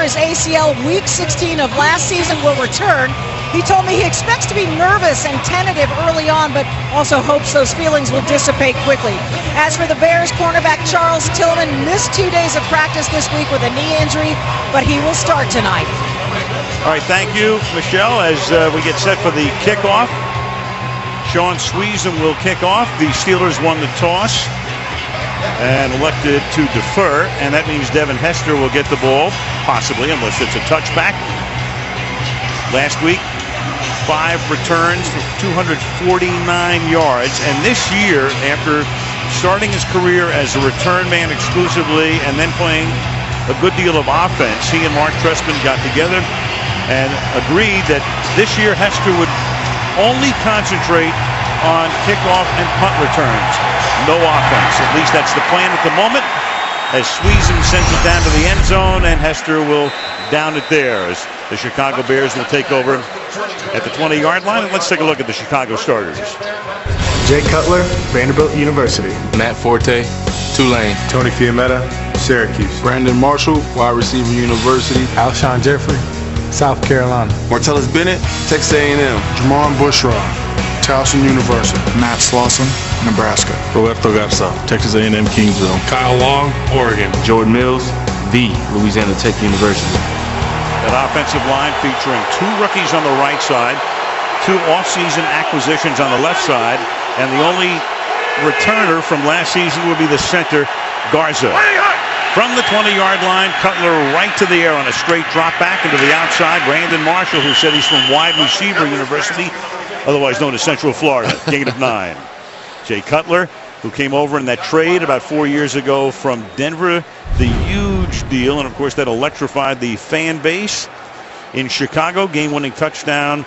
his ACL week 16 of last season will return. He told me he expects to be nervous and tentative early on, but also hopes those feelings will dissipate quickly. As for the Bears, cornerback Charles Tillman missed 2 days of practice this week with a knee injury, but he will start tonight. All right, thank you, Michelle. As we get set for the kickoff, Sean Sweezum will kick off. The Steelers won the toss and elected to defer, and that means Devin Hester will get the ball, possibly, unless it's a touchback. Last week, 5 returns for 249 yards, and this year, after starting his career as a return man exclusively and then playing a good deal of offense, he and Mark Trestman got together and agreed that this year Hester would only concentrate on kickoff and punt returns. No offense. At least that's the plan at the moment, as Sweezum sends it down to the end zone, and Hester will down it there as the Chicago Bears will take over at the 20-yard line. And let's take a look at the Chicago starters. Jay Cutler, Vanderbilt University. Matt Forte, Tulane. Tony Fiametta, Syracuse. Brandon Marshall, wide receiver, University. Alshon Jeffrey, South Carolina. Martellus Bennett, Texas A&M. Jamon Bushra, Towson University. Matt Slauson, Nebraska. Roberto Garza, Texas A&M Kingsville. Kyle Long, Oregon. Jordan Mills, the Louisiana Tech University. That offensive line featuring 2 rookies on the right side, 2 offseason acquisitions on the left side, and the only returner from last season would be the center, Garza. From the 20-yard line, Cutler right to the air on a straight drop back into the outside. Brandon Marshall, who said he's from Wide Receiver University, otherwise known as Central Florida, gain of 9. Jay Cutler, who came over in that trade about 4 years ago from Denver, the huge deal, and of course that electrified the fan base in Chicago. Game-winning touchdown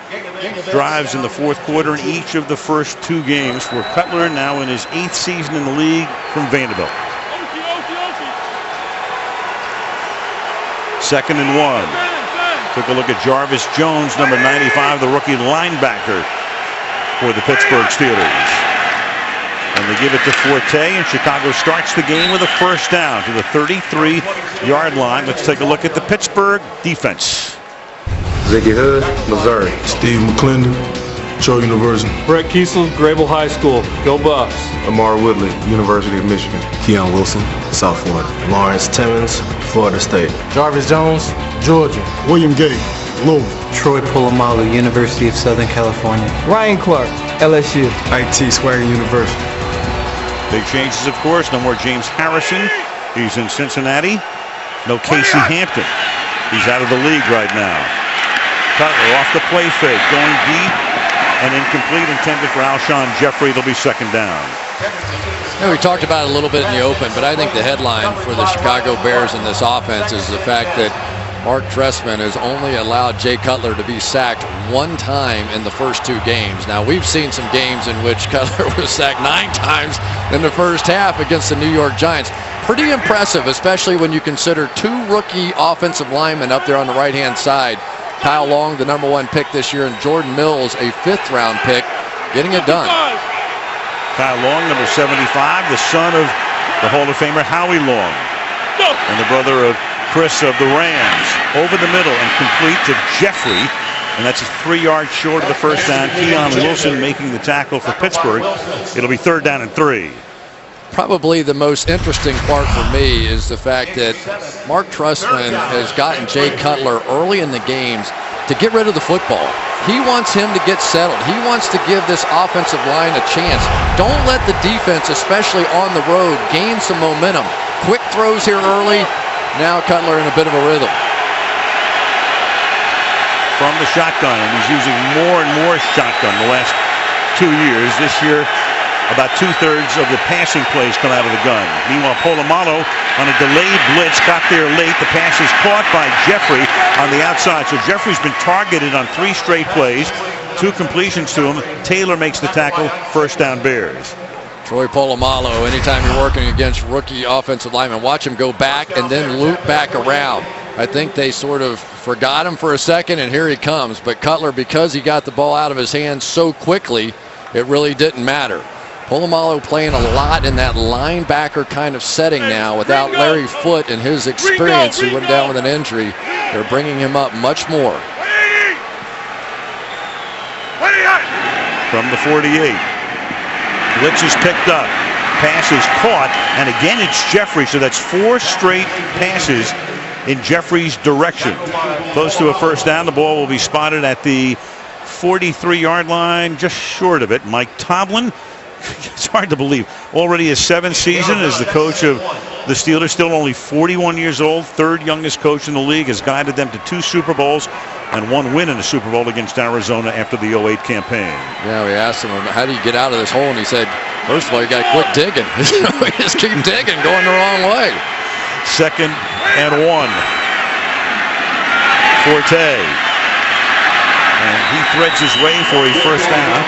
drives in the fourth quarter in each of the first 2 games for Cutler, now in his 8th season in the league from Vanderbilt. 2nd and 1. Took a look at Jarvis Jones, number 95, the rookie linebacker for the Pittsburgh Steelers. And they give it to Forte, and Chicago starts the game with a first down to the 33-yard line. Let's take a look at the Pittsburgh defense. Ziggy Hood, Missouri. Steve McClendon, Troy University. Brett Kiesel, Grable High School. Go Buffs. Amar Woodley, University of Michigan. Keon Wilson, South Florida. Lawrence Timmons, Florida State. Jarvis Jones, Georgia. William Gate, Louisville. Troy Polamalu, University of Southern California. Ryan Clark, LSU. IT Swagger University. Big changes, of course. No more James Harrison. He's in Cincinnati. No Casey Hampton. He's out of the league right now. Cutler off the play fake, going deep and incomplete, intended for Alshon Jeffrey. It'll be 2nd down. We talked about it a little bit in the open, but I think the headline for the Chicago Bears in this offense is the fact that Mark Trestman has only allowed Jay Cutler to be sacked 1 time in the first 2 games. Now, we've seen some games in which Cutler was sacked 9 times in the first half against the New York Giants. Pretty impressive, especially when you consider 2 rookie offensive linemen up there on the right-hand side. Kyle Long, the number 1 pick this year, and Jordan Mills, a 5th-round pick, getting it done. Kyle Long, number 75, the son of the Hall of Famer Howie Long, and the brother of Chris of the Rams. Over the middle and complete to Jeffrey, and that's 3 yards short of the first down. Keon Wilson making the tackle for Pittsburgh. It'll be 3rd down and 3. Probably the most interesting part for me is the fact that Mark Trestman has gotten Jay Cutler early in the games to get rid of the football. He wants him to get settled. He wants to give this offensive line a chance. Don't let the defense, especially on the road, gain some momentum. Quick throws here early. Now Cutler in a bit of a rhythm. From the shotgun, and he's using more and more shotgun the last 2 years. This year, about 2/3 of the passing plays come out of the gun. Meanwhile, Polamalu on a delayed blitz got there late. The pass is caught by Jeffrey on the outside. So Jeffrey's been targeted on 3 straight plays, 2 completions to him. Taylor makes the tackle. First down, Bears. Troy Polamalu, anytime you're working against rookie offensive linemen, watch him go back and then loop back around. I think they sort of forgot him for a second, and here he comes. But Cutler, because he got the ball out of his hands so quickly, it really didn't matter. Polamalu playing a lot in that linebacker kind of setting now without Larry Foote and his experience, who went down with an injury. They're bringing him up much more. From the 48. Blitz is picked up. Pass is caught, and again it's Jeffrey, so that's 4 straight passes in Jeffrey's direction. Close to a first down. The ball will be spotted at the 43-yard line, just short of it. Mike Tomlin, it's hard to believe, already his 7th season as the coach of the Steelers, still only 41 years old, 3rd youngest coach in the league, has guided them to 2 Super Bowls and 1 win in a Super Bowl against Arizona after the 08 campaign. Yeah, we asked him, how do you get out of this hole? And he said, first of all, you got to quit digging. We just keep digging, going the wrong way. 2nd and 1. Forte. And he threads his way for a first down.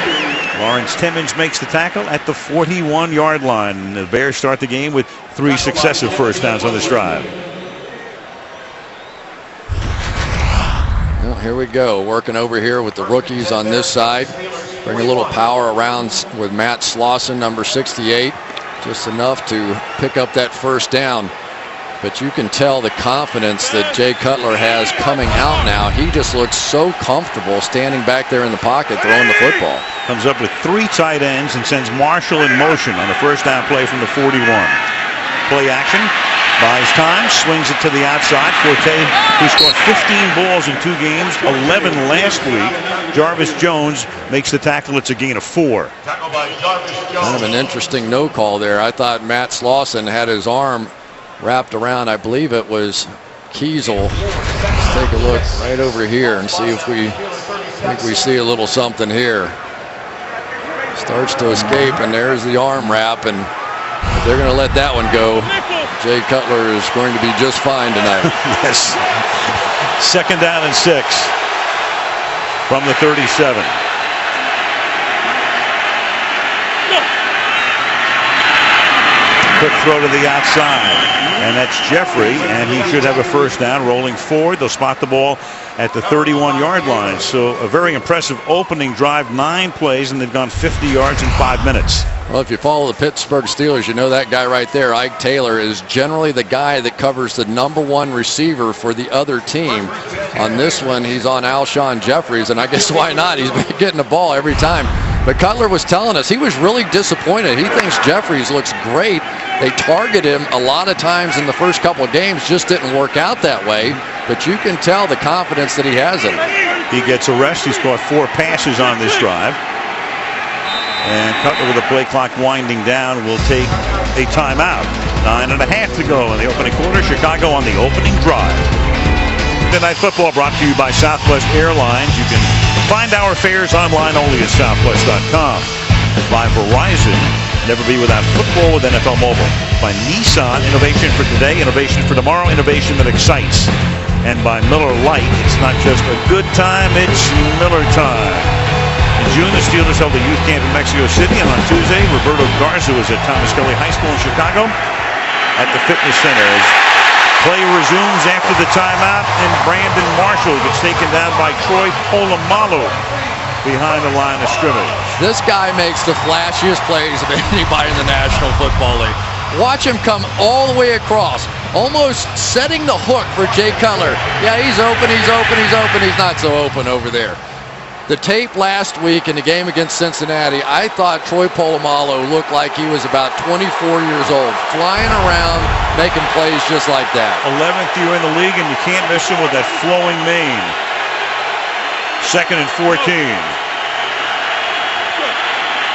Lawrence Timmons makes the tackle at the 41-yard line. The Bears start the game with 3 successive first downs on this drive. Well, here we go, working over here with the rookies on this side. Bring a little power around with Matt Slauson, number 68. Just enough to pick up that first down. But you can tell the confidence that Jay Cutler has coming out now. He just looks so comfortable standing back there in the pocket throwing the football. Comes up with 3 tight ends and sends Marshall in motion on the first down play from the 41. Play action. Buys time, swings it to the outside. Forte, who scored 15 balls in 2 games, 11 last week. Jarvis Jones makes the tackle. It's a gain of 4. Kind of an interesting no call there. I thought Matt Slauson had his arm wrapped around, I believe it was Kiesel. Let's take a look right over here and see if we think we see a little something here. Starts to escape, and there's the arm wrap, and if they're going to let that one go, Jay Cutler is going to be just fine tonight. Yes. 2nd down and 6 from the 37. Quick throw to the outside, and that's Jeffrey, and he should have a first down. Rolling forward, they'll spot the ball at the 31-yard line. So a very impressive opening drive, 9 plays, and they've gone 50 yards in 5 minutes. Well, if you follow the Pittsburgh Steelers, you know that guy right there, Ike Taylor, is generally the guy that covers the number 1 receiver for the other team. On this one, he's on Alshon Jeffries, and I guess why not? He's been getting the ball every time. But Cutler was telling us he was really disappointed. He thinks Jeffries looks great. They target him a lot of times in the first couple of games, just didn't work out that way. But you can tell the confidence that he has in him. He gets a rest. He's caught 4 passes on this drive. And Cutler, with the play clock winding down, will take a timeout. 9.5 to go in the opening quarter. Chicago on the opening drive. Midnight Football brought to you by Southwest Airlines. You can find our fares online only at southwest.com. By Verizon. Never be without football with NFL Mobile. By Nissan, innovation for today, innovation for tomorrow, innovation that excites. And by Miller Lite, it's not just a good time, it's Miller time. In June, the Steelers held a youth camp in Mexico City, and on Tuesday, Roberto Garza was at Thomas Kelly High School in Chicago at the fitness center. As play resumes after the timeout, and Brandon Marshall gets taken down by Troy Polamalu behind the line of scrimmage. This guy makes the flashiest plays of anybody in the National Football League. Watch him come all the way across, almost setting the hook for Jay Cutler. Yeah, he's open, he's open, he's open. He's not so open over there. The tape last week in the game against Cincinnati, I thought Troy Polamalu looked like he was about 24 years old, flying around, making plays just like that. 11th year in the league, and you can't miss him with that flowing mane. 2nd and 14.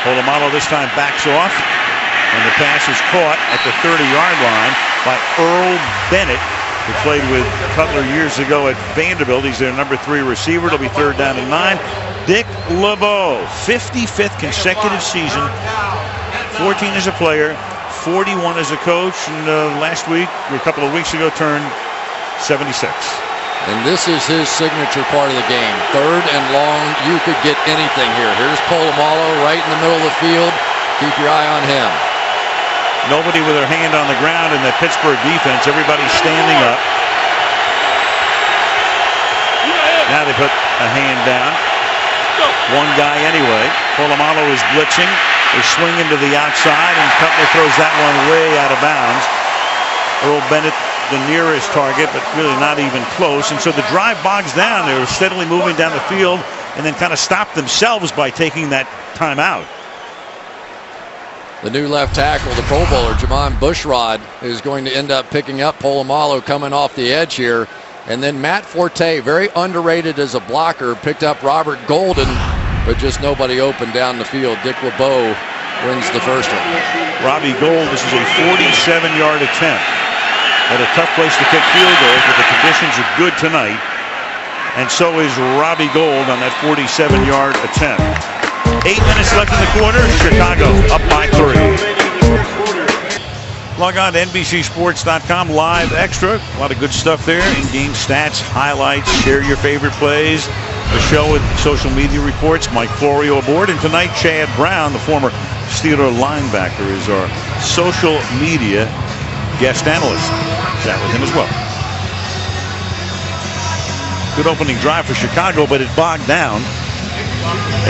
Polamalu this time backs off, and the pass is caught at the 30-yard line by Earl Bennett, who played with Cutler years ago at Vanderbilt. He's their number 3 receiver. It'll be 3rd down and 9. Dick LeBeau, 55th consecutive season, 14 as a player, 41 as a coach, and last week, or a couple of weeks ago, turned 76. And this is his signature part of the game. 3rd and long, you could get anything here. Here's Polamalu right in the middle of the field. Keep your eye on him. Nobody with their hand on the ground in the Pittsburgh defense. Everybody's standing up. Now they put a hand down. One guy anyway. Polamalu is blitzing. They swing into the outside, and Cutler throws that one way out of bounds. Earl Bennett, the nearest target, but really not even close. And so the drive bogs down. They were steadily moving down the field and then kind of stopped themselves by taking that timeout. The new left tackle, the Pro Bowler, Jamon Bushrod, is going to end up picking up Polamalu coming off the edge here. And then Matt Forte, very underrated as a blocker, picked up Robert Golden, but just nobody open down the field. Dick LeBeau wins the first one. Robbie Gould, this is a 47-yard attempt. At a tough place to kick field goals, but the conditions are good tonight. And so is Robbie Gould on that 47-yard attempt. 8 minutes left in the quarter. Chicago up by 3. Log on to NBCSports.com live extra. A lot of good stuff there. In-game stats, highlights, share your favorite plays. The show with social media reports. Mike Florio aboard. And tonight, Chad Brown, the former Steeler linebacker, is our social media guest analyst. Chat with him as well. Good opening drive for Chicago, but it bogged down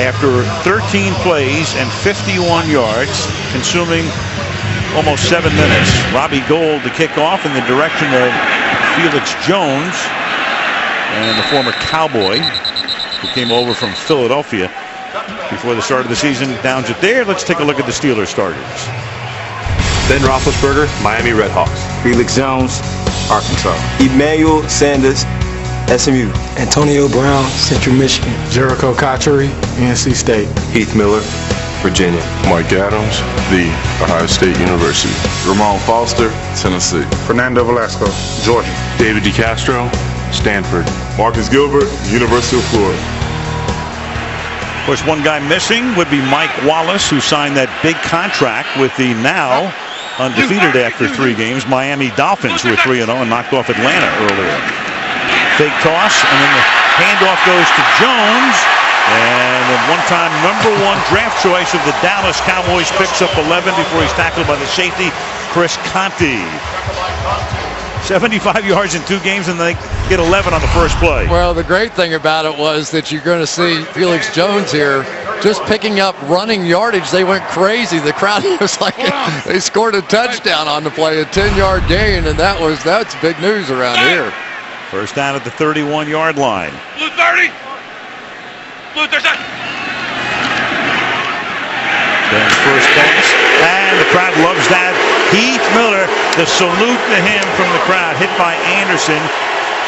after 13 plays and 51 yards, consuming almost 7 minutes. Robbie Gould to kick off in the direction of Felix Jones, and the former Cowboy who came over from Philadelphia before the start of the season downs it there. Let's take a look at the Steelers starters. Ben Roethlisberger, Miami Redhawks. Felix Jones, Arkansas. Emmanuel Sanders, SMU. Antonio Brown, Central Michigan. Jericho Cotchery, NC State. Heath Miller, Virginia. Mike Adams, The Ohio State University. Ramon Foster, Tennessee. Fernando Velasco, Georgia. David DeCastro, Stanford. Marcus Gilbert, University of Florida. Of course, one guy missing would be Mike Wallace, who signed that big contract with the now undefeated after 3 games Miami Dolphins, who were 3-0 and knocked off Atlanta earlier. Fake toss, and then the handoff goes to Jones, and the one-time #1 draft choice of the Dallas Cowboys picks up 11 before he's tackled by the safety Chris Conte. 75 yards in 2 games, and they get 11 on the first play. Well, the great thing about it was that you're going to see Felix Jones here just picking up running yardage. They went crazy. The crowd was like, they scored a touchdown on the play, a 10-yard gain, and that's big news around here. First down at the 31-yard line. Blue 30. Blue 30. Ben's first pass, and the crowd loves that. Heath Miller, the salute to him from the crowd, hit by Anderson.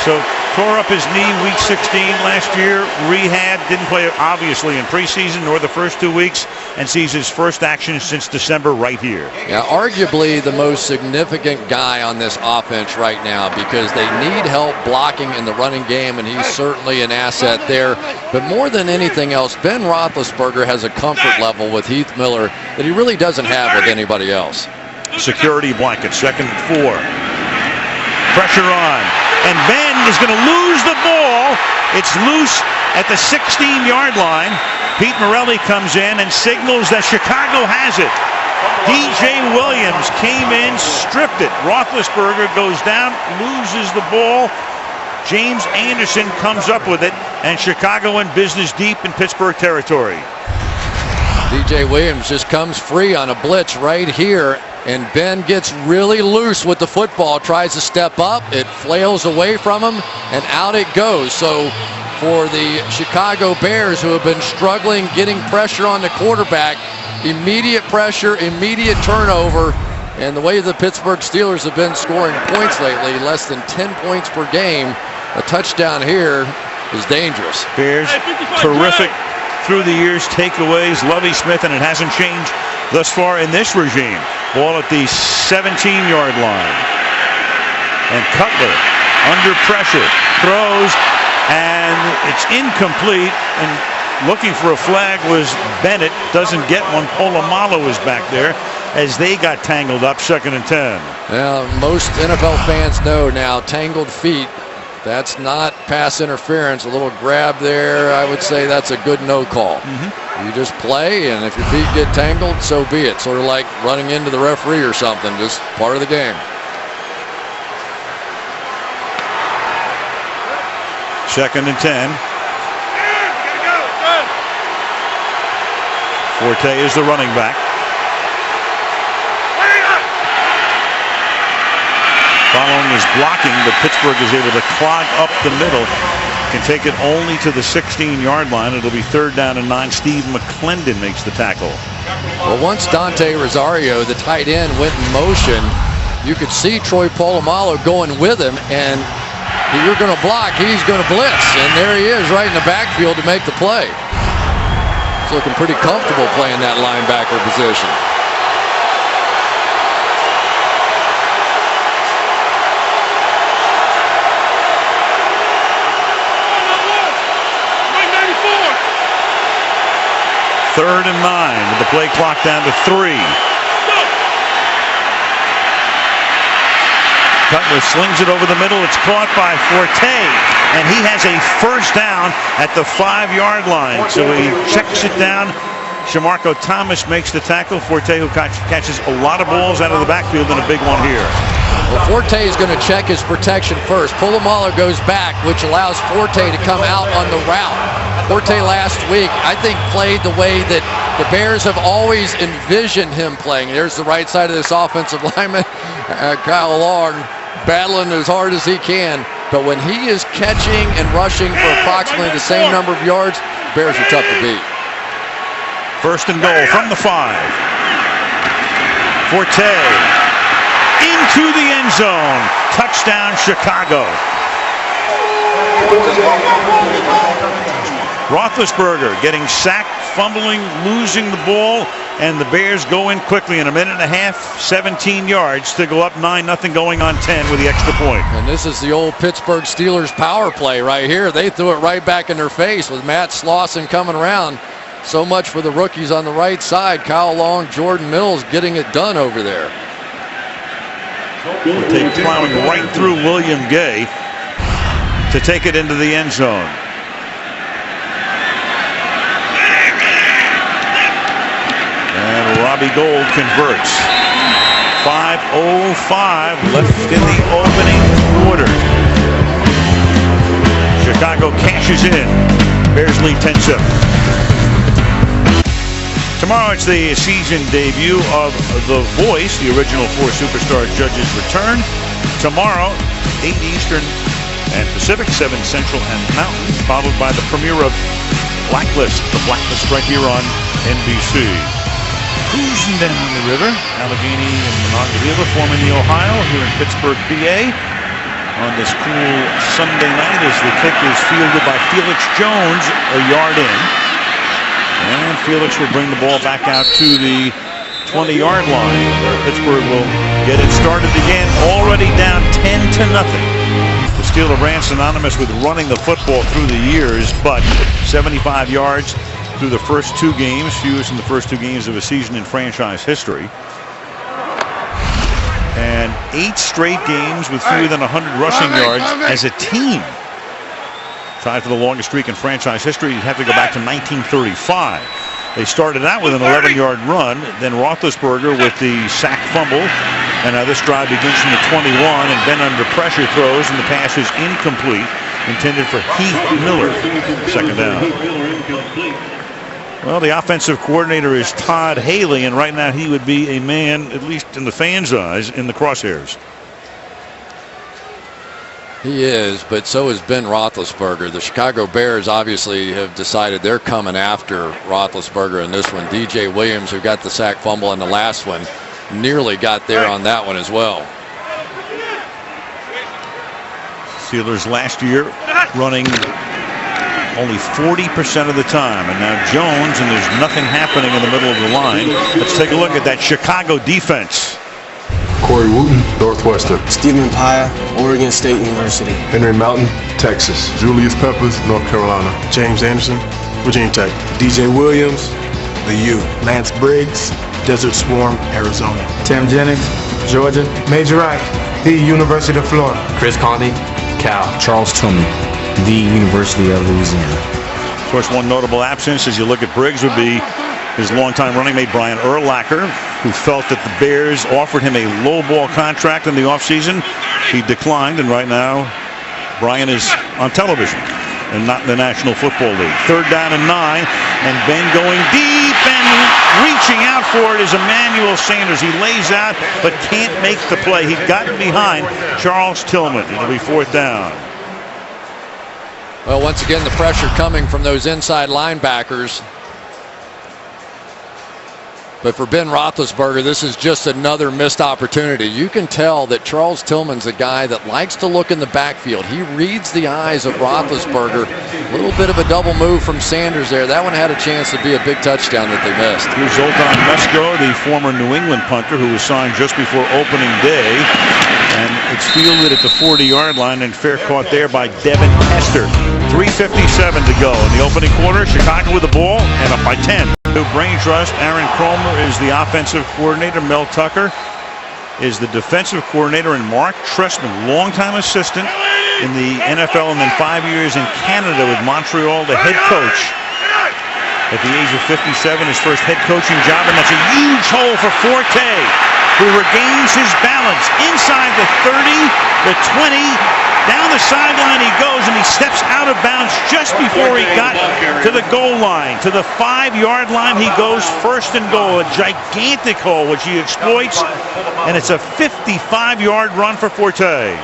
So tore up his knee week 16 last year, rehab, didn't play obviously in preseason nor the first 2 weeks, and sees his first action since December right here. Yeah, arguably the most significant guy on this offense right now, because they need help blocking in the running game, and he's certainly an asset there. But more than anything else, Ben Roethlisberger has a comfort level with Heath Miller that he really doesn't have with anybody else. Security blanket, 2nd and 4. Pressure on. And Ben is going to lose the ball. It's loose at the 16-yard line. Pete Morelli comes in and signals that Chicago has it. DJ Williams came in, stripped it. Roethlisberger goes down, loses the ball. James Anderson comes up with it, and Chicago in business deep in Pittsburgh territory. DJ Williams just comes free on a blitz right here, and Ben gets really loose with the football, tries to step up, it flails away from him, and out it goes. So for the Chicago Bears, who have been struggling getting pressure on the quarterback, immediate pressure, immediate turnover, and the way the Pittsburgh Steelers have been scoring points lately, less than 10 points per game, a touchdown here is dangerous. Bears, terrific through the years, takeaways, Lovie Smith, and it hasn't changed thus far in this regime. Ball at the 17-yard line. And Cutler under pressure, throws, and it's incomplete. And looking for a flag was Bennett. Doesn't get one. Polamalu is back there as they got tangled up, 2nd and 10. Well, most NFL fans know now, tangled feet, that's not pass interference. A little grab there, I would say that's a good no call. You just play, and if your feet get tangled, so be it. Sort of like running into the referee or something, just part of the game. 2nd and 10. Forte is the running back. Following his blocking, but Pittsburgh is able to clog up the middle. Can take it only to the 16-yard line. It'll be 3rd down and 9. Steve McClendon makes the tackle. Well, once Dante Rosario, the tight end, went in motion, you could see Troy Polamalu going with him, and you're going to block, he's going to blitz, and there he is right in the backfield to make the play. He's looking pretty comfortable playing that linebacker position. Third and 9 with the play clock down to 3. Cutler slings it over the middle. It's caught by Forte, and he has a first down at the 5-yard line. So he checks it down. Shamarko Thomas makes the tackle. Forte, who catches a lot of balls out of the backfield, and a big one here. Well, Forte is going to check his protection first. Polamalu goes back, which allows Forte to come out on the route. Forte last week, I think, played the way that the Bears have always envisioned him playing. There's the right side of this offensive lineman, Kyle Long, battling as hard as he can. But when he is catching and rushing for approximately the same number of yards, Bears are tough to beat. First and goal from the 5. Forte into the end zone. Touchdown, Chicago. Roethlisberger getting sacked, fumbling, losing the ball, and the Bears go in quickly in a minute and a half, 17 yards to go up 9-0 going on 10 with the extra point. And this is the old Pittsburgh Steelers power play right here. They threw it right back in their face with Matt Slauson coming around. So much for the rookies on the right side. Kyle Long, Jordan Mills getting it done over there. Plowing right through William Gay to take it into the end zone. And Robbie Gould converts. 5:05 left in the opening quarter. Chicago cashes in. Bears lead 10-7. Tomorrow it's the season debut of The Voice. The original 4 superstar judges return. Tomorrow, 8 Eastern and Pacific, 7 Central and Mountain, followed by the premiere of Blacklist. The Blacklist right here on NBC. Cruising down the river, Allegheny and Monongahela forming the Ohio here in Pittsburgh, PA. On this cool Sunday night as the kick is fielded by Felix Jones a yard in. And Felix will bring the ball back out to the 20-yard line. Pittsburgh will get it started again, already down 10-0. The Steeler brand synonymous with running the football through the years, but 75 yards through the first 2 games, fewest in the first 2 games of a season in franchise history. And 8 straight games with fewer than 100 rushing yards as a team. Tied for the longest streak in franchise history. You'd have to go back to 1935. They started out with an 11-yard run, then Roethlisberger with the sack fumble. And now this drive begins from the 21, and Ben under pressure throws, and the pass is incomplete, intended for Heath Miller. Second down. Well, the offensive coordinator is Todd Haley, and right now he would be a man, at least in the fans' eyes, in the crosshairs. He is, but so is Ben Roethlisberger. The Chicago Bears obviously have decided they're coming after Roethlisberger in this one. DJ Williams, who got the sack fumble in the last one, nearly got there on that one as well. Steelers last year running only 40% of the time, and now Jones, and there's nothing happening in the middle of the line. Let's take a look at that Chicago defense. Corey Wooten, Northwestern. Stephen Paya, Oregon State University. Henry Mountain, Texas. Julius Peppers, North Carolina. James Anderson, Virginia Tech. DJ Williams, the U. Lance Briggs, Desert Swarm, Arizona. Tim Jennings, Georgia. Major Wright, the University of Florida. Chris Conley, Cal. Charles Tillman, the University of Louisiana. Of course, one notable absence as you look at Briggs would be his longtime running mate Brian Urlacher, who felt that the Bears offered him a low ball contract in the offseason. He declined, and right now Brian is on television. and not in the National Football League. 3rd down and 9, and Ben going deep, and reaching out for it is Emmanuel Sanders. He lays out but can't make the play. He'd gotten behind Charles Tillman. It'll be 4th down. Well, once again, the pressure coming from those inside linebackers. But for Ben Roethlisberger, this is just another missed opportunity. You can tell that Charles Tillman's a guy that likes to look in the backfield. He reads the eyes of Roethlisberger. A little bit of a double move from Sanders there. That one had a chance to be a big touchdown that they missed. Here's Zoltan Mesko, the former New England punter who was signed just before opening day. And it's fielded at the 40-yard line, and fair caught there by Devin Hester. 3:57 to go in the opening quarter. Chicago with the ball and up by 10. Brain Trust. Aaron Kromer is the offensive coordinator. Mel Tucker is the defensive coordinator, and Mark Trestman, longtime assistant in the NFL and then 5 years in Canada with Montreal, the head coach. At the age of 57, his first head coaching job, and that's a huge hole for Forte, who regains his balance inside the 30, the 20, down the sideline he goes, and he steps out of bounds just before he got to the goal line. To the 5-yard line he goes, 1st and goal, a gigantic hole which he exploits, and it's a 55-yard run for Forte.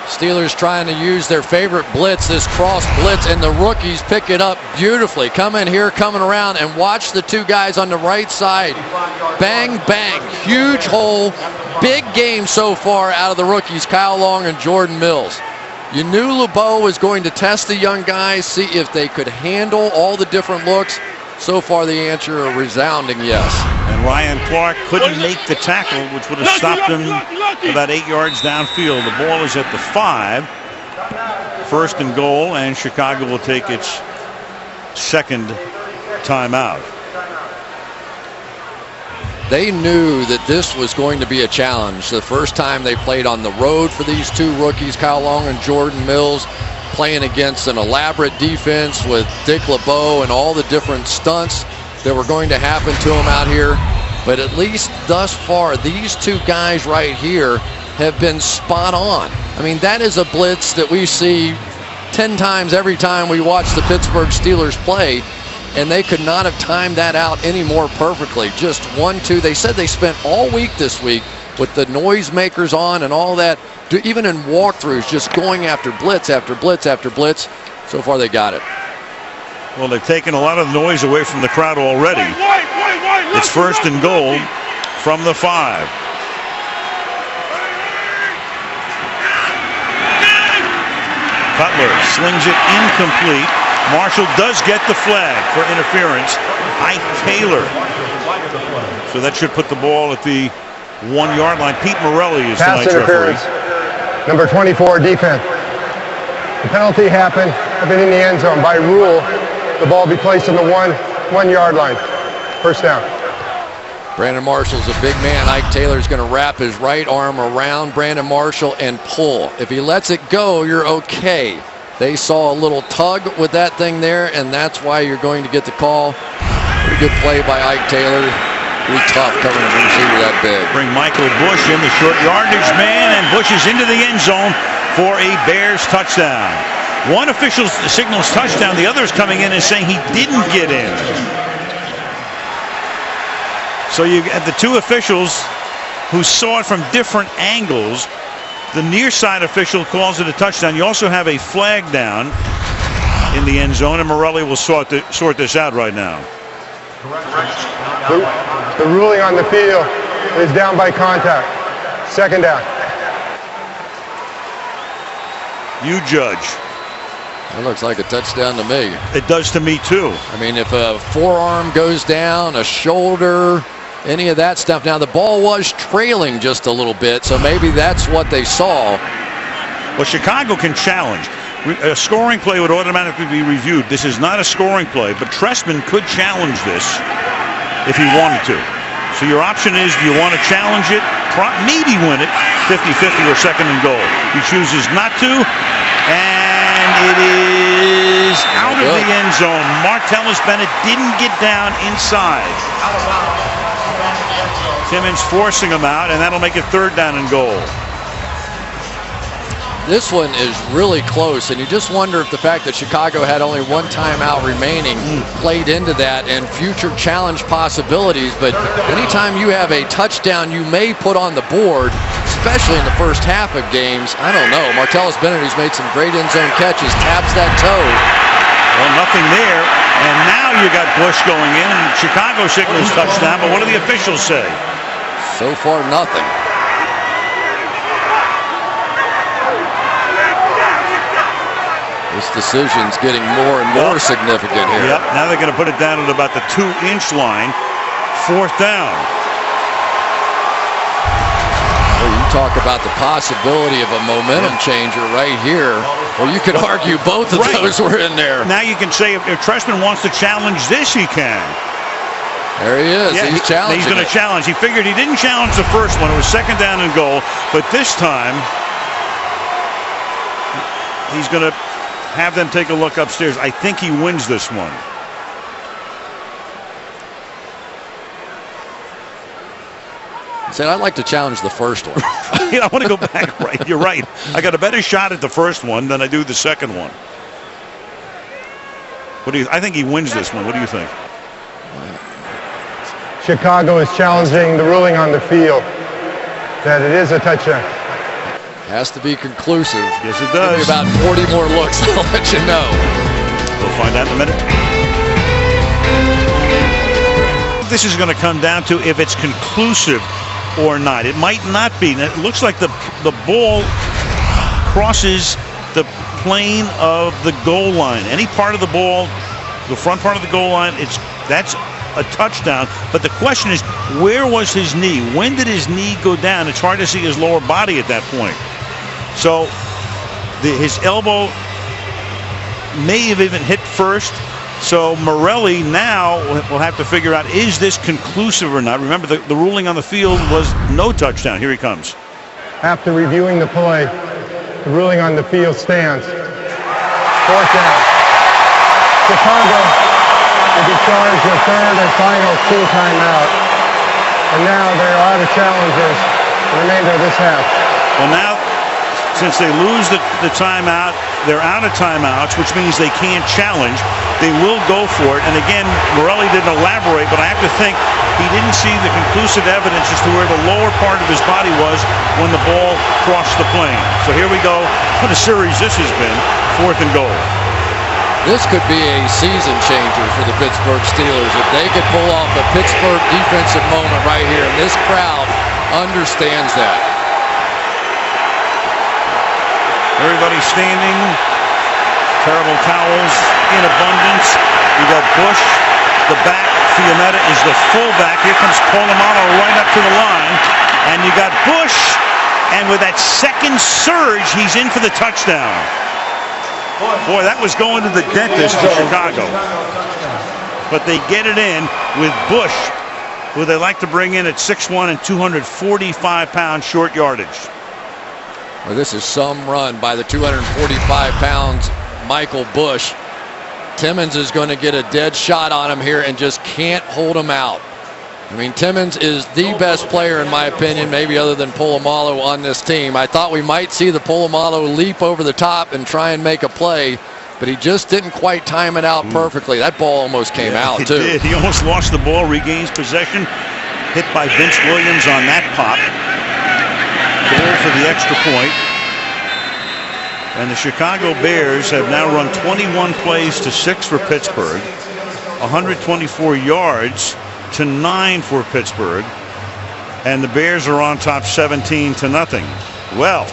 Steelers trying to use their favorite blitz, this cross blitz, and the rookies pick it up beautifully. Come in here, coming around, and watch the two guys on the right side. Bang, bang, huge hole. Big game so far out of the rookies, Kyle Long and Jordan Mills. You knew LeBeau was going to test the young guys, see if they could handle all the different looks. So far, the answer a resounding yes. And Ryan Clark couldn't make the tackle, which would have stopped him about 8 yards downfield. The ball is at the 5. 1st and goal, and Chicago will take its 2nd timeout. They knew that this was going to be a challenge. The first time they played on the road for these two rookies, Kyle Long and Jordan Mills, playing against an elaborate defense with Dick LeBeau and all the different stunts that were going to happen to him out here. But at least thus far, these two guys right here have been spot on. I mean, that is a blitz that we see 10 times every time we watch the Pittsburgh Steelers play, and they could not have timed that out any more perfectly. Just 1-2. They said they spent all week this week with the noisemakers on and all that, even in walkthroughs, just going after blitz after blitz after blitz. So far, they got it. Well, they've taken a lot of noise away from the crowd already. It's 1st and goal from the 5. Cutler slings it incomplete. Marshall does get the flag for interference. Ike Taylor. So that should put the ball at the 1-yard line. Pete Morelli is pass tonight's referee. Number 24, defense. The penalty happened in the end zone. By rule, the ball be placed on the 1-yard line. 1st down. Brandon Marshall's a big man. Ike Taylor's going to wrap his right arm around Brandon Marshall and pull. If he lets it go, you're okay. They saw a little tug with that thing there, and that's why you're going to get the call. Pretty good play by Ike Taylor. Pretty tough covering a receiver that big. Bring Michael Bush in, the short yardage man, and Bush is into the end zone for a Bears touchdown. One official signals touchdown. The other is coming in and saying he didn't get in. So you have the two officials who saw it from different angles. The near side official calls it a touchdown. You also have a flag down in the end zone, and Morelli will sort this out right now. The ruling on the field is down by contact. 2nd down. You judge. It looks like a touchdown to me. It does to me too. I mean, if a forearm goes down, a shoulder, any of that stuff. Now, the ball was trailing just a little bit, so maybe that's what they saw. Well, Chicago can challenge. A scoring play would automatically be reviewed. This is not a scoring play, but Trestman could challenge this if he wanted to. So your option is, do you want to challenge it, maybe win it, 50-50 or 2nd and goal. He chooses not to, and it is out of the end zone. Martellus Bennett didn't get down inside. Timmons forcing him out, and that'll make it 3rd down and goal. This one is really close, and you just wonder if the fact that Chicago had only one timeout remaining played into that and future challenge possibilities. But anytime you have a touchdown you may put on the board, especially in the first half of games, I don't know. Martellus Bennett, who's made some great end zone catches, taps that toe. Well, nothing there. And now you got Bush going in, and Chicago signals touchdown. But what do the officials say? So far, nothing. This decision's getting more and more significant here. Yep, now they're going to put it down at about the 2-inch line. 4th down. Well, you talk about the possibility of a momentum changer right here. Well, you could argue both of those were in there. Now you can say if Trestman wants to challenge this, he can. There he is. Yeah, he's challenging. He's going to challenge. He figured he didn't challenge the first one. It was 2nd down and goal. But this time, he's going to have them take a look upstairs. I think he wins this one. He said, I'd like to challenge the first one. I want to go back. Right, you're right. I got a better shot at the first one than I do the second one. What do you? I think he wins this one. What do you think? Chicago is challenging the ruling on the field that it is a touchdown. Has to be conclusive. Yes, it does. Give me about 40 more looks. I'll let you know. We'll find out in a minute. This is going to come down to if it's conclusive or not. It might not be. It looks like the ball crosses the plane of the goal line. Any part of the ball, the front part of the goal line, that's a touchdown. But the question is, where was his knee? When did his knee go down? It's hard to see his lower body at that point. So his elbow may have even hit first. So Morelli now will have to figure out, is this conclusive or not? Remember, the ruling on the field was no touchdown. Here he comes. After reviewing the play, the ruling on the field stands. 4th down. Chicago will be charged with 3rd and final team timeout. And now they're out of challenges the remainder of this half. Well, now, since they lose the timeout, they're out of timeouts, which means they can't challenge. They will go for it. And again, Morelli didn't elaborate, but I have to think he didn't see the conclusive evidence as to where the lower part of his body was when the ball crossed the plane. So here we go. What a series this has been. 4th and goal. This could be a season changer for the Pittsburgh Steelers if they could pull off a Pittsburgh defensive moment right here. And this crowd understands that. Everybody standing. Terrible towels in abundance. You got Bush, the back. Fiumetta is the fullback. Here comes Polamalu right up to the line. And you got Bush. And with that second surge, he's in for the touchdown. Boy, that was going to the dentist for Chicago. But they get it in with Bush, who they like to bring in at 6'1" and 245 pounds short yardage. Well, this is some run by the 245 pounds Michael Bush. Timmons is going to get a dead shot on him here and just can't hold him out. I mean, Timmons is the best player, in my opinion, maybe other than Polamalu on this team. I thought we might see the Polamalu leap over the top and try and make a play, but he just didn't quite time it out perfectly. That ball almost came out, too. It did. He almost lost the ball, regains possession. Hit by Vince Williams on that pop. Goal for the extra point. And the Chicago Bears have now run 21 plays to 6 for Pittsburgh, 124 yards to 9 for Pittsburgh, and the Bears are on top 17-0. Well,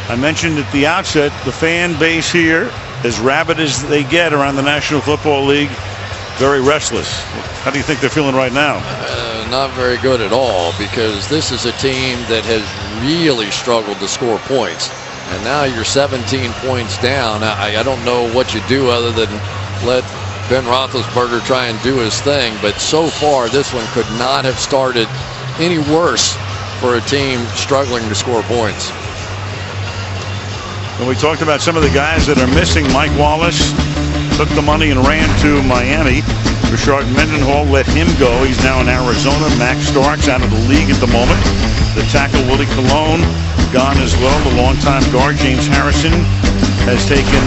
I mentioned at the outset, the fan base here, as rabid as they get around the National Football League, very restless. How do you think they're feeling right now? Not very good at all, because this is a team that has really struggled to score points. And now you're 17 points down. I don't know what you do other than let Ben Roethlisberger try and do his thing. But so far, this one could not have started any worse for a team struggling to score points. And we talked about some of the guys that are missing. Mike Wallace took the money and ran to Miami. Rashard Mendenhall let him go. He's now in Arizona. Max Starks out of the league at the moment. The tackle, Willie Colon, gone as well. The longtime guard, James Harrison, has taken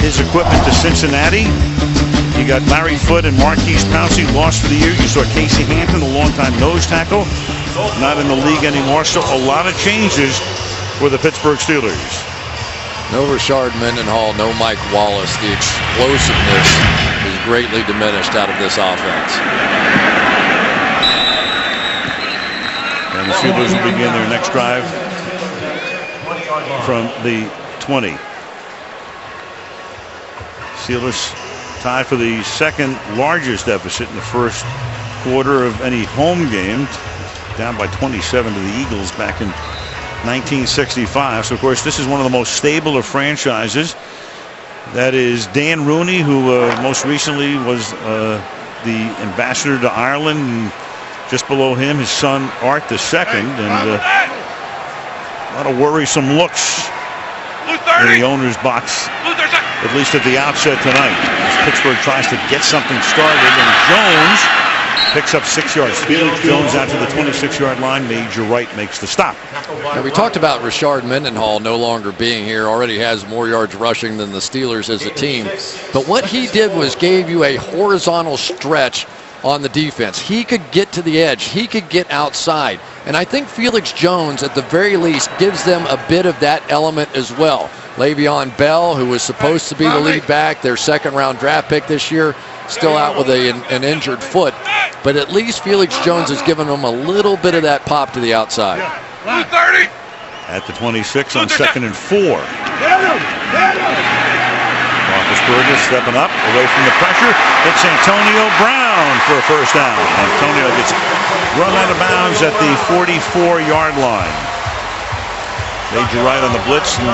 his equipment to Cincinnati. You got Larry Foote and Marquise Pouncey lost for the year. You saw Casey Hampton, the longtime nose tackle, not in the league anymore. So a lot of changes for the Pittsburgh Steelers. No Rashard Mendenhall, no Mike Wallace. The explosiveness is greatly diminished out of this offense. And the Steelers will begin their next drive from the 20. Steelers tied for the second largest deficit in the first quarter of any home game, down by 27 to the Eagles back in 1965. So, of course, this is one of the most stable of franchises. That is Dan Rooney, who most recently was the ambassador to Ireland. And just below him, his son Art II, and a lot of worrisome looks in the owner's box, at least at the outset tonight, as Pittsburgh tries to get something started, and Jones picks up 6 yards. Felix Jones out to the 26-yard line. Major Wright makes the stop. Now, we talked about Rashard Mendenhall no longer being here. Already has more yards rushing than the Steelers as a team. But what he did was gave you a horizontal stretch on the defense. He could get to the edge. He could get outside. And I think Felix Jones, at the very least, gives them a bit of that element as well. Le'Veon Bell, who was supposed to be the lead back, their second-round draft pick this year, still out with an injured foot. But at least Felix Jones has given them a little bit of that pop to the outside. At the 26 on 2nd and 4. Roethlisberger stepping up away from the pressure. It's Antonio Brown for a first down. Antonio gets run out of bounds at the 44-yard line. Major Wright on the blitz, and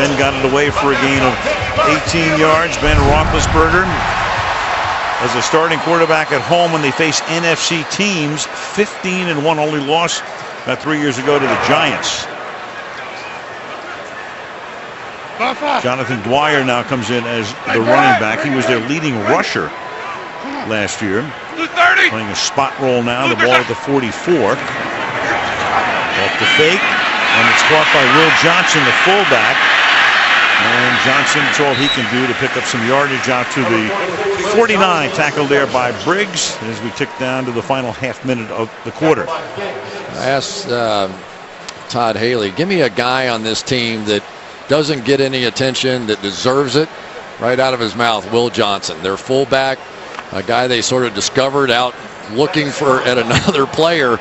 Ben got it away for a gain of 18 yards. Ben Roethlisberger, as a starting quarterback at home when they face NFC teams, 15-1, only lost about 3 years ago to the Giants. Jonathan Dwyer now comes in as the running back. He was their leading rusher last year. Playing a spot roll now. The ball at the 44. Off the fake. And it's caught by Will Johnson, the fullback. And Johnson, it's all he can do to pick up some yardage out to the 49. Tackled there by Briggs as we tick down to the final half minute of the quarter. I asked Todd Haley, give me a guy on this team that doesn't get any attention, that deserves it. Right out of his mouth, Will Johnson, their fullback, a guy they sort of discovered out looking for at another player.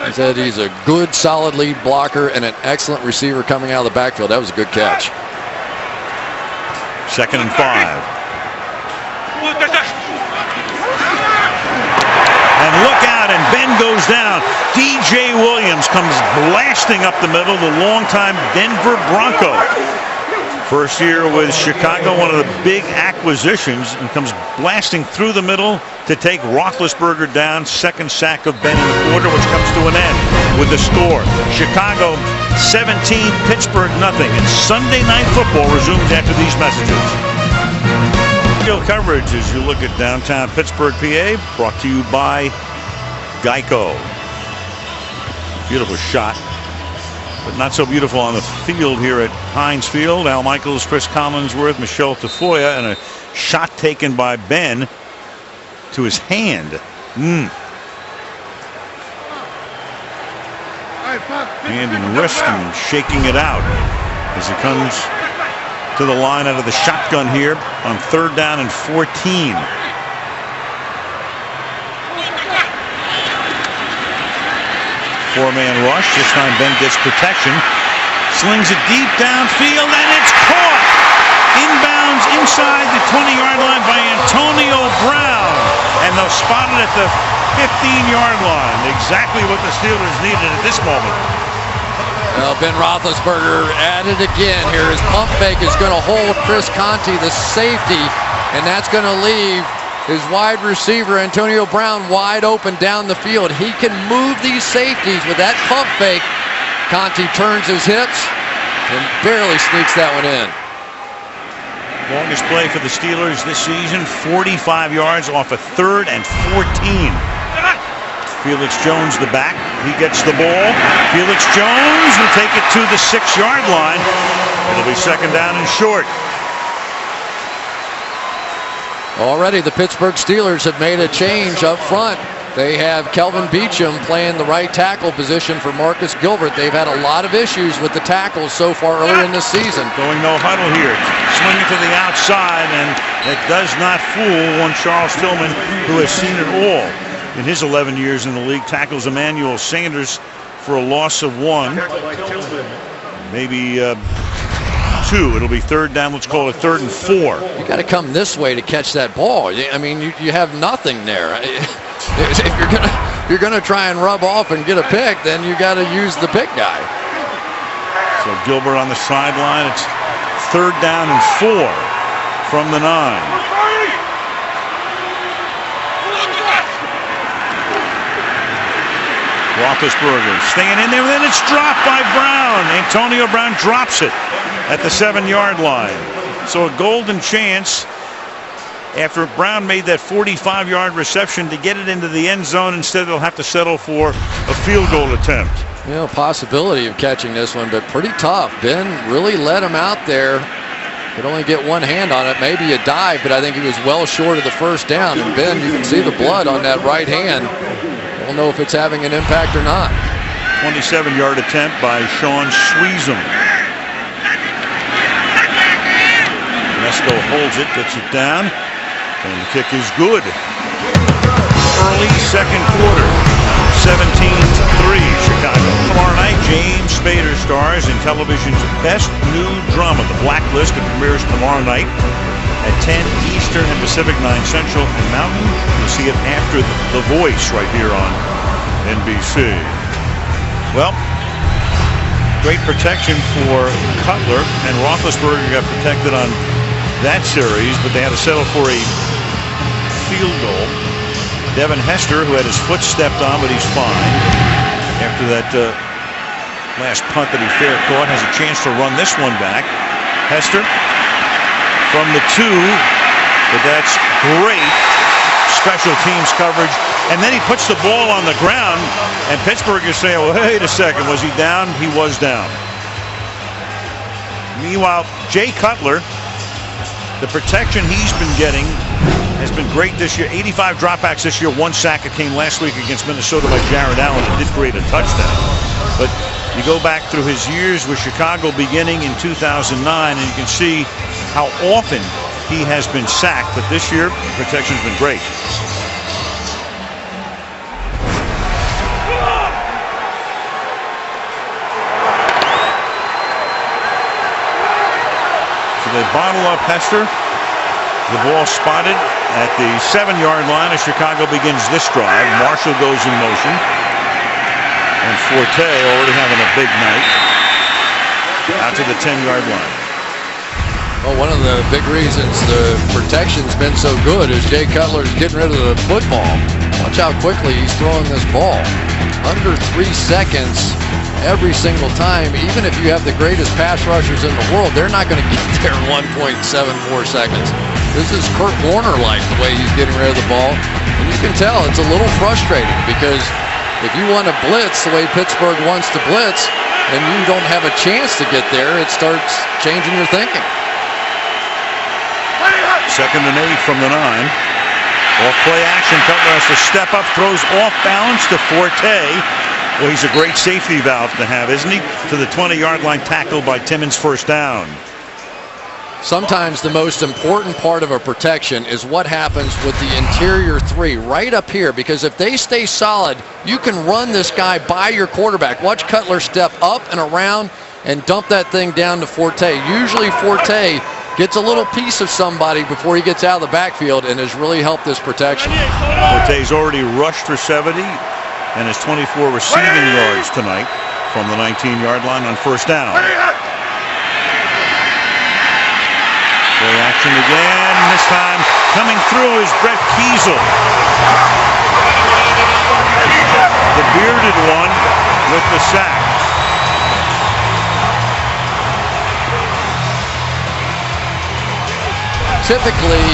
He said he's a good, solid lead blocker and an excellent receiver coming out of the backfield. That was a good catch. 2nd and 5. And look out, and Ben goes down. DJ Williams comes blasting up the middle, the longtime Denver Bronco. First year with Chicago, one of the big acquisitions, and comes blasting through the middle to take Roethlisberger down. Second sack of Ben in the quarter, which comes to an end with the score. Chicago 17, Pittsburgh nothing. And Sunday Night Football resumes after these messages. Field coverage as you look at downtown Pittsburgh, PA, brought to you by Geico. Beautiful shot, but not so beautiful on the field here at Heinz Field. Al Michaels, Chris Collinsworth, Michelle Tafoya, and a shot taken by Ben to his hand. Hand and wrist, and shaking it out as he comes to the line out of the shotgun here on 3rd down and 14. Four-man rush. This time Ben gets protection. Slings it deep downfield, and it's caught. Inbounds inside the 20-yard line by Antonio Brown. And they'll spot it at the 15-yard line. Exactly what the Steelers needed at this moment. Well, Ben Roethlisberger at it again here. His pump fake is going to hold Chris Conte, the safety, and that's going to leave his wide receiver, Antonio Brown, wide open down the field. He can move these safeties with that pump fake. Conte turns his hips and barely sneaks that one in. Longest play for the Steelers this season, 45 yards off a 3rd and 14. Felix Jones, the back. He gets the ball. Felix Jones will take it to the 6-yard line. It'll be 2nd down and short. Already the Pittsburgh Steelers have made a change up front. They have Kelvin Beachum playing the right tackle position for Marcus Gilbert. They've had a lot of issues with the tackles so far early in this season. Going no huddle here. Swinging to the outside, and it does not fool one Charles Tillman, who has seen it all in his 11 years in the league. Tackles Emmanuel Sanders for a loss of 1. Maybe 2. It'll be 3rd down. Let's call it 3rd and 4. You got to come this way to catch that ball. I mean, you have nothing there. If you're gonna try and rub off and get a pick, then you got to use the pick guy. So Gilbert on the sideline. It's 3rd down and 4 from the 9. Roethlisberger staying in there, and then it's dropped by Brown. Antonio Brown drops it at the 7-yard line. So a golden chance after Brown made that 45-yard reception to get it into the end zone. Instead, they'll have to settle for a field goal attempt. You know, possibility of catching this one, but pretty tough. Ben really let him out there. Could only get one hand on it, maybe a dive, but I think he was well short of the 1st down. And Ben, you can see the blood on that right hand. Don't know if it's having an impact or not. 27-yard attempt by Sean Sweezum. Nesco holds it, gets it down, and the kick is good. Early 2nd quarter, 17-3 Chicago. Tomorrow night, James Spader stars in television's best new drama, The Blacklist. It premieres tomorrow night at 10 Eastern and Pacific, 9 Central and Mountain. You'll see it after The Voice right here on NBC. Well, great protection for Cutler, and Roethlisberger got protected on that series, but they had to settle for a field goal. Devin Hester, who had his foot stepped on, but he's fine. After that last punt that he fair caught, has a chance to run this one back. Hester from the 2, but that's great special teams coverage. And then he puts the ball on the ground, and Pittsburgh is saying, well, wait a second, was he down? He was down. Meanwhile, Jay Cutler, the protection he's been getting has been great this year. 85 dropbacks this year, 1 sack. It came last week against Minnesota by Jared Allen. It did create a touchdown. But you go back through his years with Chicago beginning in 2009, and you can see how often he has been sacked. But this year, protection's been great. So they bottle up Hester. The ball spotted at the 7-yard line as Chicago begins this drive. Marshall goes in motion. And Forte already having a big night. Out to the 10-yard line. Well, one of the big reasons the protection's been so good is Jay Cutler's getting rid of the football. Watch how quickly he's throwing this ball. Under 3 seconds every single time. Even if you have the greatest pass rushers in the world, they're not going to get there in 1.74 seconds. This is Kurt Warner-like, the way he's getting rid of the ball. And you can tell it's a little frustrating because if you want to blitz the way Pittsburgh wants to blitz and you don't have a chance to get there, it starts changing your thinking. 2nd and 8 from the 9. Off play action. Cutler has to step up, throws off balance to Forte. Well, he's a great safety valve to have, isn't he? To the 20-yard line, tackled by Timmons, 1st down. Sometimes the most important part of a protection is what happens with the interior 3 right up here, because if they stay solid, you can run this guy by your quarterback. Watch Cutler step up and around and dump that thing down to Forte. Usually Forte gets a little piece of somebody before he gets out of the backfield and has really helped this protection. Forte's already rushed for 70 and has 24 receiving yards tonight from the 19-yard line on 1st down. Play action again. This time coming through is Brett Kiesel. The bearded one with the sack. typically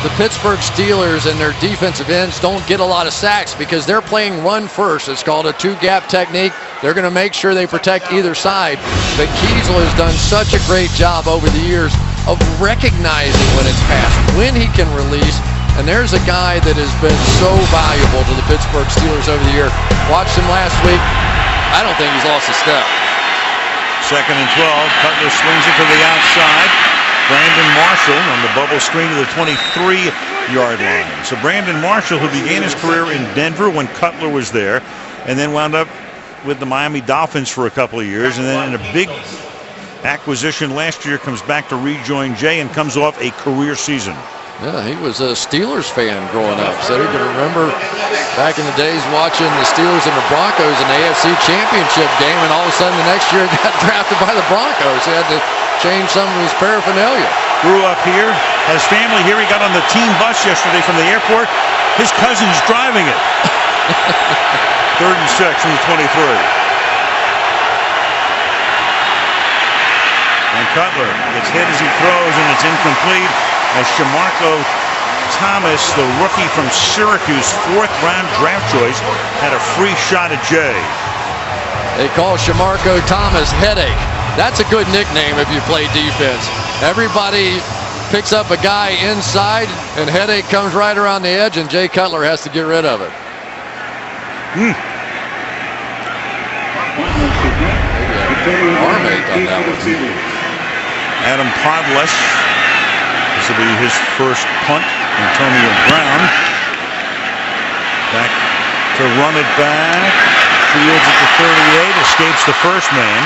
the Pittsburgh Steelers and their defensive ends don't get a lot of sacks because they're playing run first. It's called a two-gap technique. They're going to make sure they protect either side. But Kiesel has done such a great job over the years of recognizing when it's passed, when he can release. And there's a guy that has been so valuable to the Pittsburgh Steelers over the year. Watched him last week. I don't think he's lost a step. 2nd and 12. Cutler swings it to the outside. Brandon Marshall on the bubble screen to the 23-yard line. So Brandon Marshall, who began his career in Denver when Cutler was there, and then wound up with the Miami Dolphins for a couple of years, and then in a big acquisition last year, comes back to rejoin Jay and comes off a career season. Yeah, he was a Steelers fan growing up. Said he could remember back in the days watching the Steelers and the Broncos in the AFC Championship game, and all of a sudden the next year got drafted by the Broncos. He had to change some of his paraphernalia. Grew up here, has family here. He got on the team bus yesterday from the airport. His cousin's driving it. 3rd and 6 from the 23. And Cutler gets hit as he throws, and it's incomplete. As Shamarko Thomas, the rookie from Syracuse, 4th-round draft choice, had a free shot at Jay. They call Shamarko Thomas Headache. That's a good nickname if you play defense. Everybody picks up a guy inside, and Headache comes right around the edge, and Jay Cutler has to get rid of it. Arm ache on that one. Adam Podles. This will be his first punt. Antonio Brown back to run it back. Fields at the 38, escapes the first man,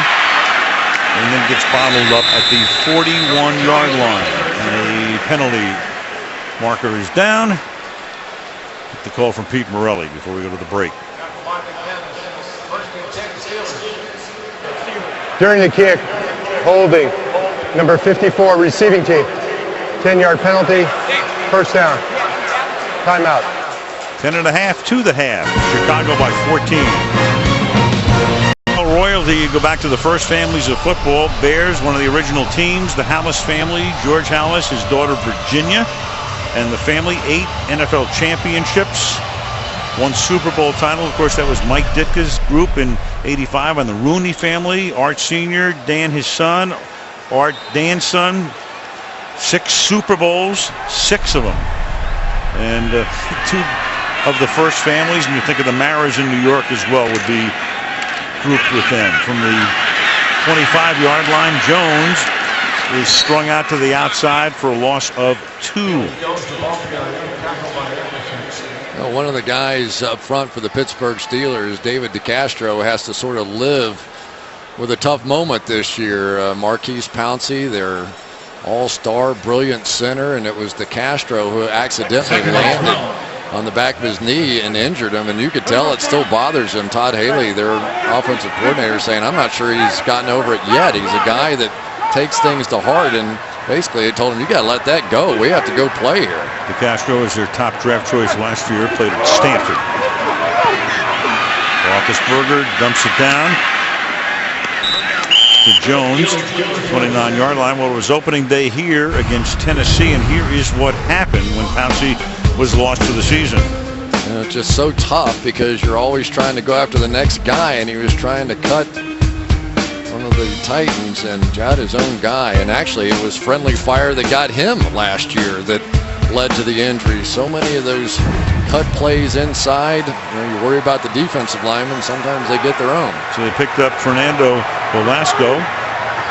and then gets bottled up at the 41-yard line. And the penalty marker is down. Get the call from Pete Morelli before we go to the break. During the kick, holding, number 54, receiving team. 10-yard penalty, first down. Timeout. 10.5 to the half. Chicago by 14. Royalty, you go back to the first families of football. Bears, one of the original teams. The Hallis family, George Hallis, his daughter Virginia, and the family, 8 NFL championships. 1 Super Bowl title. Of course, that was Mike Ditka's group in '85 on the Rooney family. Art Sr., Dan, his son. Art, Dan's son. 6 Super Bowls, 6 of them. And 2 of the first families, and you think of the Maras in New York as well, would be grouped with them. From the 25-yard line, Jones is strung out to the outside for a loss of 2. Well, one of the guys up front for the Pittsburgh Steelers, David DeCastro, has to sort of live with a tough moment this year. Marquise Pouncey, their all-star, brilliant center, and it was DeCastro who accidentally landed on the back of his knee and injured him, and you could tell it still bothers him. Todd Haley, their offensive coordinator, saying, I'm not sure he's gotten over it yet. He's a guy that takes things to heart, and basically they told him, you got to let that go. We have to go play here. DeCastro is their top draft choice last year, played at Stanford. Roethlisberger dumps it down to Jones, 29-yard line. Well, it was opening day here against Tennessee, and here is what happened when Pouncey was lost for the season. You know, it's just so tough because you're always trying to go after the next guy, and he was trying to cut one of the Titans and got his own guy. And actually, it was friendly fire that got him last year that led to the injury. So many of those cut plays inside, you worry about the defensive linemen. Sometimes they get their own. So they picked up Fernando Velasco,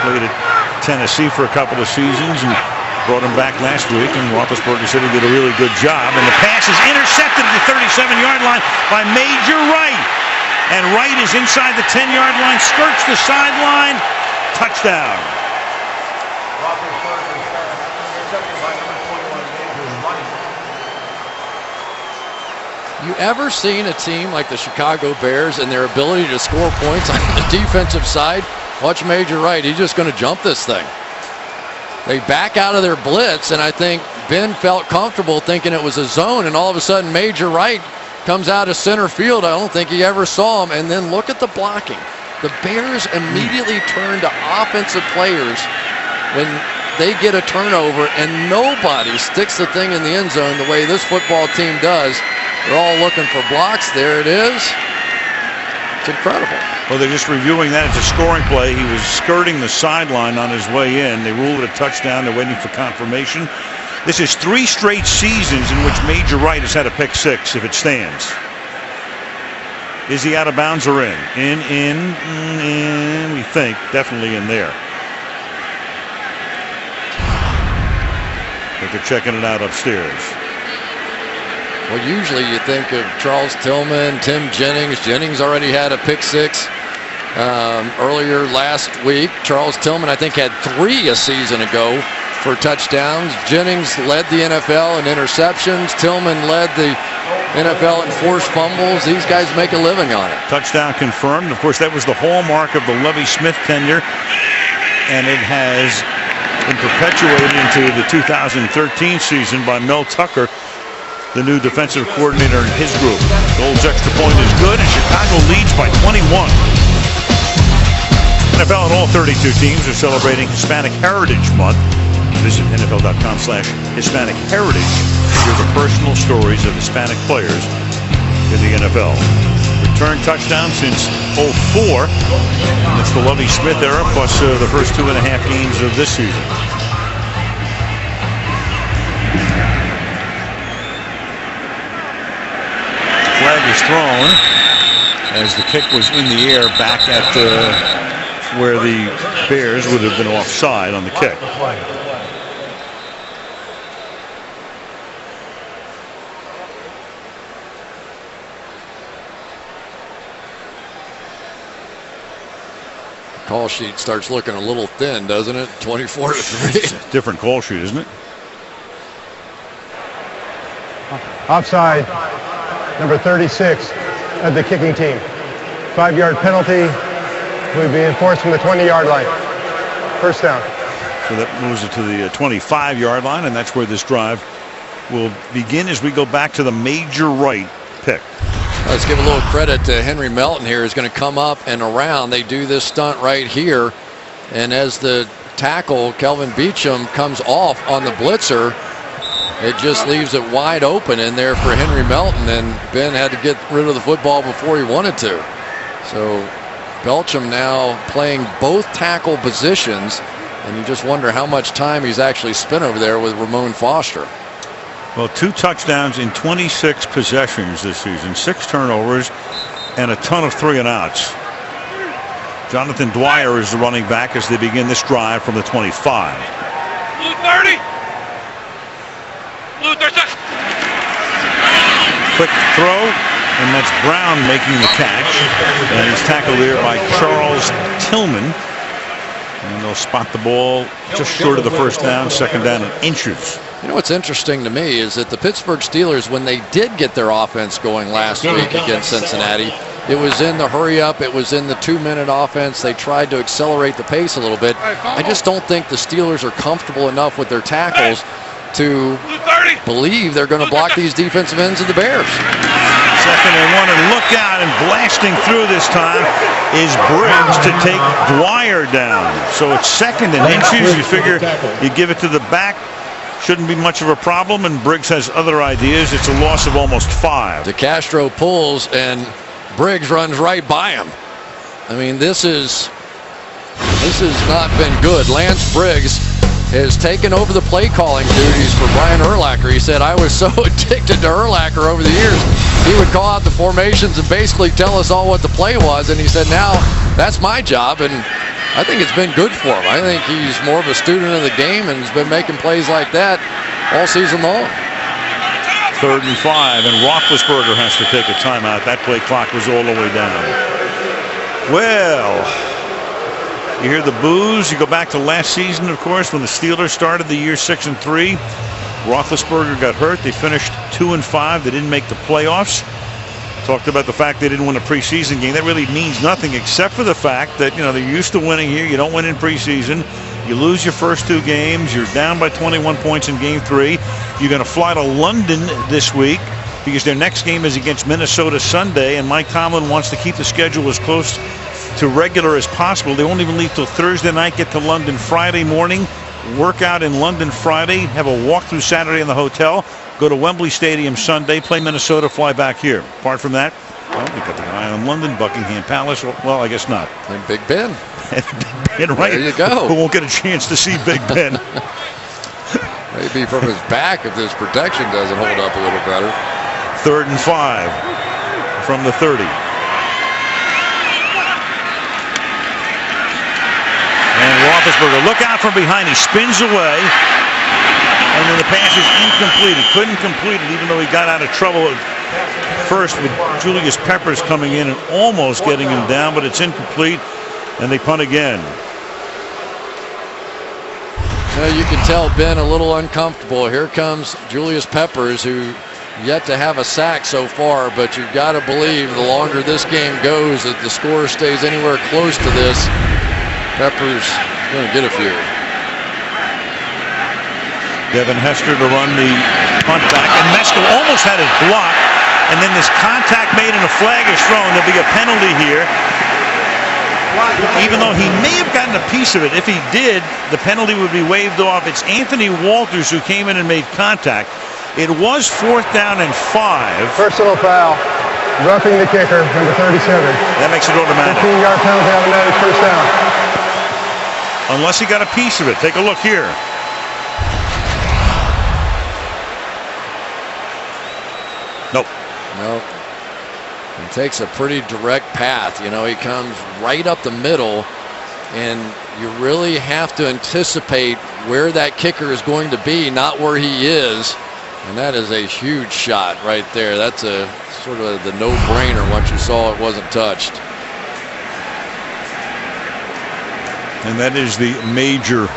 played at Tennessee for a couple of seasons and brought him back last week, and Roethlisberger said he did a really good job. And the pass is intercepted at the 37-yard line by Major Wright. And Wright is inside the 10-yard line, skirts the sideline, touchdown. You ever seen a team like the Chicago Bears and their ability to score points on the defensive side? Watch Major Wright. He's just going to jump this thing. They back out of their blitz, and I think Ben felt comfortable thinking it was a zone, and all of a sudden Major Wright comes out of center field. I don't think he ever saw him. And then look at the blocking. The Bears immediately turned to offensive players when they get a turnover, and nobody sticks the thing in the end zone the way this football team does. They're all looking for blocks. There it is. It's incredible. Well, they're just reviewing that. It's a scoring play. He was skirting the sideline on his way in. They ruled it a touchdown. They're waiting for confirmation. This is 3 straight seasons in which Major Wright has had a pick six if it stands. Is he out of bounds or in? In, we think. Definitely in there. But they're checking it out upstairs. Well, usually you think of Charles Tillman, Tim Jennings. Jennings already had a pick six earlier last week. Charles Tillman, I think, had 3 a season ago for touchdowns. Jennings led the NFL in interceptions. Tillman led the NFL in forced fumbles. These guys make a living on it. Touchdown confirmed. Of course, that was the hallmark of the Lovie Smith tenure, and it has been perpetuated into the 2013 season by Mel Tucker, the new defensive coordinator in his group. Gold's extra point is good, and Chicago leads by 21. NFL and all 32 teams are celebrating Hispanic Heritage Month. Visit NFL.com/Hispanic Heritage to hear the personal stories of Hispanic players in the NFL. Return touchdown since 2004. It's the Lovie Smith era plus the first 2.5 games of this season. Flag is thrown as the kick was in the air back at where the Bears would have been offside on the kick. Call sheet starts looking a little thin, doesn't it? 24-3. It's a different call sheet, isn't it? Offside, number 36 of the kicking team. 5-yard penalty will be enforced from the 20-yard line. First down. So that moves it to the 25-yard line, and that's where this drive will begin as we go back to the Major Wright pick. Let's give a little credit to Henry Melton here. He's going to come up and around. They do this stunt right here. And as the tackle, Kelvin Beachum, comes off on the blitzer, it just leaves it wide open in there for Henry Melton. And Ben had to get rid of the football before he wanted to. So Belcham now playing both tackle positions. And you just wonder how much time he's actually spent over there with Ramon Foster. Well, 2 touchdowns in 26 possessions this season, 6 turnovers, and a ton of 3 and outs. Jonathan Dwyer is the running back as they begin this drive from the 25. Blue 30. Blue 30. Quick throw, and that's Brown making the catch. And he's tackled there by Charles Tillman. And they'll spot the ball just short of the first down, second down in inches. You know what's interesting to me is that the Pittsburgh Steelers, when they did get their offense going last week against Cincinnati, it was in the hurry up, it was in the 2-minute offense. They tried to accelerate the pace a little bit. I just don't think the Steelers are comfortable enough with their tackles to believe they're going to block these defensive ends of the Bears. Second and 1, and look out, and blasting through this time is Briggs to take Dwyer down. So it's second and inches. You figure you give it to the back, shouldn't be much of a problem, and Briggs has other ideas. It's a loss of almost 5. DeCastro pulls, and Briggs runs right by him. I mean, this has not been good. Lance Briggs has taken over the play calling duties for Brian Urlacher. He said, I was so addicted to Urlacher over the years. He would call out the formations and basically tell us all what the play was. And he said, now that's my job. And I think it's been good for him. I think he's more of a student of the game and has been making plays like that all season long. 3rd and 5, and Roethlisberger has to take a timeout. That play clock was all the way down. Well, you hear the boos. You go back to last season, of course, when the Steelers started the year 6-3. Roethlisberger got hurt. They finished 2-5. They didn't make the playoffs. Talked about the fact they didn't win a preseason game. That really means nothing except for the fact that, they're used to winning here. You don't win in preseason. You lose your first 2 games. You're down by 21 points in game 3. You're going to fly to London this week because their next game is against Minnesota Sunday, and Mike Tomlin wants to keep the schedule as close to regular as possible. They won't even leave till Thursday night, get to London Friday morning, work out in London Friday, have a walkthrough Saturday in the hotel, go to Wembley Stadium Sunday, play Minnesota, fly back here. Apart from that, well, we got the eye on London, Buckingham Palace. Well, I guess not. And Big Ben. Big Ben, right? There you go. Who won't get a chance to see Big Ben? Maybe from his back if this protection doesn't hold up a little better. 3rd and 5 from the 30. And Roethlisberger, look out from behind. He spins away. And then the pass is incomplete. He couldn't complete it, even though he got out of trouble at first with Julius Peppers coming in and almost getting him down, but it's incomplete, and they punt again. Well, you can tell Ben a little uncomfortable. Here comes Julius Peppers, who yet to have a sack so far, but you've got to believe the longer this game goes, that the score stays anywhere close to this, Peppers is going to get a few. Devin Hester to run the punt back, and Mesko almost had it blocked, and then this contact made and a flag is thrown. There'll be a penalty here, even though he may have gotten a piece of it. If he did, the penalty would be waived off. It's Anthony Walters who came in and made contact. It was 4th down and 5. Personal foul. Roughing the kicker, number 37. That makes it automatic. 15-yard penalty on the first down. Unless he got a piece of it. Take a look here. Nope. Nope. He takes a pretty direct path. You know, he comes right up the middle, and you really have to anticipate where that kicker is going to be, not where he is. And that is a huge shot right there. That's a sort of the no-brainer once you saw it wasn't touched. And that is the major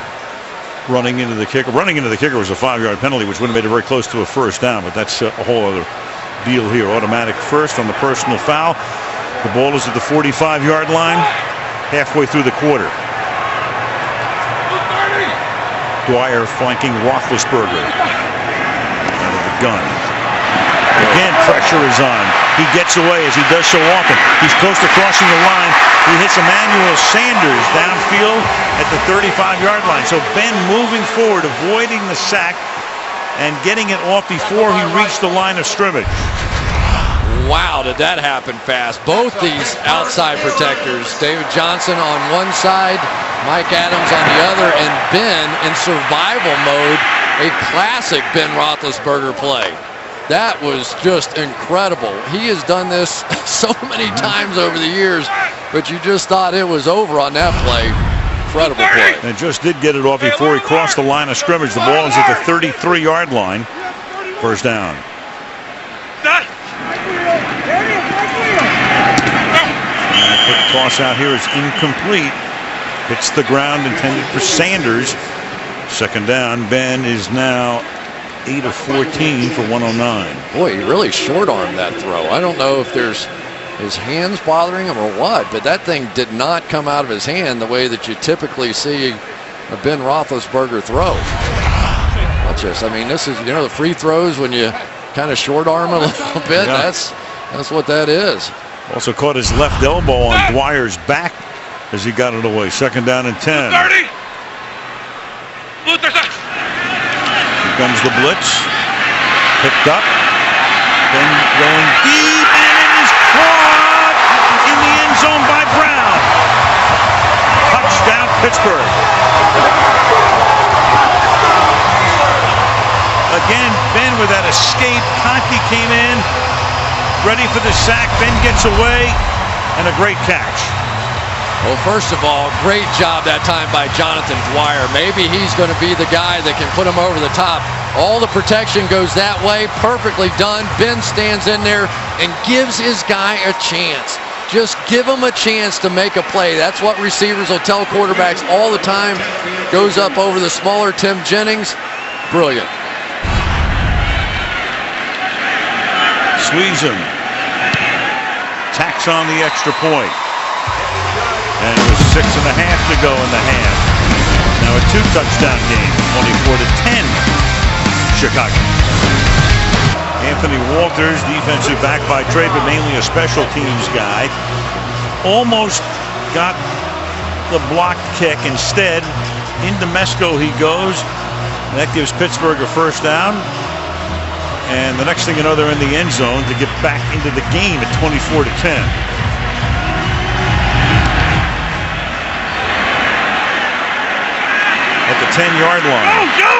running into the kicker. Running into the kicker was a 5-yard penalty, which would have made it very close to a first down, but that's a whole other deal here. Automatic first on the personal foul. The ball is at the 45-yard line, halfway through the quarter. Dwyer flanking Roethlisberger out of the gun. Again, pressure is on. He gets away, as he does so often. He's close to crossing the line. He hits Emmanuel Sanders downfield at the 35-yard line. So Ben moving forward, avoiding the sack, and getting it off before he reached the line of scrimmage. Wow, did that happen fast. Both these outside protectors, David Johnson on one side, Mike Adams on the other, and Ben in survival mode, a classic Ben Roethlisberger play. That was just incredible. He has done this so many times over the years, but you just thought it was over on that play. Incredible play. And just did get it off before he crossed the line of scrimmage. The ball is at the 33-yard line. First down. And a quick toss out here is incomplete. Hits the ground, intended for Sanders. Second down. Ben is now 8 of 14 for 109. Boy, he really short-armed that throw. I don't know if there's his hands bothering him or what, but that thing did not come out of his hand the way that you typically see a Ben Roethlisberger throw. I mean, this is, you know, the free throws when you kind of short-arm a little bit. Yeah. That's what that is. Also caught his left elbow on Dwyer's back as he got it away. Second down and 10. 30. Here comes the blitz. Picked up. Then going deep, and it is caught in the end zone by Brown. Touchdown, Pittsburgh. Again, Ben with that escape. Conti came in, ready for the sack. Ben gets away, and a great catch. Well, first of all, great job that time by Jonathan Dwyer. Maybe he's going to be the guy that can put him over the top. All the protection goes that way. Perfectly done. Ben stands in there and gives his guy a chance. Just give him a chance to make a play. That's what receivers will tell quarterbacks all the time. Goes up over the smaller Tim Jennings. Brilliant. Sweezum tacks on the extra point. And it was 6.5 to go in the half. Now a 2-touchdown game, 24-10, Chicago. Anthony Walters, defensive back by trade, but mainly a special teams guy, almost got the blocked kick. Instead, Into Mesco he goes. That gives Pittsburgh a first down. And the next thing you know, they're in the end zone to get back into the game at 24-10. At the 10-yard line. Go!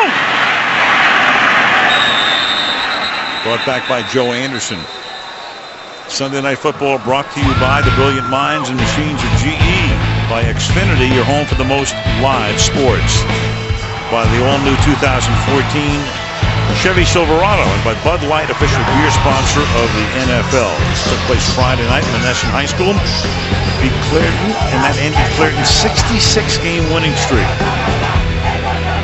Brought back by Joe Anderson. Sunday Night Football brought to you by the brilliant minds and machines of GE. By Xfinity, your home for the most live sports. By the all-new 2014 Chevy Silverado, and by Bud Light, official beer sponsor of the NFL. This took place Friday night in Menneson High School. Beat Clairton, and that ended Clairton's 66-game winning streak.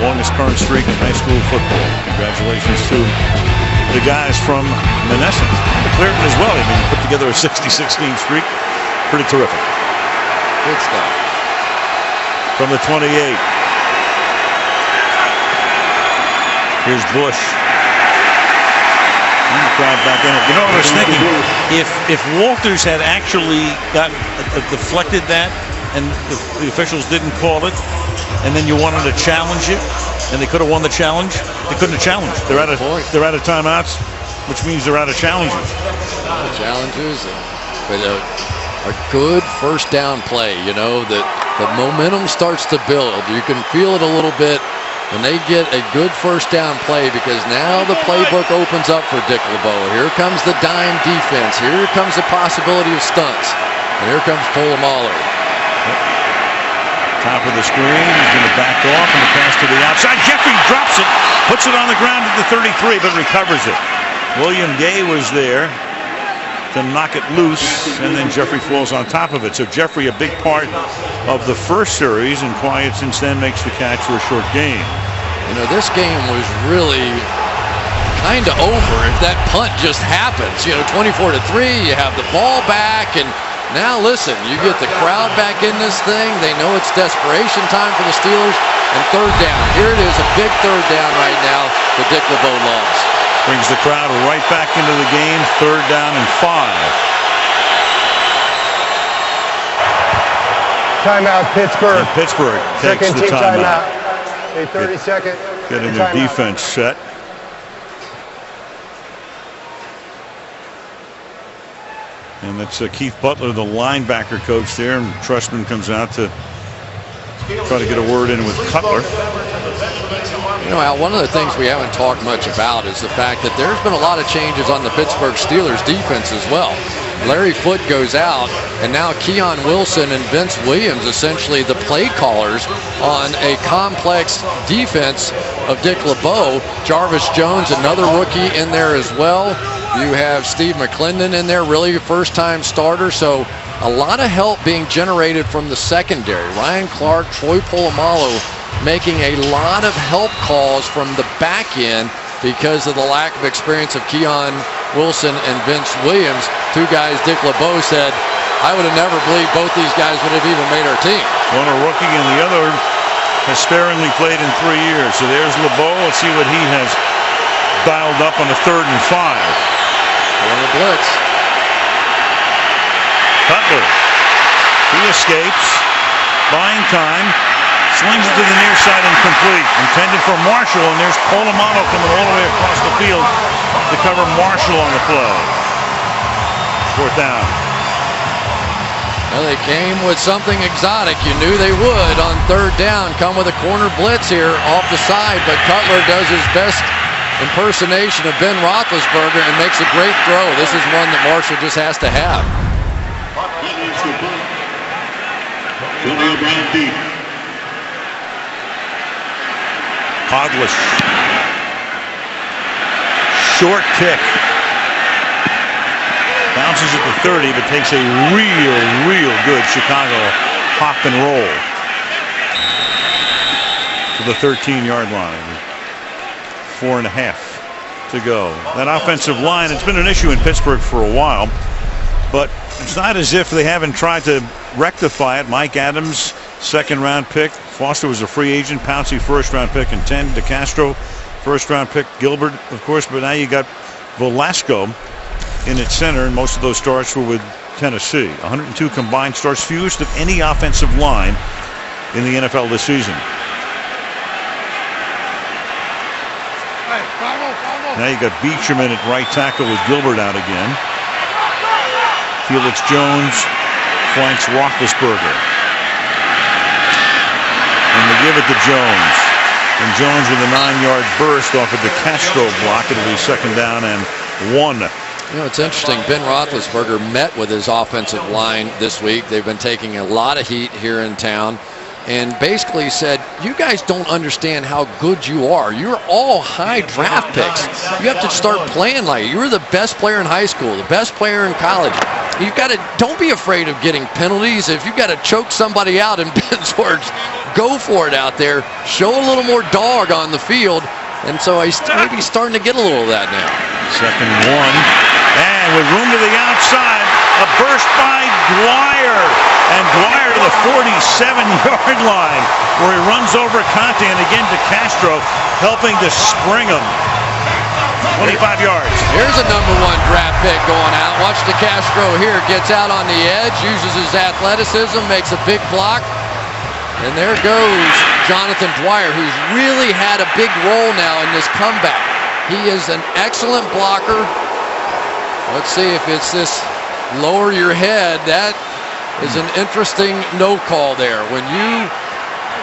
Longest current streak in high school football. Congratulations to the guys from Menneson. Clairton as well. I mean, put together a 66-game streak. Pretty terrific. Good stuff. From the 28. Here's Bush. Crowd back in it. You know what I was thinking? If Walters had actually deflected that and the officials didn't call it, and then you wanted to challenge it, and they could have won the challenge, they couldn't have challenged. They're out of timeouts, which means they're out of challenges. But a good first down play. You know that the momentum starts to build. You can feel it a little bit when they get a good first down play, because now the playbook opens up for Dick LeBeau. Here comes the dime defense. Here comes the possibility of stunts. And here comes Polamalu. Top of the screen. He's going to back off and the pass to the outside. Jeffrey drops it, puts it on the ground at the 33, but recovers it. William Gay was there to knock it loose, and then Jeffrey falls on top of it. So Jeffrey, a big part of the first series, and Quiet since then makes the catch for a short gain. You know, this game was really kind of over if that punt just happens. You know, 24-3, you have the ball back, and now listen, you get the crowd back in this thing. They know it's desperation time for the Steelers, and third down. Here it is, a big third down right now that Dick LeBeau loves. Brings the crowd right back into the game. Third down and 5. Timeout, Pittsburgh. And Pittsburgh takes Second the team timeout. A 30-second. Getting their defense set. And that's Keith Butler, the linebacker coach there. And Trustman comes out to try to get a word in with Cutler. You know, Al, one of the things we haven't talked much about is the fact that there's been a lot of changes on the Pittsburgh Steelers defense as well. Larry Foote goes out, and now Keon Wilson and Vince Williams, essentially the play callers on a complex defense of Dick LeBeau. Jarvis Jones, another rookie in there as well. You have Steve McClendon in there, really a first-time starter. So a lot of help being generated from the secondary. Ryan Clark, Troy Polamalu making a lot of help calls from the back end because of the lack of experience of Keon Wilson and Vince Williams. Two guys Dick LeBeau said, I would have never believed both these guys would have even made our team. One a rookie and the other has sparingly played in 3 years. So there's LeBeau. Let's see what he has dialed up on the 3rd and 5. On the blitz. Cutler. He escapes. Buying time. Slings it to the near side, incomplete. Intended for Marshall, and there's Polamalu coming all the way across the field to cover Marshall on the play. 4th down. Well, they came with something exotic. You knew they would on 3rd down. Come with a corner blitz here off the side, but Cutler does his best impersonation of Ben Roethlisberger and makes a great throw. This is one that Marshall just has to have. Hodlish. Short kick. Bounces at the 30, but takes a real good Chicago hop and roll to the 13-yard line. 4.5 to go. That offensive line, it's been an issue in Pittsburgh for a while, but it's not as if they haven't tried to rectify it. Mike Adams, 2nd-round pick. Foster was a free agent. Pouncey, 1st-round pick. And 10. DeCastro, 1st-round pick. Gilbert, of course, but now you got Velasco in its center, and most of those starts were with Tennessee. 102 combined starts, fewest of any offensive line in the NFL this season. Now you got Beecham in at right tackle with Gilbert out again. Felix Jones flanks Roethlisberger. And they give it to Jones. And Jones with a 9-yard burst off of the Castro block. It'll be 2nd down and 1. You know, it's interesting. Ben Roethlisberger met with his offensive line this week. They've been taking a lot of heat here in town, and basically said, you guys don't understand how good you are. You're all high draft picks. You have to start playing like it. You're the best player in high school, the best player in college. You've got to, don't be afraid of getting penalties. If you've got to choke somebody out, in Ben's words, go for it out there. Show a little more dog on the field. And so he's maybe starting to get a little of that now. 2nd and 1. And with room to the outside, a burst by Dwyer. And Dwyer to the 47-yard line, where he runs over Conte and again to Castro, helping to spring him. 25 yards. Here's a number 1 draft pick going out. Watch the Castro here. Gets out on the edge, uses his athleticism, makes a big block. And there goes Jonathan Dwyer, who's really had a big role now in this comeback. He is an excellent blocker. Let's see if it's this lower your head. That is an interesting no call there. When you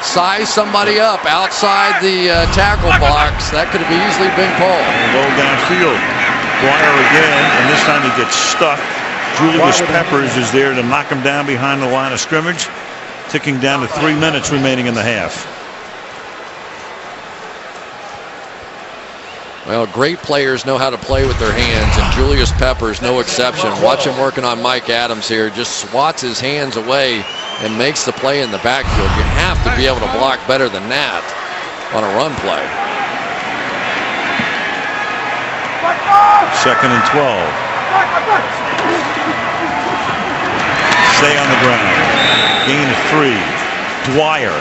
size somebody up outside the tackle box, that could have easily been called. Low downfield. Dwyer again, and this time he gets stuck. Julius Peppers is there to knock him down behind the line of scrimmage. Ticking down to 3 minutes remaining in the half. Well, great players know how to play with their hands, and Julius Peppers, no exception. Watch him working on Mike Adams here. Just swats his hands away and makes the play in the backfield. You have to be able to block better than that on a run play. 2nd and 12. Stay on the ground. Gain of 3. Dwyer.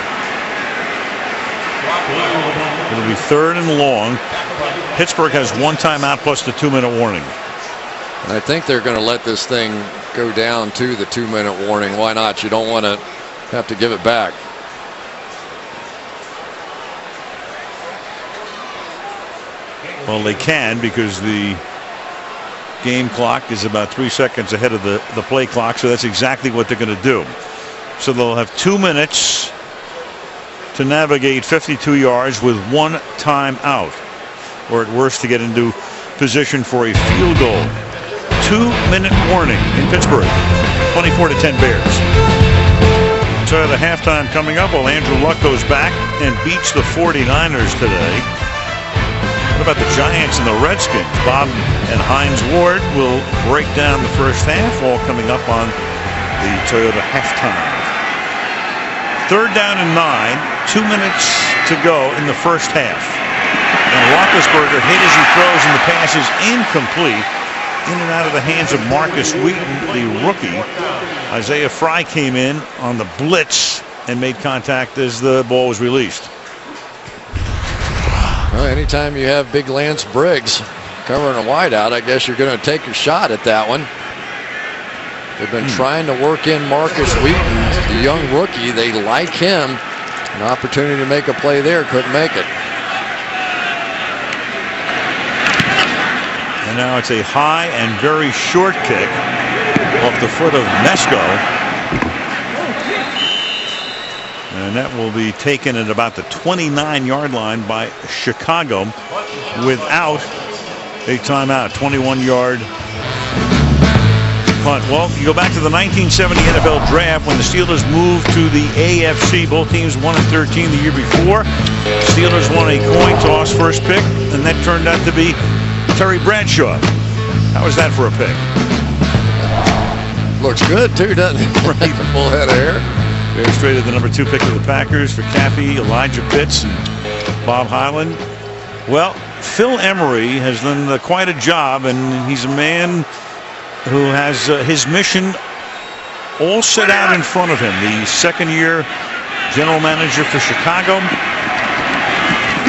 It'll be 3rd and long. Pittsburgh has 1 timeout plus the 2-minute warning. And I think they're going to let this thing go down to the 2-minute warning. Why not? You don't want to have to give it back. Well, they can, because the game clock is about 3 seconds ahead of the play clock, so that's exactly what they're going to do. So they'll have 2 minutes to navigate 52 yards with 1 timeout, or at worst to get into position for a field goal. 2-minute warning in Pittsburgh. 24-10 Bears. So the halftime coming up. Well, Andrew Luck goes back and beats the 49ers today. What about the Giants and the Redskins? Bob and Hines Ward will break down the first half, all coming up on the Toyota halftime. 3rd down and 9. 2 minutes to go in the first half. And Roethlisberger hit as he throws, and the pass is incomplete. In and out of the hands of Marcus Wheaton, the rookie. Isaiah Fry came in on the blitz and made contact as the ball was released. Well, anytime you have big Lance Briggs covering a wideout, I guess you're going to take a shot at that one. They've been trying to work in Marcus Wheaton, the young rookie. They like him. An opportunity to make a play there, couldn't make it. And now it's a high and very short kick off the foot of Mesko. And that will be taken at about the 29-yard line by Chicago without a timeout. 21-yard punt. Well, you go back to the 1970 NFL Draft when the Steelers moved to the AFC. Both teams 1-13 the year before. Steelers won a coin toss first pick, and that turned out to be Terry Bradshaw. How was that for a pick? Looks good too, doesn't it? Right. Full head of hair. Bears traded the number 2 pick of the Packers for Caffey, Elijah Pitts, and Bob Hyland. Well, Phil Emery has done quite a job, and he's a man who has his mission all set out in front of him. The 2nd-year general manager for Chicago.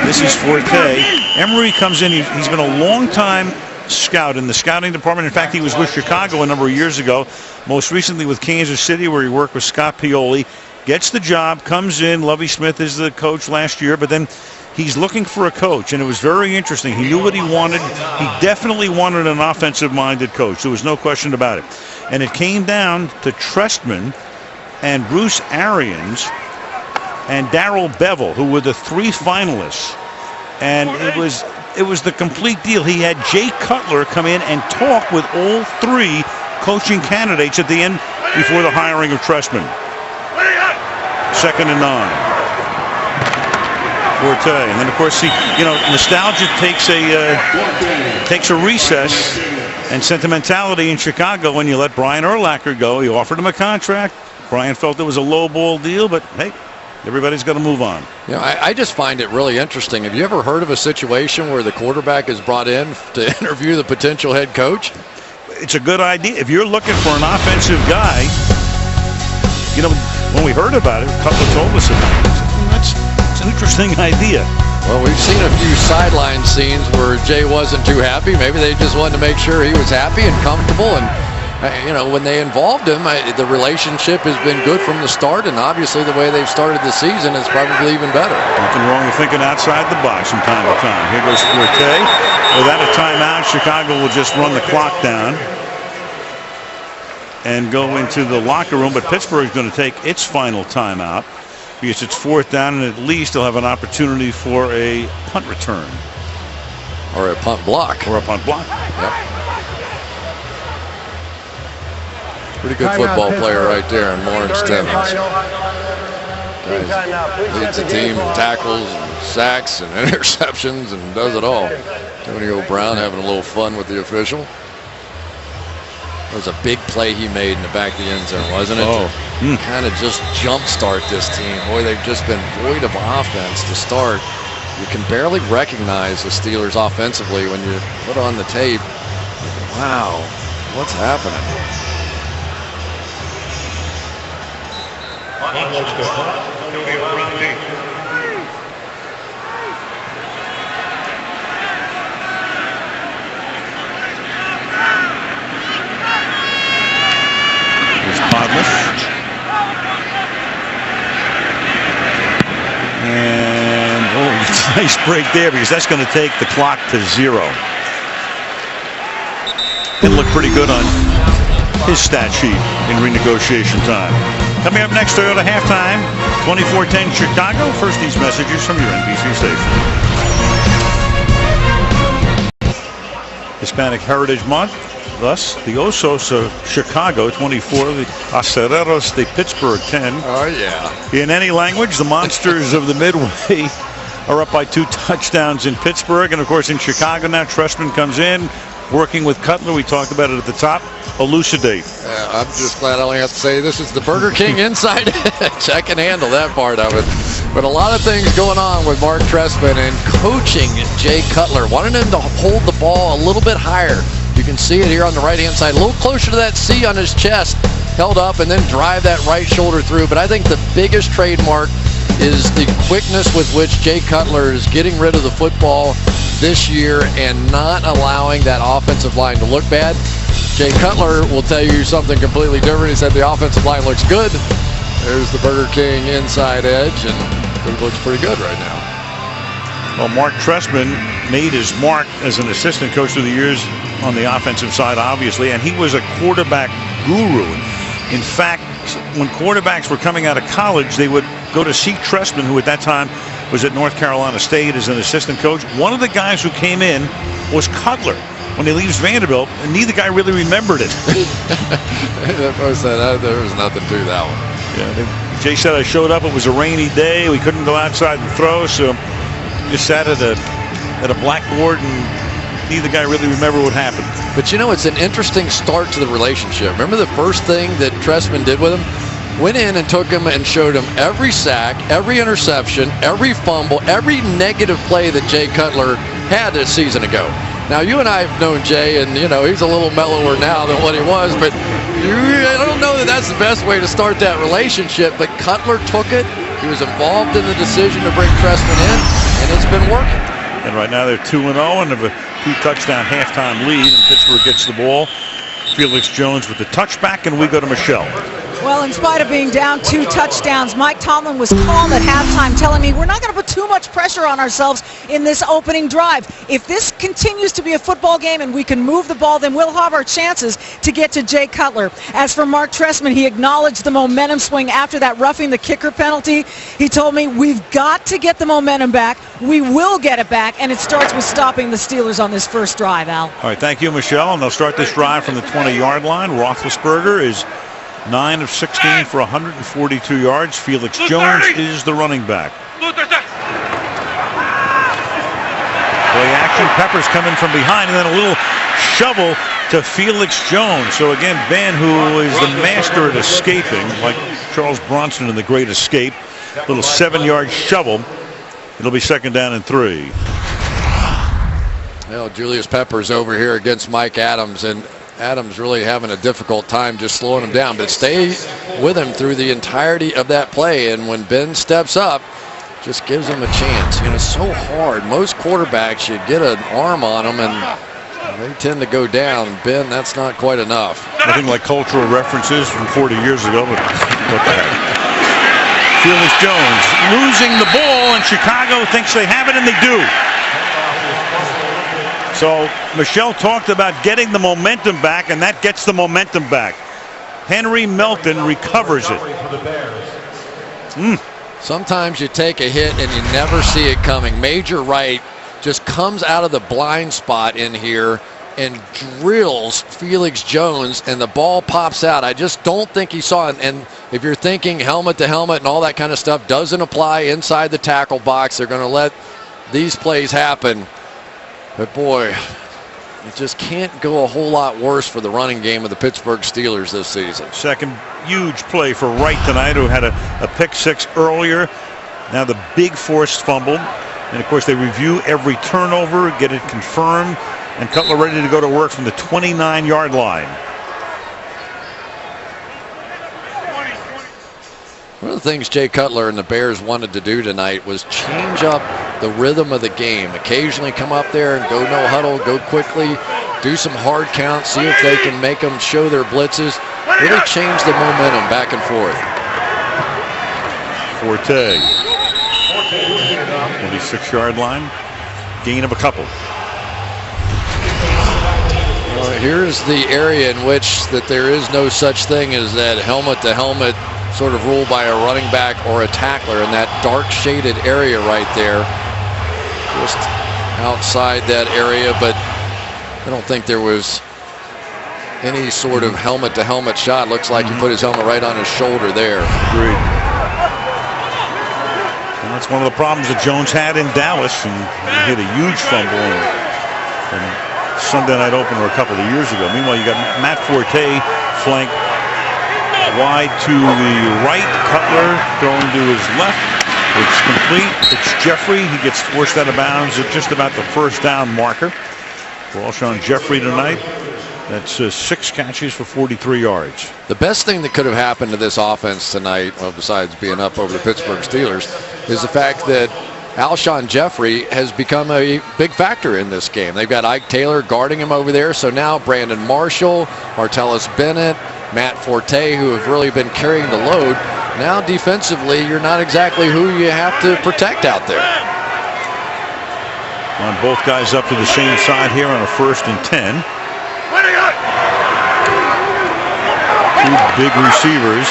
This is forte. Emery comes in. He's been a long-time scout in the scouting department. In fact, he was with Chicago a number of years ago, most recently with Kansas City, where he worked with Scott Pioli. Gets the job, comes in. Lovie Smith is the coach last year, but then he's looking for a coach, and it was very interesting. He knew what he wanted. He definitely wanted an offensive-minded coach. There was no question about it. And it came down to Trestman and Bruce Arians and Darrell Bevell, who were the 3 finalists. And it was the complete deal. He had Jay Cutler come in and talk with all 3 coaching candidates at the end before the hiring of Trestman. 2nd and 9. Forte, and then of course, nostalgia takes a recess, and sentimentality in Chicago. When you let Brian Urlacher go, he offered him a contract. Brian felt it was a low ball deal, but hey, everybody's got to move on. I just find it really interesting. Have you ever heard of a situation where the quarterback is brought in to interview the potential head coach? It's a good idea. If you're looking for an offensive guy, when we heard about it, Cutler told us about it. That's an interesting idea. Well, we've seen a few sideline scenes where Jay wasn't too happy. Maybe they just wanted to make sure he was happy and comfortable. And, when they involved him, the relationship has been good from the start. And obviously the way they've started the season is probably even better. Nothing wrong with thinking outside the box from time to time. Here goes Forte. Without a timeout, Chicago will just run the clock down and go into the locker room. But Pittsburgh's going to take its final timeout, because it's 4th down, and at least they'll have an opportunity for a punt return. Or a punt block. Or a punt block. Yep. Pretty good football player right there in Lawrence Timmons. Leads the team in tackles and sacks and interceptions and does it all. Antonio Brown having a little fun with the official. It was a big play he made in the back of the end zone, wasn't it? Kind of just jumpstart this team. Boy, they've just been void of offense to start. You can barely recognize the Steelers offensively when you put on the tape. Wow, what's happening? And nice break there, because that's going to take the clock to 0. It looked pretty good on his stat sheet in renegotiation time. Coming up next, Toyota halftime, 24-10 Chicago. First, these messages from your NBC station. Hispanic Heritage Month. Thus, the Osos of Chicago 24, the Acereros de Pittsburgh 10. Oh, yeah. In any language, the Monsters of the Midway are up by 2 touchdowns in Pittsburgh. And, of course, in Chicago now, Trestman comes in, working with Cutler. We talked about it at the top. Elucidate. I'm just glad I only have to say this is the Burger King inside edge. I can handle that part of it. But a lot of things going on with Mark Trestman and coaching Jay Cutler, wanting him to hold the ball a little bit higher. You can see it here on the right-hand side, a little closer to that C on his chest, held up, and then drive that right shoulder through. But I think the biggest trademark is the quickness with which Jay Cutler is getting rid of the football this year and not allowing that offensive line to look bad. Jay Cutler will tell you something completely different. He said the offensive line looks good. There's the Burger King inside edge, and it looks pretty good right now. Well, Mark Trestman made his mark as an assistant coach through the years on the offensive side, obviously, and he was a quarterback guru. In fact, when quarterbacks were coming out of college, they would go to see Trestman, who at that time was at North Carolina State as an assistant coach. One of the guys who came in was Cutler. When he leaves Vanderbilt, and neither guy really remembered it. There was nothing to that one. Yeah, Jay said, I showed up, it was a rainy day, we couldn't go outside and throw, so just sat at a blackboard, and neither guy really remembered what happened. But it's an interesting start to the relationship. Remember the first thing that Trestman did with him? Went in and took him and showed him every sack, every interception, every fumble, every negative play that Jay Cutler had a season ago. Now, you and I have known Jay, and, he's a little mellower now than what he was, but I don't know that that's the best way to start that relationship. But Cutler took it. He was involved in the decision to bring Trestman in, and it's been working. And right now they're 2-0 and have a 2-touchdown halftime lead, and Pittsburgh gets the ball. Felix Jones with the touchback, and we go to Michelle. Well, in spite of being down 2 touchdowns, Mike Tomlin was calm at halftime, telling me we're not going to put too much pressure on ourselves in this opening drive. If this continues to be a football game and we can move the ball, then we'll have our chances to get to Jay Cutler. As for Mark Trestman, he acknowledged the momentum swing after that roughing the kicker penalty. He told me we've got to get the momentum back. We will get it back, and it starts with stopping the Steelers on this first drive, Al. All right, thank you, Michelle. And they'll start this drive from the 20-yard line. Roethlisberger is 9 of 16 for 142 yards. Felix Jones is the running back. Play action. Peppers coming from behind, and then a little shovel to Felix Jones. So again, Ben, who is the master at escaping, like Charles Bronson in The Great Escape, little 7-yard shovel. It'll be 2nd down and 3. Well, Julius Peppers over here against Mike Adams, and Adams really having a difficult time just slowing him down, but stay with him through the entirety of that play. And when Ben steps up, just gives him a chance. You know, it's so hard. Most quarterbacks, you get an arm on them and they tend to go down. Ben, that's not quite enough. Nothing like cultural references from 40 years ago, but what the heck. Felix Jones losing the ball, and Chicago thinks they have it, and they do. So Michelle talked about getting the momentum back, and that gets the momentum back. Henry Melton recovers it. Sometimes you take a hit and you never see it coming. Major Wright just comes out of the blind spot in here and drills Felix Jones, and the ball pops out. I just don't think he saw it. And if you're thinking helmet to helmet and all that kind of stuff doesn't apply inside the tackle box, they're going to let these plays happen. But boy, it just can't go a whole lot worse for the running game of the Pittsburgh Steelers this season. Second huge play for Wright tonight, who had a pick 6 earlier. Now the big forced fumble. And of course they review every turnover, get it confirmed, and Cutler ready to go to work from the 29-yard line. One of the things Jay Cutler and the Bears wanted to do tonight was change up the rhythm of the game. Occasionally come up there and go no huddle, go quickly, do some hard counts, see if they can make them show their blitzes. Really change the momentum back and forth. Forte. 26-yard line. Gain of a couple. Well, here's the area in which that there is no such thing as that helmet-to-helmet sort of rule by a running back or a tackler in that dark shaded area right there. Just outside that area, but I don't think there was any sort of helmet-to-helmet shot. Looks like he put his helmet right on his shoulder there. Agreed. And that's one of the problems that Jones had in Dallas, and he hit a huge fumble in Sunday night opener a couple of years ago. Meanwhile, you got Matt Forte flanked wide to the right. Cutler throwing to his left. It's complete. It's Jeffrey. He gets forced out of bounds at just about the first down marker. For Alshon Jeffrey tonight. That's 6 catches for 43 yards. The best thing that could have happened to this offense tonight, well, besides being up over the Pittsburgh Steelers, is the fact that Alshon Jeffrey has become a big factor in this game. They've got Ike Taylor guarding him over there. So now Brandon Marshall, Martellus Bennett, Matt Forte, who have really been carrying the load. Now defensively, you're not exactly who you have to protect out there. On both guys up to the same side here on a 1st and 10. Two big receivers.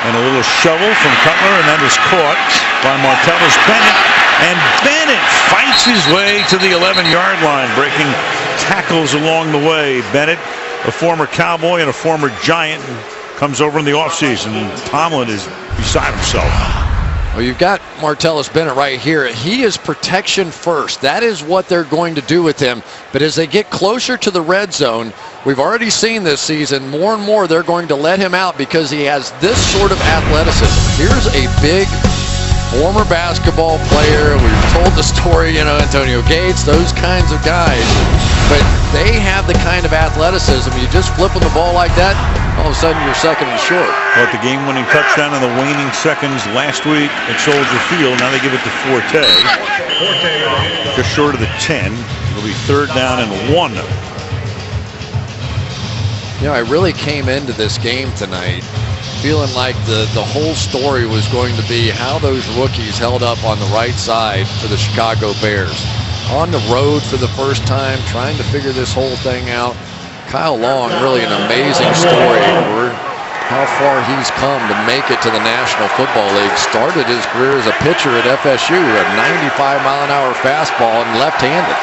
And a little shovel from Cutler, and that is caught by Martellus Bennett. And Bennett fights his way to the 11-yard line, breaking tackles along the way. Bennett, a former Cowboy and a former Giant, comes over in the offseason. Tomlin is beside himself. Well, you've got Martellus Bennett right here. He is protection first. That is what they're going to do with him. But as they get closer to the red zone, we've already seen this season, more and more they're going to let him out because he has this sort of athleticism. Here's a big former basketball player. We've told the story, Antonio Gates, those kinds of guys. But they have the kind of athleticism. You just flipping the ball like that, all of a sudden you're 2nd and short. Well, the game-winning touchdown in the waning seconds last week at Soldier Field. Now they give it to Forte. Just short of the 10. It'll be 3rd down and 1. I really came into this game tonight feeling like the whole story was going to be how those rookies held up on the right side for the Chicago Bears. On the road for the first time, trying to figure this whole thing out. Kyle Long, really an amazing story for how far he's come to make it to the National Football League. Started his career as a pitcher at FSU, a 95-mile-an-hour fastball and left-handed.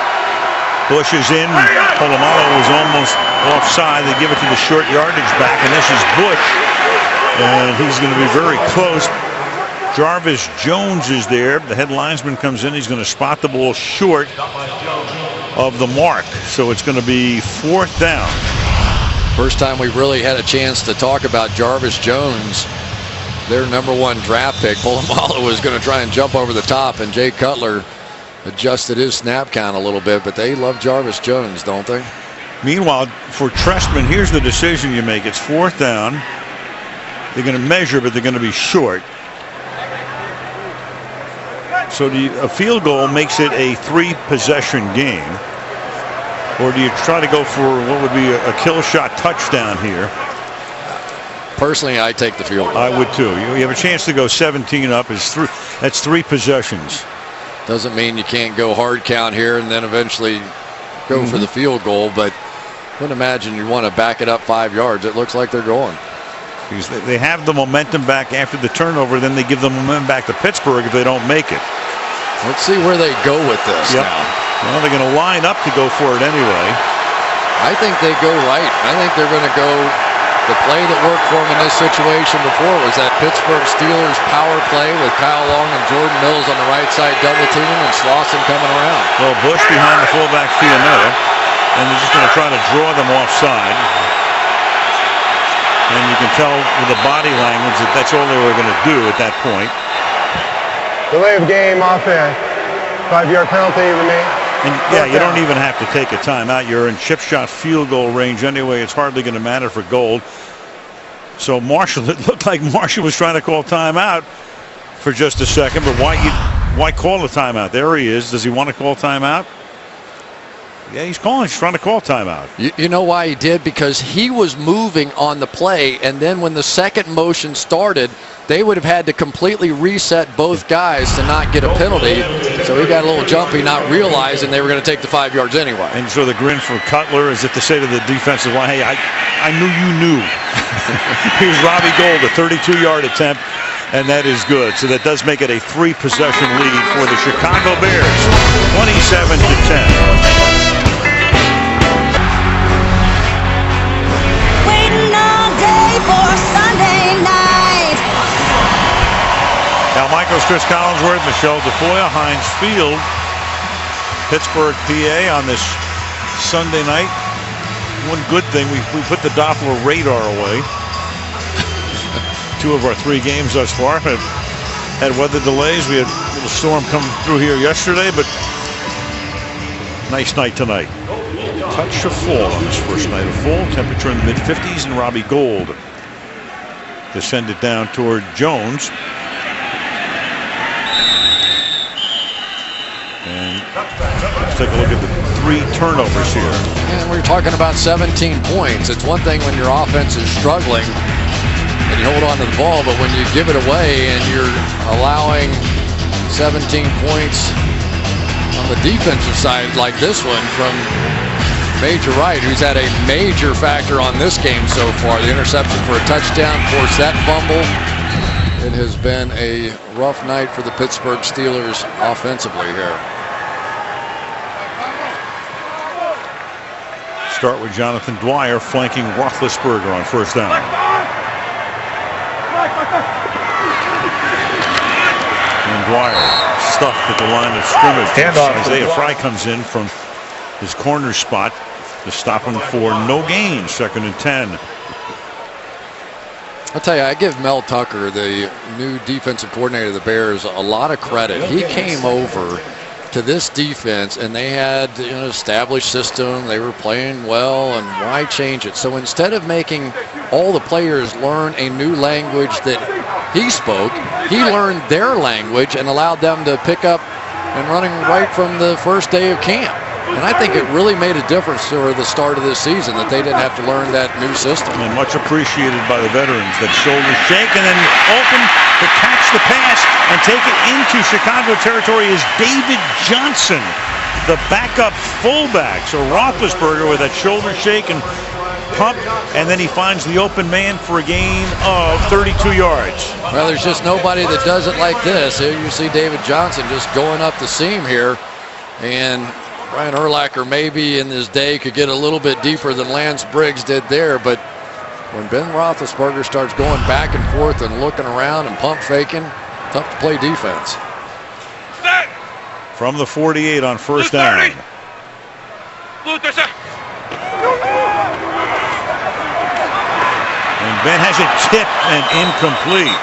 Bush is in. Polamalu was almost offside. They give it to the short yardage back, and this is Bush. And he's going to be very close. Jarvis Jones is there. The head linesman comes in. He's going to spot the ball short of the mark. So it's going to be 4th down. First time we really had a chance to talk about Jarvis Jones, their #1 draft pick. Polamalu was going to try and jump over the top, and Jay Cutler adjusted his snap count a little bit, but they love Jarvis Jones, don't they? Meanwhile, for Trestman, here's the decision you make. It's 4th down. They're going to measure, but they're going to be short. So a field goal makes it a 3-possession game. Or do you try to go for what would be a kill shot touchdown here? Personally, I take the field goal. I would too. You have a chance to go 17 up. That's 3 possessions. Doesn't mean you can't go hard count here and then eventually go for the field goal, but I wouldn't imagine you want to back it up 5 yards. It looks like they're going. Because they have the momentum back after the turnover, then they give the momentum back to Pittsburgh if they don't make it. Let's see where they go with this now. Well, they're going to line up to go for it anyway. I think they go right. I think they're going to go. The play that worked for them in this situation before was that Pittsburgh Steelers power play with Kyle Long and Jordan Mills on the right side double teaming and Slauson coming around. Well, Bush behind the fullback Fianetta, and they're just going to try to draw them offside. And you can tell with the body language that that's all they were going to do at that point. Delay of game offense. 5-yard penalty remains. And yeah, you don't even have to take a timeout. You're in chip shot field goal range anyway. It's hardly going to matter for gold. So Marshall, it looked like Marshall was trying to call timeout for just a second. But why call a timeout? There he is. Does he want to call timeout? Yeah, he's calling. He's trying to call timeout. You know why he did? Because he was moving on the play, and then when the second motion started, they would have had to completely reset both guys to not get a penalty. So he got a little jumpy, not realizing they were going to take the 5 yards anyway. And so the grin for Cutler is if to say to the defensive line, hey, I knew you knew. Here's Robbie Gould, a 32-yard attempt, and that is good. So that does make it a 3-possession lead for the Chicago Bears, 27-10. Now, Michaels, Chris Collinsworth, Michelle DeFoya, Heinz Field, Pittsburgh, PA, on this Sunday night. One good thing, we put the Doppler radar away. 2 of our 3 games thus far have had weather delays. We had a little storm come through here yesterday, but nice night tonight. Touch of fall on this first night of fall. Temperature in the mid-50s, and Robbie Gould to send it down toward Jones. And let's take a look at the 3 turnovers here. And we're talking about 17 points. It's one thing when your offense is struggling and you hold on to the ball, but when you give it away and you're allowing 17 points on the defensive side like this one from Major Wright, who's had a major factor on this game so far. The interception for a touchdown, forced that fumble. It has been a rough night for the Pittsburgh Steelers offensively here. Start with Jonathan Dwyer flanking Roethlisberger on first down. And Dwyer stuffed at the line of scrimmage. Isaiah Fry comes in from his corner spot to stop him for no gain. 2nd and 10. I'll tell you, I give Mel Tucker, the new defensive coordinator of the Bears, a lot of credit. He came over to this defense, and they had an established system. They were playing well, and why change it? So instead of making all the players learn a new language that he spoke, he learned their language and allowed them to pick up and running right from the first day of camp. And I think it really made a difference for the start of this season that they didn't have to learn that new system. And much appreciated by the veterans. That shoulder shake and then open to catch the pass and take it into Chicago territory is David Johnson, the backup fullback. So Roethlisberger with that shoulder shake and pump, and then he finds the open man for a gain of 32 yards. Well, there's just nobody that does it like this. Here you see David Johnson just going up the seam here, and Brian Urlacher maybe in his day could get a little bit deeper than Lance Briggs did there, but when Ben Roethlisberger starts going back and forth and looking around and pump faking, tough to play defense. From the 48 on first down. And Ben has it tipped and incomplete.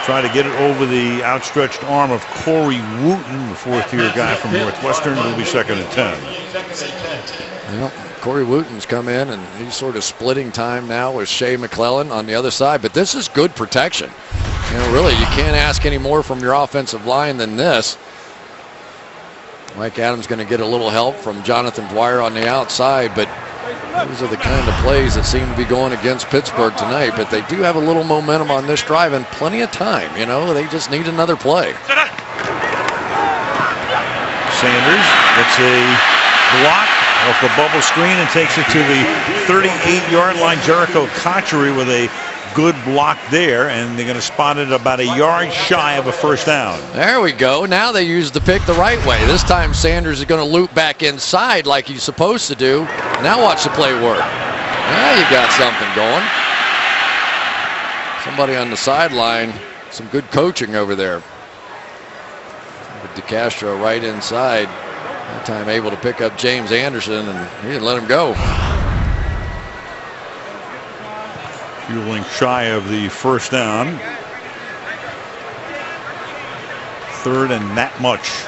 Try to get it over the outstretched arm of Corey Wooten, the fourth-year guy from Northwestern. It'll be 2nd and 10. Well, Corey Wooten's come in, and he's sort of splitting time now with Shea McClellan on the other side. But this is good protection. You know, really, you can't ask any more from your offensive line than this. Mike Adams going to get a little help from Jonathan Dwyer on the outside, but those are the kind of plays that seem to be going against Pittsburgh tonight. But they do have a little momentum on this drive and plenty of time. You know, they just need another play. Sanders gets a block off the bubble screen and takes it to the 38-yard line. Jericho Cotchery with a good block there, and they're going to spot it about a yard shy of a first down. There we go. Now they use the pick the right way. This time Sanders is going to loop back inside like he's supposed to do. Now watch the play work. Now you got something going. Somebody on the sideline, some good coaching over there. With DeCastro right inside. That time able to pick up James Anderson, and he didn't let him go. Fueling shy of the first down. 3rd and that much.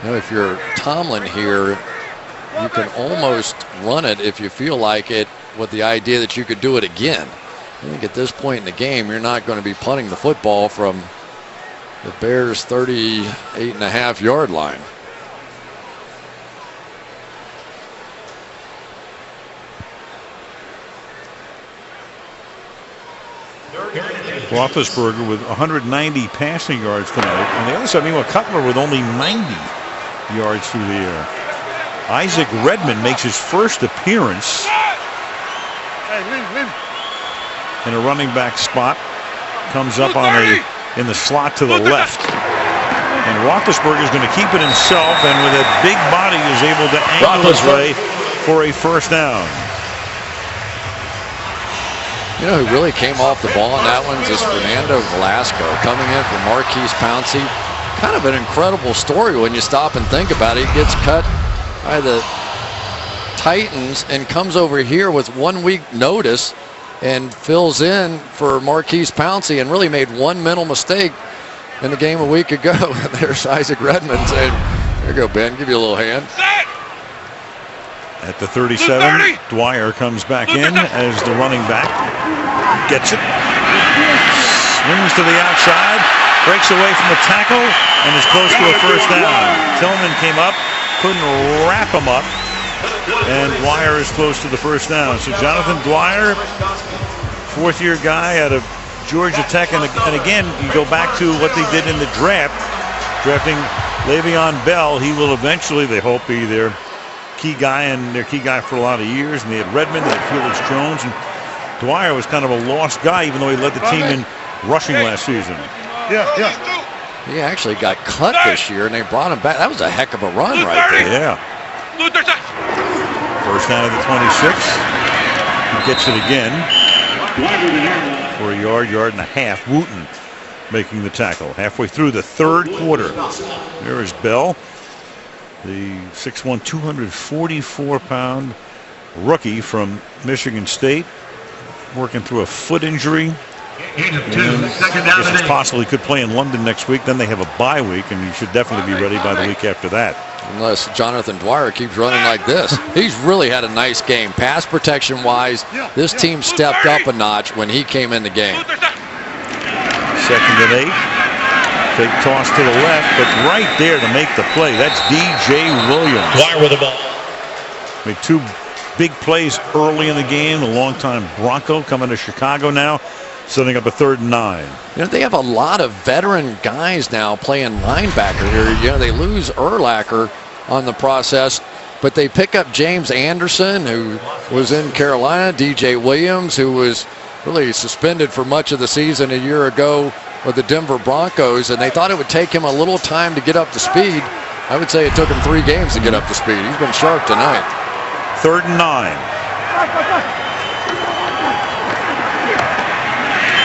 Now, if you're Tomlin here, you can almost run it if you feel like it, with the idea that you could do it again. I think at this point in the game, you're not going to be punting the football from the Bears' 38.5-yard line. Roethlisberger with 190 passing yards tonight. On the other side, meanwhile, Cutler with only 90 yards through the air. Isaac Redmond makes his first appearance in a running back spot. Comes up on in the slot to the left. And Roethlisberger is going to keep it himself, and with a big body is able to angle his way for a first down. You know who really came off the ball on that one is Fernando Velasco, coming in for Marquise Pouncey. Kind of an incredible story when you stop and think about it. He gets cut by the Titans and comes over here with 1 week notice and fills in for Marquise Pouncey, and really made one mental mistake in the game a week ago. There's Isaac Redmond saying, "There you go, Ben, give you a little hand." At the 37, Dwyer comes back in as the running back. Gets it. Swings to the outside. Breaks away from the tackle and is close to a first down. Tillman came up. Couldn't wrap him up. And Dwyer is close to the first down. So Jonathan Dwyer, 4th-year guy out of Georgia Tech. And again, you go back to what they did in the draft. Drafting Le'Veon Bell. He will eventually, they hope, be their key guy, and their key guy for a lot of years. And they had Redmond, they had Felix Jones, and Dwyer was kind of a lost guy, even though he led the team in rushing last season. He actually got cut this year, and they brought him back. That was a heck of a run right there. Yeah. First down of the 26. He gets it again for a yard and a half. Wooten making the tackle halfway through the 3rd quarter. There is Bell, the 6'1", 244-pound rookie from Michigan State, working through a foot injury. It's possible he could play in London next week. Then they have a bye week, and he should definitely be ready by the week after that. Unless Jonathan Dwyer keeps running like this. He's really had a nice game. Pass protection-wise, this team stepped up a notch when he came in the game. 2nd and 8. Fake toss to the left, but right there to make the play. That's D.J. Williams. Dwyer with the ball. Made 2 big plays early in the game. The longtime Bronco coming to Chicago now, setting up a 3rd and 9. You know, they have a lot of veteran guys now playing linebacker here. You know, they lose Urlacher on the process, but they pick up James Anderson, who was in Carolina, D.J. Williams, who was really suspended for much of the season a year ago with the Denver Broncos, and they thought it would take him a little time to get up to speed. I would say it took him 3 games to get up to speed. He's been sharp tonight. 3rd and 9.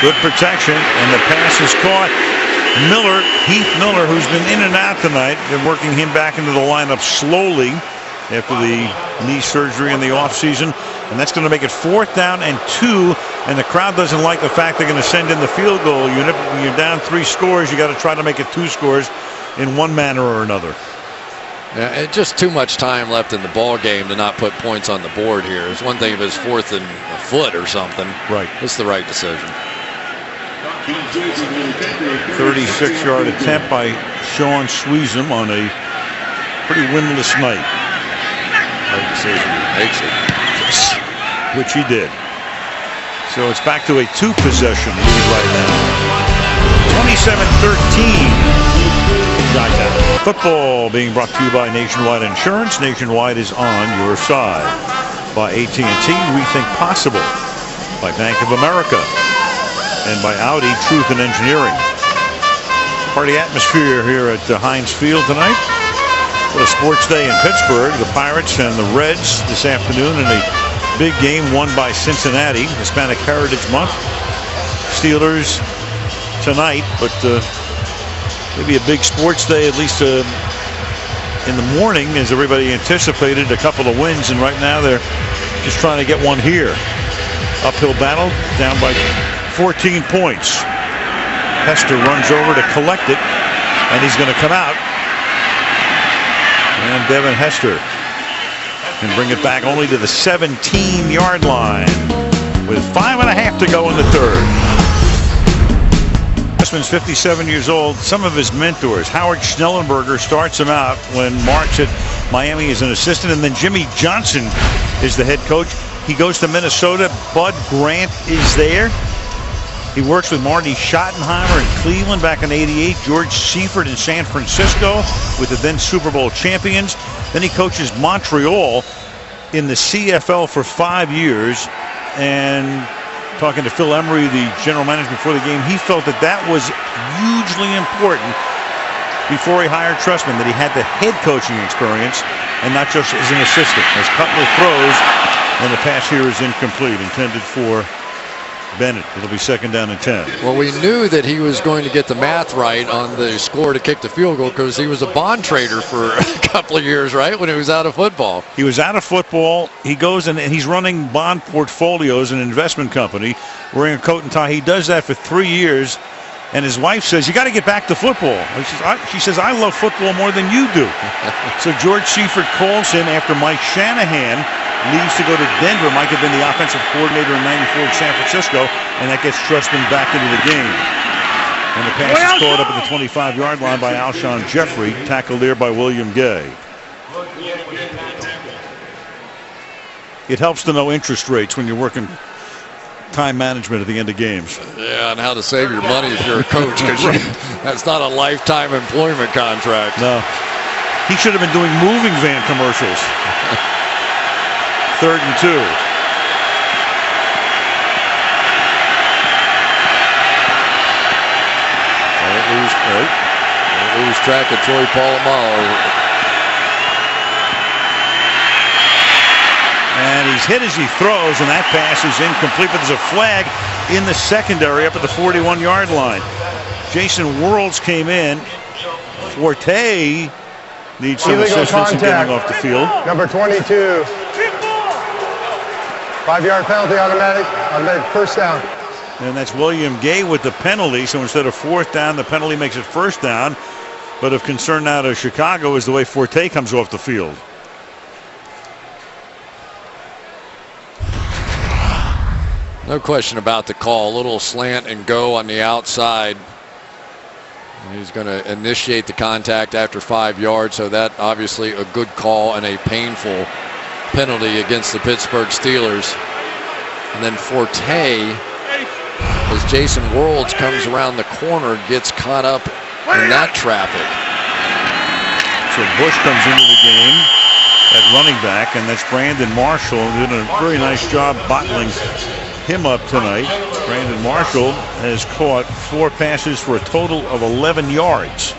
Good protection, and the pass is caught. Heath Miller, who's been in and out tonight, been working him back into the lineup slowly after the knee surgery in the offseason. And that's going to make it 4th down and 2. And the crowd doesn't like the fact they're going to send in the field goal unit. When you're down 3 scores, you got to try to make it 2 scores in one manner or another. Yeah, just too much time left in the ball game to not put points on the board here. It's one thing if it's 4th and a foot or something. Right. It's the right decision. 36-yard attempt by Sean Sweezum on a pretty windless night. Right decision. Makes it. Which he did. So it's back to a 2-possession lead right now. 27-13. Football being brought to you by Nationwide Insurance. Nationwide is on your side. By AT&T, Rethink Possible. By Bank of America. And by Audi, Truth and Engineering. Party atmosphere here at Heinz Field tonight. What a sports day in Pittsburgh. The Pirates and the Reds this afternoon in a big game won by Cincinnati. Hispanic Heritage Month. Steelers tonight, but maybe a big sports day, at least in the morning, as everybody anticipated a couple of wins, and right now they're just trying to get one here. Uphill battle, down by 14 points. Hester runs over to collect it, and he's going to come out. And Devin Hester can bring it back only to the 17-yard line with 5.5 to go in the 3rd. Dressman's 57 years old. Some of his mentors, Howard Schnellenberger starts him out when March at Miami is an assistant, and then Jimmy Johnson is the head coach. He goes to Minnesota. Bud Grant is there. He works with Marty Schottenheimer in Cleveland back in '88. George Seifert in San Francisco with the then Super Bowl champions. Then he coaches Montreal in the CFL for 5 years. And talking to Phil Emery, the general manager, before the game, he felt that that was hugely important before he hired Trestman, that he had the head coaching experience and not just as an assistant. As Cutler throws, and the pass here is incomplete, intended for Bennett. It'll be 2nd down and 10. Well, we knew that he was going to get the math right on the score to kick the field goal because he was a bond trader for a couple of years, right, when he was out of football. He was out of football. He goes and he's running bond portfolios, an investment company, wearing a coat and tie. He does that for 3 years, and his wife says, you got to get back to football. She says, I love football more than you do. So George Seifert calls him after Mike Shanahan leaves to go to Denver. Mike had been the offensive coordinator in '94 in San Francisco, and that gets Trestman back into the game. And the pass is caught up at the 25-yard line by Alshon Jeffrey, tackled there by William Gay. It helps to know interest rates when you're working time management at the end of games. Yeah, and how to save your money if you're a coach, because that's not a lifetime employment contract. No. He should have been doing moving van commercials. 3rd and 2. Don't lose track of Troy Polamalu. And he's hit as he throws, and that pass is incomplete, but there's a flag in the secondary up at the 41-yard line. Jason Worlds came in. Forte needs some assistance in getting off the field. Number 22. 5-yard penalty, automatic 1st down. And that's William Gay with the penalty. So instead of 4th down, the penalty makes it 1st down. But of concern now to Chicago is the way Forte comes off the field. No question about the call. A little slant and go on the outside. He's going to initiate the contact after 5 yards, so that obviously a good call and a painful penalty against the Pittsburgh Steelers. And then Forte, as Jason Worlds comes around the corner, gets caught up in that traffic. So Bush comes into the game at running back, and that's Brandon Marshall, doing a very nice job bottling him up tonight. Brandon Marshall has caught 4 passes for a total of 11 yards.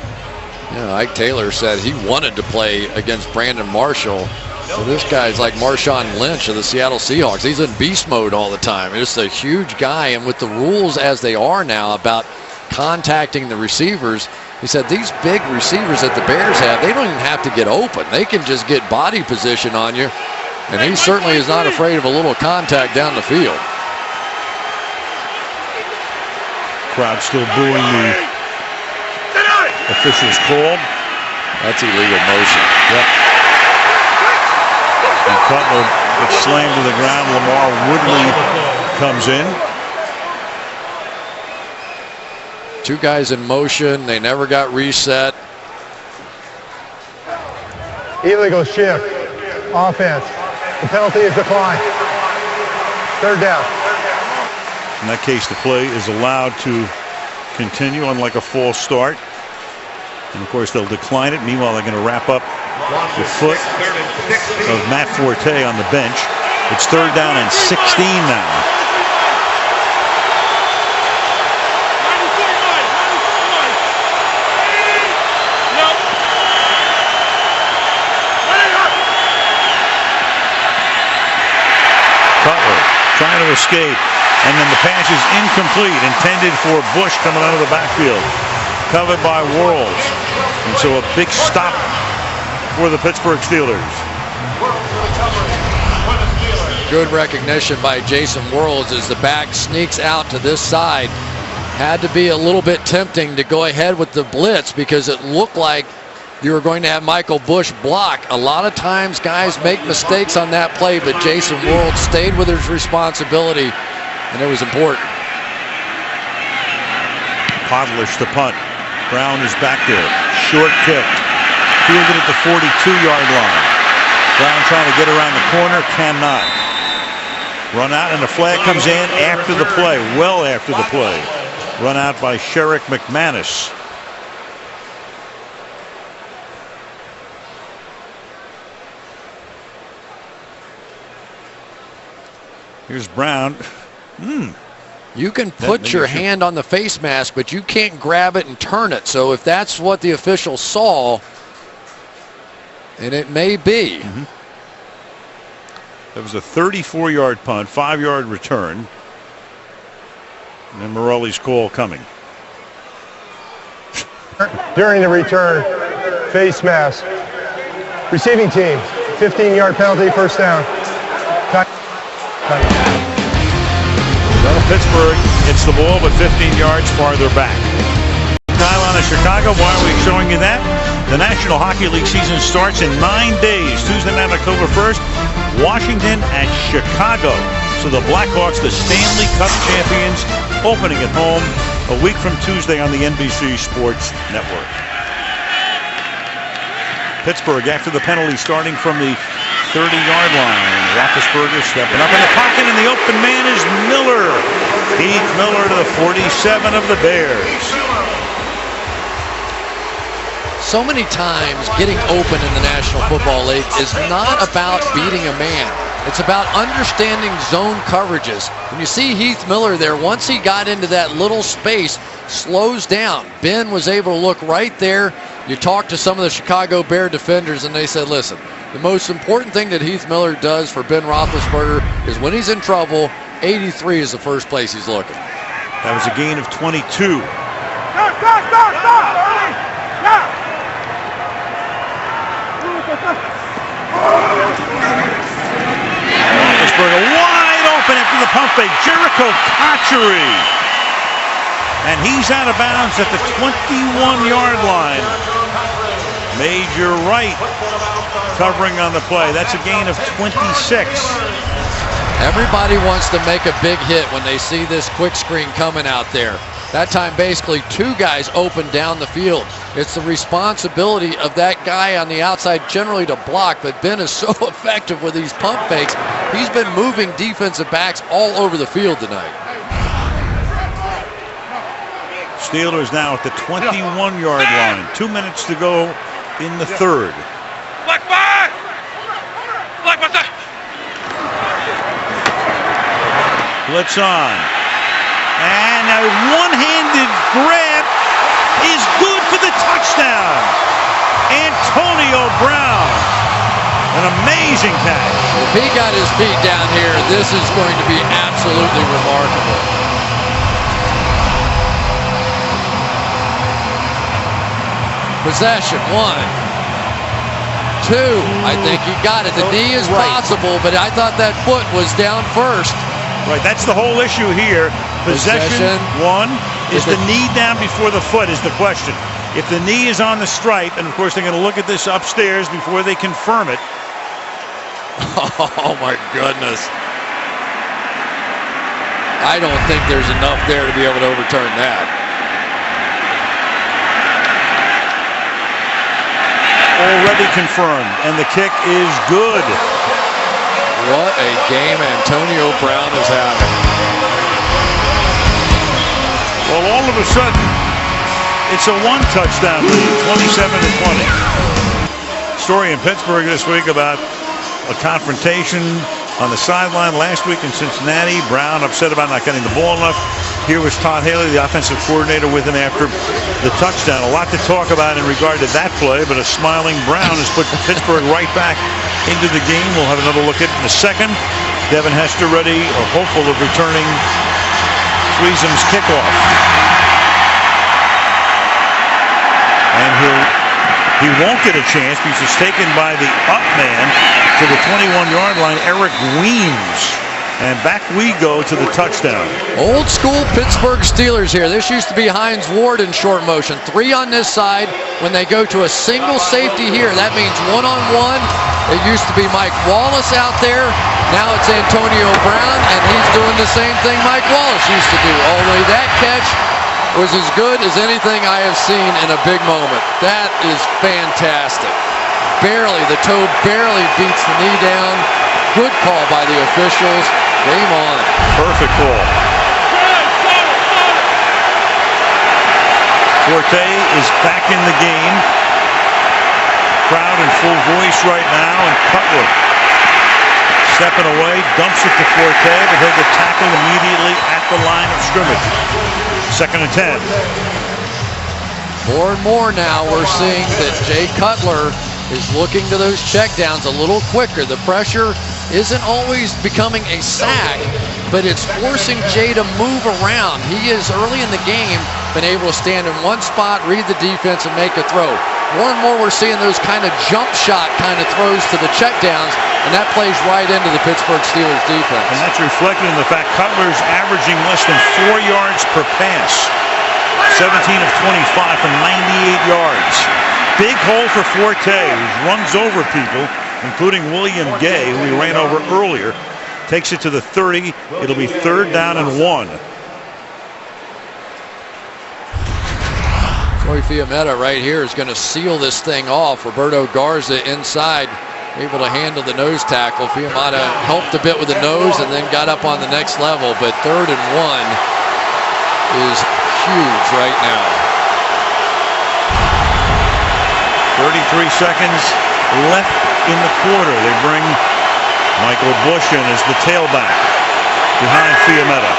Yeah, Ike Taylor said he wanted to play against Brandon Marshall. So this guy's like Marshawn Lynch of the Seattle Seahawks. He's in beast mode all the time. Just a huge guy, and with the rules as they are now about contacting the receivers, he said these big receivers that the Bears have, they don't even have to get open. They can just get body position on you, and he certainly is not afraid of a little contact down the field. Crowd still booing the official's call. That's illegal motion. Yep. And Cutler gets slammed to the ground. Lamar Woodley comes in. 2 guys in motion. They never got reset. Illegal shift. Offense. The penalty is declined. 3rd down. In that case, the play is allowed to continue, unlike a false start. And of course, they'll decline it. Meanwhile, they're going to wrap up the foot of Matt Forte on the bench. It's 3rd down and 16 now. Cutler trying to escape, and then the pass is incomplete, intended for Bush coming out of the backfield, covered by Worlds, and so a big stop for the Pittsburgh Steelers. Good recognition by Jason Worlds as the back sneaks out to this side. Had to be a little bit tempting to go ahead with the blitz because it looked like you were going to have Michael Bush block. A lot of times guys make mistakes on that play, but Jason Worlds stayed with his responsibility, and it was important. Podlish to punt. Brown is back there. Short kick. Fielded at the 42-yard line. Brown trying to get around the corner. Cannot. Run out, and the flag comes in after the play. Well after the play. Run out by Sherrick McManus. Here's Brown. You can put your hand on the face mask, but you can't grab it and turn it. So if that's what the official saw, and it may be. That was a 34-yard punt, 5-yard return. And then Morelli's call coming. During the return, face mask. Receiving team, 15-yard penalty, 1st down. Well, Pittsburgh gets the ball, but 15 yards farther back. Nylon of Chicago, why are we showing you that? The National Hockey League season starts in 9 days. Tuesday night, October 1st, Washington at Chicago. So the Blackhawks, the Stanley Cup champions, opening at home a week from Tuesday on the NBC Sports Network. Pittsburgh after the penalty starting from the 30-yard line. Roethlisberger stepping up in the pocket, and the open man is Miller. Heath Miller to the 47 of the Bears. So many times getting open in the National Football League is not about beating a man. It's about understanding zone coverages. When you see Heath Miller there, once he got into that little space, slows down. Ben was able to look right there. You talk to some of the Chicago Bear defenders, and they said, listen, the most important thing that Heath Miller does for Ben Roethlisberger is when he's in trouble, 83 is the first place he's looking. That was a gain of 22. Roethlisberger wide open after the pump fake. Jericho Cotchery. And he's out of bounds at the 21-yard line. Major Wright covering on the play. That's a gain of 26. Everybody wants to make a big hit when they see this quick screen coming out there. That time, basically, 2 guys open down the field. It's the responsibility of that guy on the outside generally to block, but Ben is so effective with these pump fakes. He's been moving defensive backs all over the field tonight. Steelers now at the 21-yard line. 2 minutes to go in the third. Black back! Black back! Blitz on. And a one-handed grab is good for the touchdown. Antonio Brown. An amazing catch. If he got his feet down here, this is going to be absolutely remarkable. Possession, 1, 2. I think he got it. The knee is possible, but I thought that foot was down first. Right, that's the whole issue here. Possession 1. Is the knee down before the foot is the question. If the knee is on the stripe, and of course they're going to look at this upstairs before they confirm it. Oh my goodness. I don't think there's enough there to be able to overturn that. Already confirmed, and the kick is good. What a game Antonio Brown is having. Well, all of a sudden, it's a 1-touchdown lead, 27-20. Story in Pittsburgh this week about a confrontation on the sideline last week in Cincinnati. Brown upset about not getting the ball enough. Here was Todd Haley, the offensive coordinator, with him after the touchdown. A lot to talk about in regard to that play, but a smiling Brown has put Pittsburgh right back into the game. We'll have another look at it in a second. Devin Hester ready or hopeful of returning Sweezum's kickoff. And he won't get a chance because he's taken by the up man to the 21-yard line, Eric Weems. And back we go to the touchdown. Old school Pittsburgh Steelers here. This used to be Hines Ward in short motion. 3 on this side. When they go to a single safety here, that means 1-on-1. It used to be Mike Wallace out there. Now it's Antonio Brown, and he's doing the same thing Mike Wallace used to do. Only that catch was as good as anything I have seen in a big moment. That is fantastic. Barely, the toe barely beats the knee down. Good call by the officials. Game on. Perfect call. Forte is back in the game. Crowd in full voice right now, and Cutler stepping away, dumps it to Forte, but he'll get tackled immediately at the line of scrimmage. 2nd and 10. More and more now we're seeing that Jay Cutler is looking to those checkdowns a little quicker. The pressure isn't always becoming a sack, but it's forcing Jay to move around. He is early in the game been able to stand in one spot, read the defense, and make a throw. More and more we're seeing those kind of jump shot kind of throws to the checkdowns, and that plays right into the Pittsburgh Steelers defense. And that's reflected in the fact Cutler's averaging less than 4 yards per pass. 17 of 25 from 98 yards. Big hole for Forte, who runs over people, including William Gay, who he ran over earlier. Takes it to the 30. It'll be 3rd down and 1. Troy Fiumetta right here is going to seal this thing off. Roberto Garza inside, able to handle the nose tackle. Fiumetta helped a bit with the nose and then got up on the next level, but 3rd and 1 is huge right now. 33 seconds left in the quarter. They bring Michael Bush in as the tailback behind Fiumetta.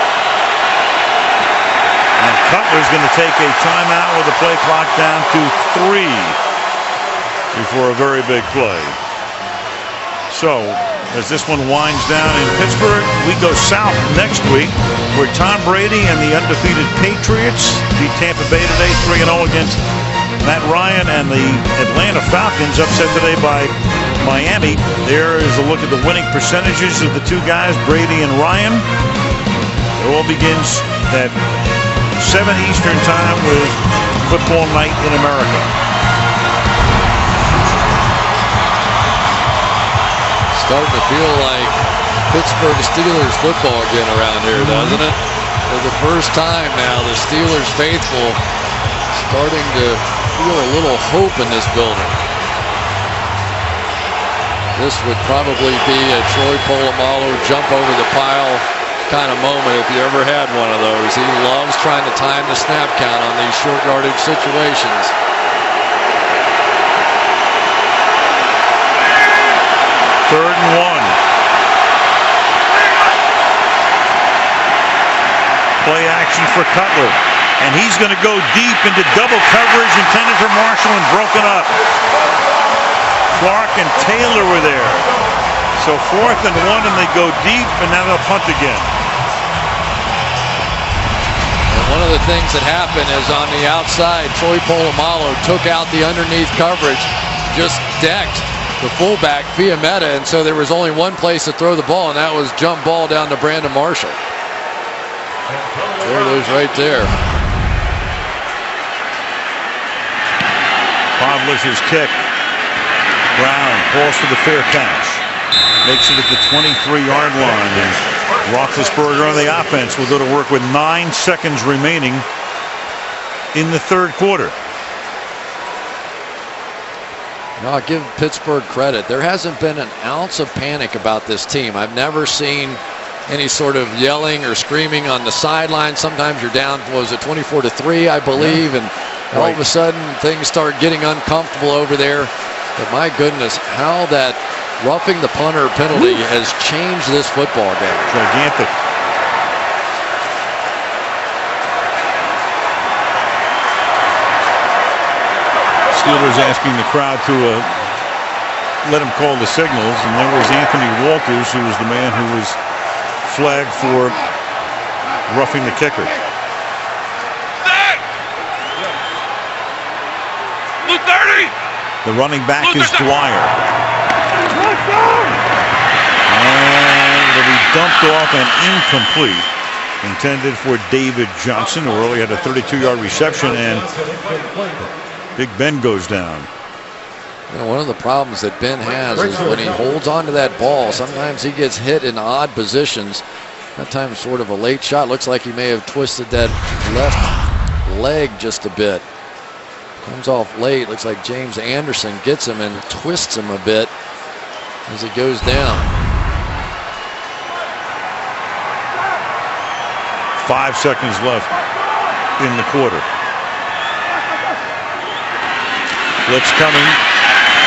And Cutler's going to take a timeout with the play clock down to 3 before a very big play. So, as this one winds down in Pittsburgh, we go south next week, where Tom Brady and the undefeated Patriots beat Tampa Bay today 3-0 against Matt Ryan, and the Atlanta Falcons upset today by Miami. There is a look at the winning percentages of the two guys, Brady and Ryan. It all begins at 7 Eastern time with Football Night in America. Starting to feel like Pittsburgh Steelers football again around here, doesn't it? For the first time now, the Steelers faithful starting to feel a little hope in this building. This would probably be a Troy Polamalu jump over the pile kind of moment if you ever had one of those. He loves trying to time the snap count on these short yardage situations. Third and 1. Play action for Cutler. And he's going to go deep into double coverage intended for Marshall and broken up. Clark and Taylor were there. So 4th and 1 and they go deep and now they'll punt again. And one of the things that happened is on the outside, Troy Polamalu took out the underneath coverage, just decked the fullback Fiametta, and so there was only one place to throw the ball, and that was jump ball down to Brandon Marshall. There it is right there. Pavlich's kick. Brown falls for the fair catch. Makes it at the 23-yard line. And Roethlisberger on the offense will go to work with 9 seconds remaining in the third quarter. Now, I'll give Pittsburgh credit. There hasn't been an ounce of panic about this team. I've never seen any sort of yelling or screaming on the sideline. Sometimes you're down, was it 24-3, I believe, and all of a sudden things start getting uncomfortable over there. But my goodness, how that roughing the punter penalty has changed this football game. Gigantic. Steelers asking the crowd to let him call the signals, and there was Anthony Walters, who was the man who was flagged for roughing the kicker. Blue 30. The running back is Dwyer. And it'll be dumped off and incomplete. Intended for David Johnson, who early had a 32-yard reception, and Big Ben goes down. You know, one of the problems that Ben has is when he holds on to that ball, sometimes he gets hit in odd positions. That time sort of a late shot. Looks like he may have twisted that left leg just a bit. Comes off late. Looks like James Anderson gets him and twists him a bit as he goes down. 5 seconds left in the quarter. Blitz coming.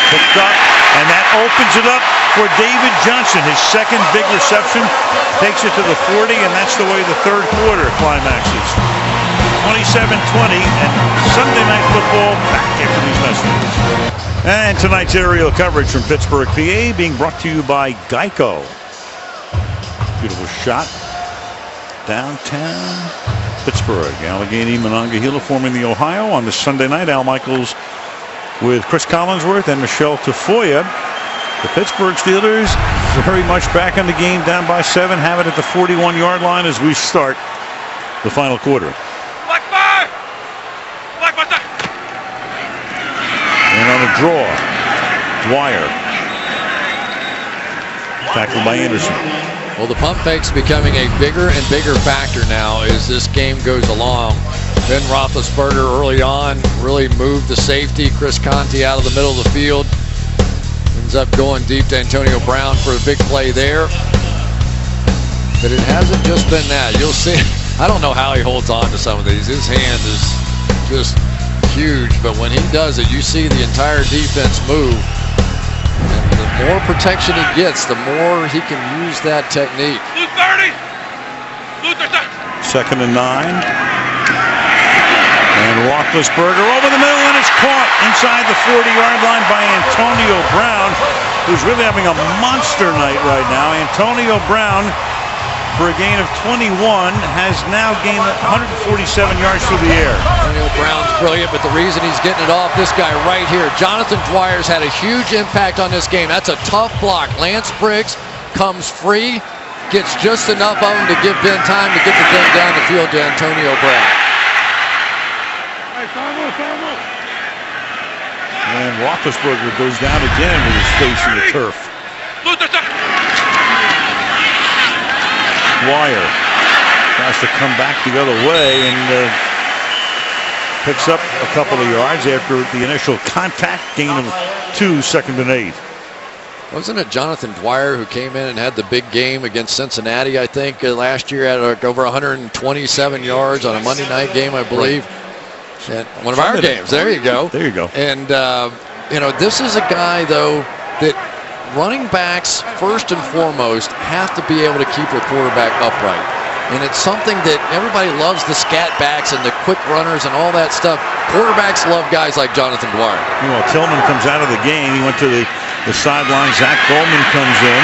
Picked up. And that opens it up for David Johnson. His second big reception takes it to the 40, and that's the way the third quarter climaxes. 27-20, and Sunday Night Football back after these messages. And tonight's aerial coverage from Pittsburgh, PA, being brought to you by Geico. Beautiful shot. Downtown Pittsburgh. Allegheny, Monongahela forming the Ohio on this Sunday night. Al Michaels with Chris Collinsworth and Michelle Tafoya. The Pittsburgh Steelers very much back in the game, down by 7, have it at the 41-yard line as we start the final quarter. And on a draw, Dwyer. Tackled by Anderson. Well, the pump fake's becoming a bigger and bigger factor now as this game goes along. Ben Roethlisberger early on really moved the safety, Chris Conte, out of the middle of the field. Ends up going deep to Antonio Brown for a big play there. But it hasn't just been that. You'll see, I don't know how he holds on to some of these. His hand is just huge, but when he does it, you see the entire defense move. And the more protection he gets, the more he can use that technique. 2nd and 9. And Roethlisberger over the middle, and it's caught inside the 40-yard line by Antonio Brown, who's really having a monster night right now. Antonio Brown, for a gain of 21, has now gained 147 yards through the air. Antonio Brown's brilliant, but the reason he's getting it off, this guy right here, Jonathan Dwyer's had a huge impact on this game. That's a tough block. Lance Briggs comes free, gets just enough of him to give Ben time to get the thing down the field to Antonio Brown. And Roethlisberger goes down again with his face in the turf. Dwyer Tries to come back the other way and picks up a couple of yards after the initial contact, gain of 2, 2nd and 8. Wasn't it Jonathan Dwyer who came in and had the big game against Cincinnati, I think, last year, had over 127 yards on a Monday night game, I believe. Right. At one of our games. There you go. There you go. And, this is a guy, though, that running backs, first and foremost, have to be able to keep their quarterback upright. And it's something that everybody loves, the scat backs and the quick runners and all that stuff. Quarterbacks love guys like Jonathan Dwyer. Well, Tillman comes out of the game. He went to the sideline. Zach Bowman comes in.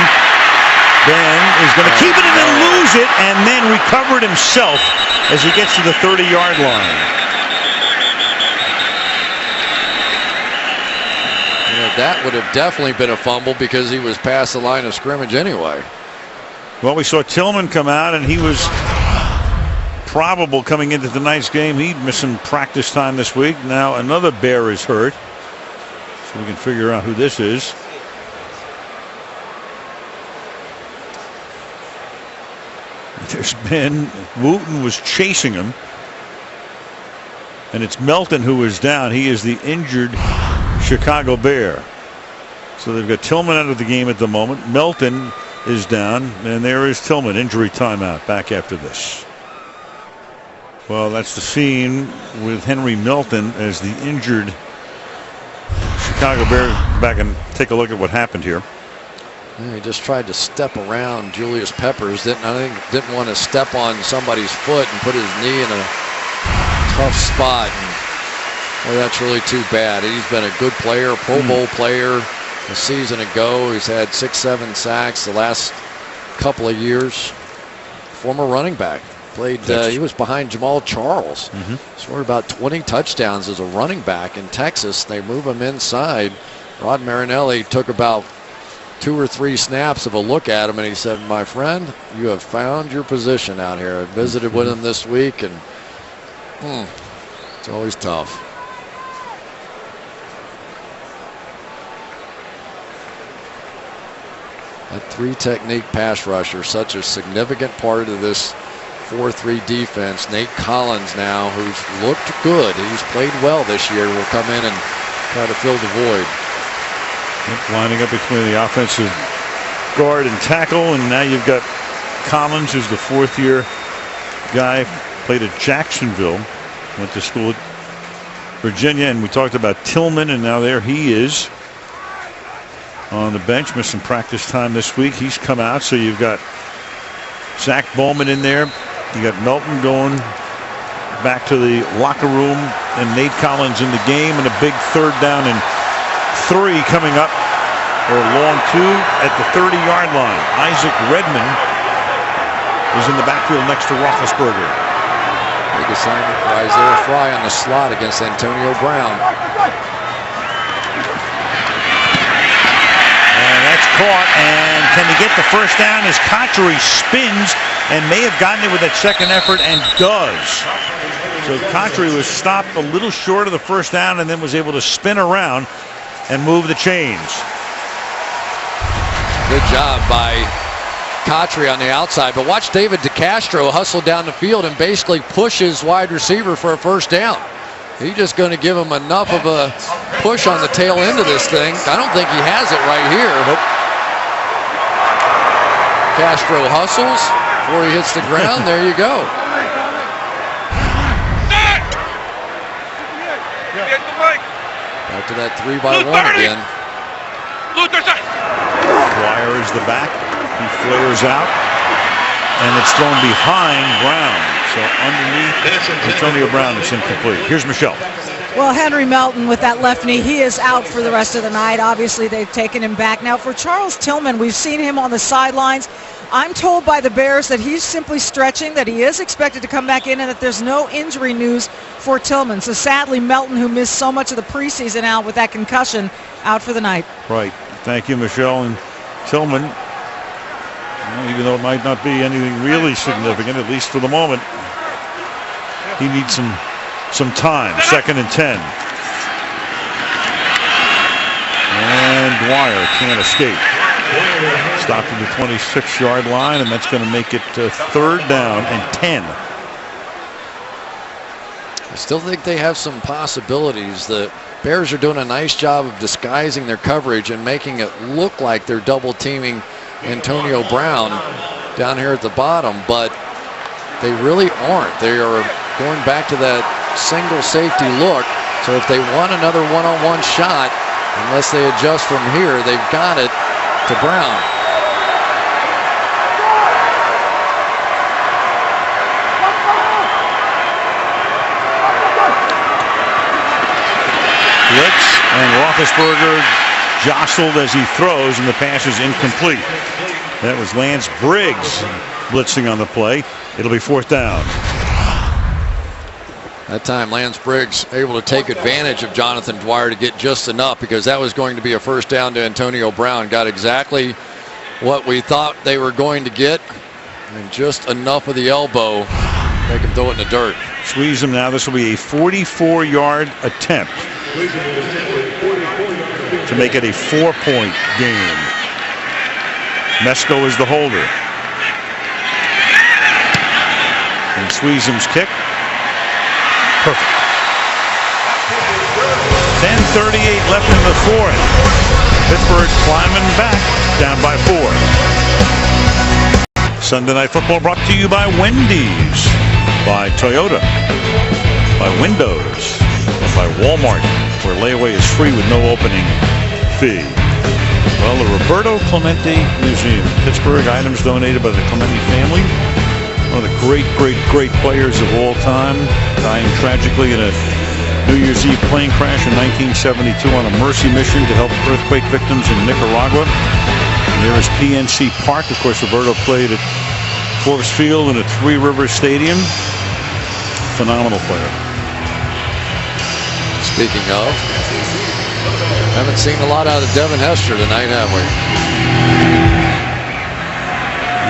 Ben is going to keep it and then lose it, and then recover it himself as he gets to the 30-yard line. That would have definitely been a fumble because he was past the line of scrimmage anyway. Well, we saw Tillman come out, and he was probable coming into tonight's game. He'd missing practice time this week. Now another Bear is hurt. So we can figure out who this is. There's been, Wooten was chasing him. And it's Melton who is down. He is the injured Chicago Bear. So they've got Tillman out of the game at the moment. Melton is down, and there is Tillman. Injury timeout. Back after this. Well, that's the scene with Henry Melton as the injured Chicago Bear. Back and take a look at what happened here. He just tried to step around Julius Peppers. Didn't want to step on somebody's foot and put his knee in a tough spot. And, that's really too bad. He's been a good player, Pro Bowl player a season ago. He's had 6-7 sacks the last couple of years. Former running back. Played. He was behind Jamal Charles. Scored about 20 touchdowns as a running back in Texas. They move him inside. Rod Marinelli took about 2 or 3 snaps of a look at him, and he said, "My friend, you have found your position out here." I visited with him this week, and it's always tough. That 3 technique pass rusher, such a significant part of this 4-3 defense. Nate Collins now, who's looked good. He's played well this year, will come in and try to fill the void. Lining up between the offensive guard and tackle, and now you've got Collins, who's the 4th-year guy, played at Jacksonville, went to school at Virginia, and we talked about Tillman, and now there he is on the bench, missing practice time this week. He's come out, so you've got Zach Bowman in there. You got Melton going back to the locker room, and Nate Collins in the game, and a big 3rd down and 3 coming up, or long 2 at the 30-yard line. Isaac Redman is in the backfield next to Roethlisberger. Big assignment for Isaiah Fry on the slot against Antonio Brown. And that's caught, and can he get the first down as Cotchery spins and may have gotten it with that second effort, and does. So Cotchery was stopped a little short of the first down and then was able to spin around and move the chains. Good job by Cotchery on the outside, but watch David DeCastro hustle down the field and basically push his wide receiver for a first down. He's just going to give him enough of a push on the tail end of this thing. I don't think he has it right here. Nope. Castro hustles before he hits the ground. There you go. Back to that 3-by-1 again. Dwyer is the back. He flares out, and it's thrown behind Brown. So underneath Antonio Brown, it's incomplete. Here's Michelle. Well, Henry Melton with that left knee, he is out for the rest of the night. Obviously, they've taken him back. Now, for Charles Tillman, we've seen him on the sidelines. I'm told by the Bears that he's simply stretching, that he is expected to come back in, and that there's no injury news for Tillman. So sadly, Melton, who missed so much of the preseason out with that concussion, out for the night. Right. Thank you, Michelle. And Tillman, well, even though it might not be anything really significant, at least for the moment, he needs some time. 2nd and 10. And Dwyer can't escape. Stopped at the 26-yard line, and that's going to make it 3rd down and 10. I still think they have some possibilities. The Bears are doing a nice job of disguising their coverage and making it look like they're double teaming Antonio Brown down here at the bottom, but they really aren't. They are going back to that single safety look. So if they want another one-on-one shot, unless they adjust from here, they've got it to Brown. Blitz, and Roethlisberger jostled as he throws, and the pass is incomplete. That was Lance Briggs blitzing on the play. It'll be 4th down. That time Lance Briggs able to take advantage of Jonathan Dwyer to get just enough, because that was going to be a 1st down to Antonio Brown. Got exactly what we thought they were going to get, and just enough of the elbow make him throw it in the dirt. Squeeze him now. This will be a 44-yard attempt to make it a 4-point game. Mesko is the holder. And Sweezum's kick. Perfect. 10:38 left in the 4th. Pittsburgh climbing back, down by 4. Sunday Night Football brought to you by Wendy's, by Toyota, by Windows, and by Walmart, where layaway is free with no opening fee. Well, the Roberto Clemente Museum, Pittsburgh, items donated by the Clemente family. One of the great players of all time, dying tragically in a New Year's Eve plane crash in 1972 on a mercy mission to help earthquake victims in Nicaragua. And there is PNC Park. Of course, Roberto played at Forbes Field and at Three Rivers Stadium. Phenomenal player. Speaking of, haven't seen a lot out of Devin Hester tonight, have we?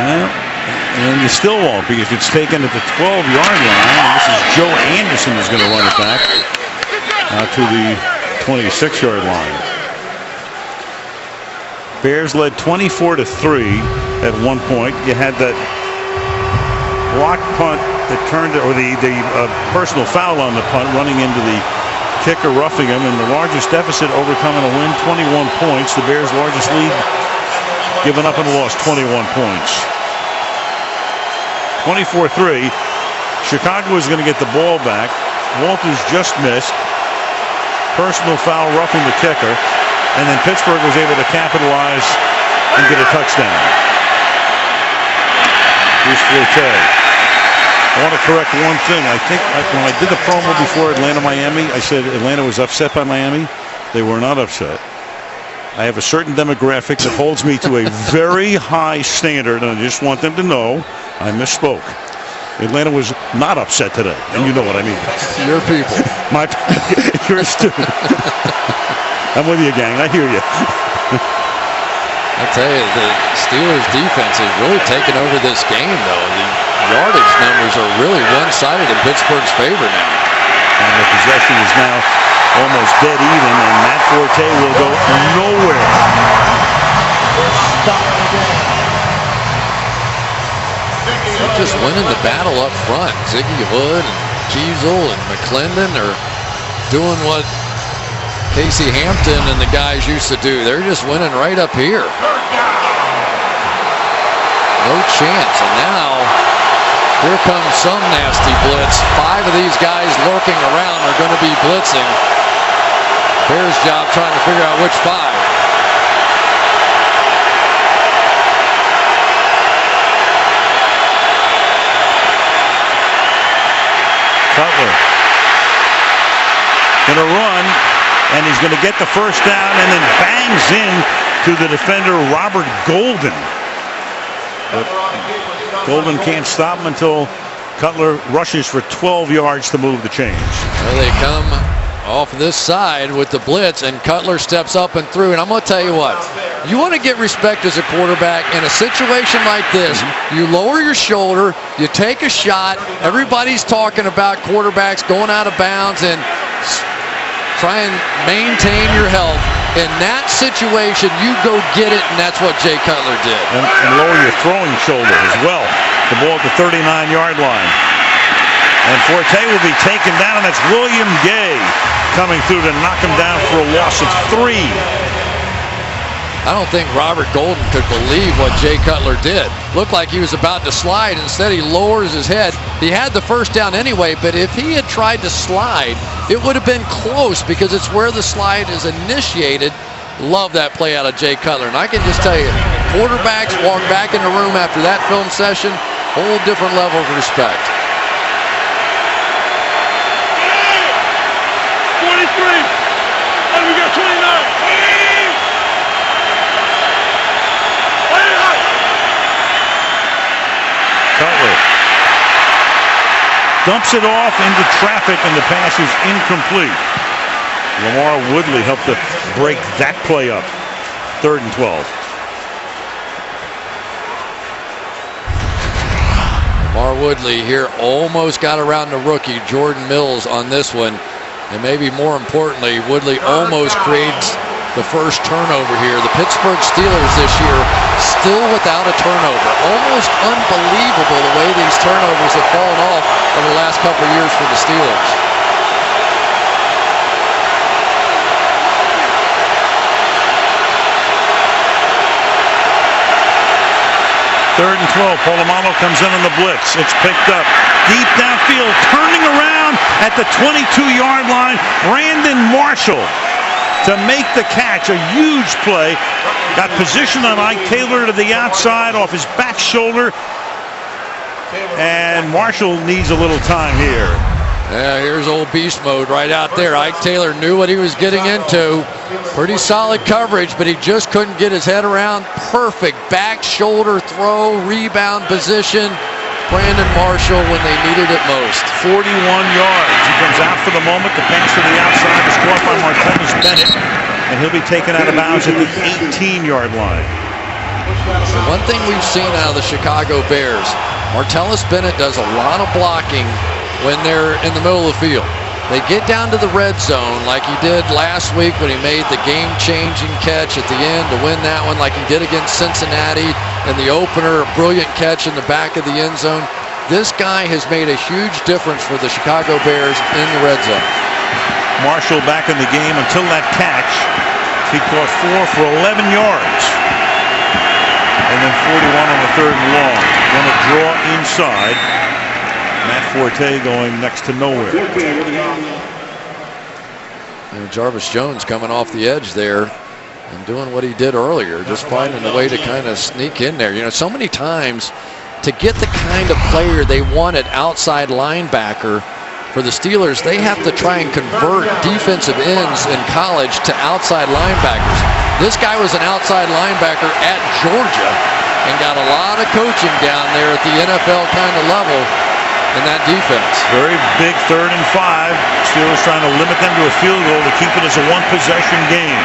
Well, and you still won't, because it's taken at the 12-yard line. And this is Joe Anderson who's going to run it back out to the 26-yard line. Bears led 24-3 at one point. You had that block punt that turned, or the personal foul on the punt, running into the kicker, roughing him, and the largest deficit overcoming a win, 21 points. The Bears' largest lead given up in a loss, 21 points. 24-3. Chicago is going to get the ball back. Walters just missed. Personal foul roughing the kicker. And then Pittsburgh was able to capitalize and get a touchdown. Bruce Forte. I want to correct one thing. I think when I did the promo before Atlanta-Miami, I said Atlanta was upset by Miami. They were not upset. I have a certain demographic that holds me to a very high standard, and I just want them to know I misspoke. Atlanta was not upset today, and you know what I mean. Your people. Yours too. I'm with you, gang. I hear you. I tell you, the Steelers' defense has really taken over this game, though. The yardage numbers are really one-sided in Pittsburgh's favor now. And the possession is now almost dead even, and Matt Forte will go nowhere. They're just winning the battle up front. Ziggy Hood and Kiesel and McClendon are doing what Casey Hampton and the guys used to do. They're just winning right up here. No chance. And now here comes some nasty blitz. 5 of these guys lurking around are going to be blitzing. Bears' job trying to figure out which 5. Cutler going to run, and he's going to get the first down, and then bangs in to the defender Robert Golden. But Golden can't stop him until Cutler rushes for 12 yards to move the chains. Well, they come off this side with the blitz, and Cutler steps up and through. And I'm going to tell you what, you want to get respect as a quarterback in a situation like this. You lower your shoulder, you take a shot. Everybody's talking about quarterbacks going out of bounds, and try and maintain your health. In that situation, you go get it, and that's what Jay Cutler did. And lower your throwing shoulder as well. The ball at the 39-yard line. And Forte will be taken down, and that's William Gay coming through to knock him down for a loss of 3. I don't think Robert Golden could believe what Jay Cutler did. Looked like he was about to slide. Instead, he lowers his head. He had the first down anyway, but if he had tried to slide, it would have been close because it's where the slide is initiated. Love that play out of Jay Cutler. And I can just tell you, quarterbacks walk back in the room after that film session, whole different level of respect. 23. And we got 29. Cutler dumps it off into traffic, and the pass is incomplete. Lamar Woodley helped to break that play up. 3rd and 12. Lamar Woodley here almost got around the rookie Jordan Mills on this one, and maybe more importantly, Woodley almost creates the first turnover here. The Pittsburgh Steelers this year still without a turnover. Almost unbelievable the way these turnovers have fallen off over the last couple of years for the Steelers. Third and 12. Polamalu comes in on the blitz. It's picked up deep downfield, turning around at the 22-yard line. Brandon Marshall to make the catch. A huge play. Got position on Ike Taylor to the outside off his back shoulder. And Marshall needs a little time here. Yeah, here's old beast mode right out there. Ike Taylor knew what he was getting into. Pretty solid coverage, but he just couldn't get his head around. Perfect back shoulder throw, rebound position. Brandon Marshall when they needed it most. 41 yards. He comes out for the moment. The pass to the outside is caught by Martellus Bennett, and he'll be taken out of bounds at the 18-yard line. The one thing we've seen out of the Chicago Bears, Martellus Bennett does a lot of blocking when they're in the middle of the field. They get down to the red zone like he did last week when he made the game-changing catch at the end to win that one, like he did against Cincinnati in the opener, a brilliant catch in the back of the end zone. This guy has made a huge difference for the Chicago Bears in the red zone. Marshall back in the game until that catch. He caught 4 for 11 yards. And then 41 on the 3rd and long. Going to draw inside. Matt Forte going next to nowhere. And Jarvis Jones coming off the edge there and doing what he did earlier, just finding a way to kind of sneak in there. You know, so many times to get the kind of player they want at outside linebacker for the Steelers, they have to try and convert defensive ends in college to outside linebackers. This guy was an outside linebacker at Georgia and got a lot of coaching down there at the NFL kind of level in that defense. Very big 3rd and 5. Steelers trying to limit them to a field goal to keep it as a one-possession game.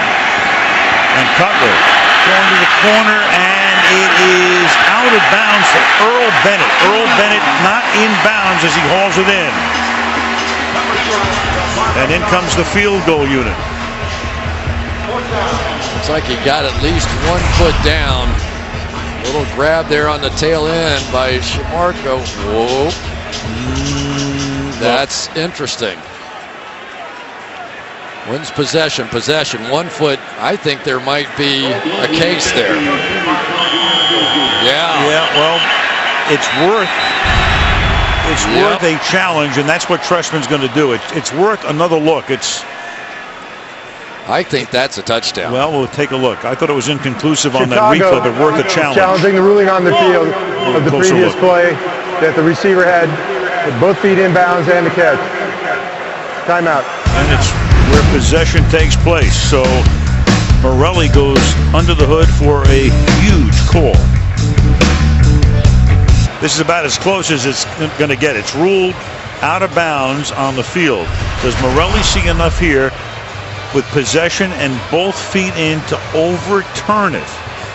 And Cutler going to the corner, and it is out of bounds to Earl Bennett. Earl Bennett not in bounds as he hauls it in. And in comes the field goal unit. Looks like he got at least 1 foot down. Little grab there on the tail end by Shamarko. Whoa. That's interesting. Wins possession. 1 foot. I think there might be a case there. Yeah, well, it's worth a challenge, and that's what Trestman's going to do. It's worth another look. I think that's a touchdown. Well, we'll take a look. I thought it was inconclusive on that replay, but worth a challenge. Challenging the ruling on the field of the previous play that the receiver had with both feet in bounds and the catch. Timeout. And it's where possession takes place. So Morelli goes under the hood for a huge call. This is about as close as it's going to get. It's ruled out of bounds on the field. Does Morelli see enough here with possession and both feet in to overturn it?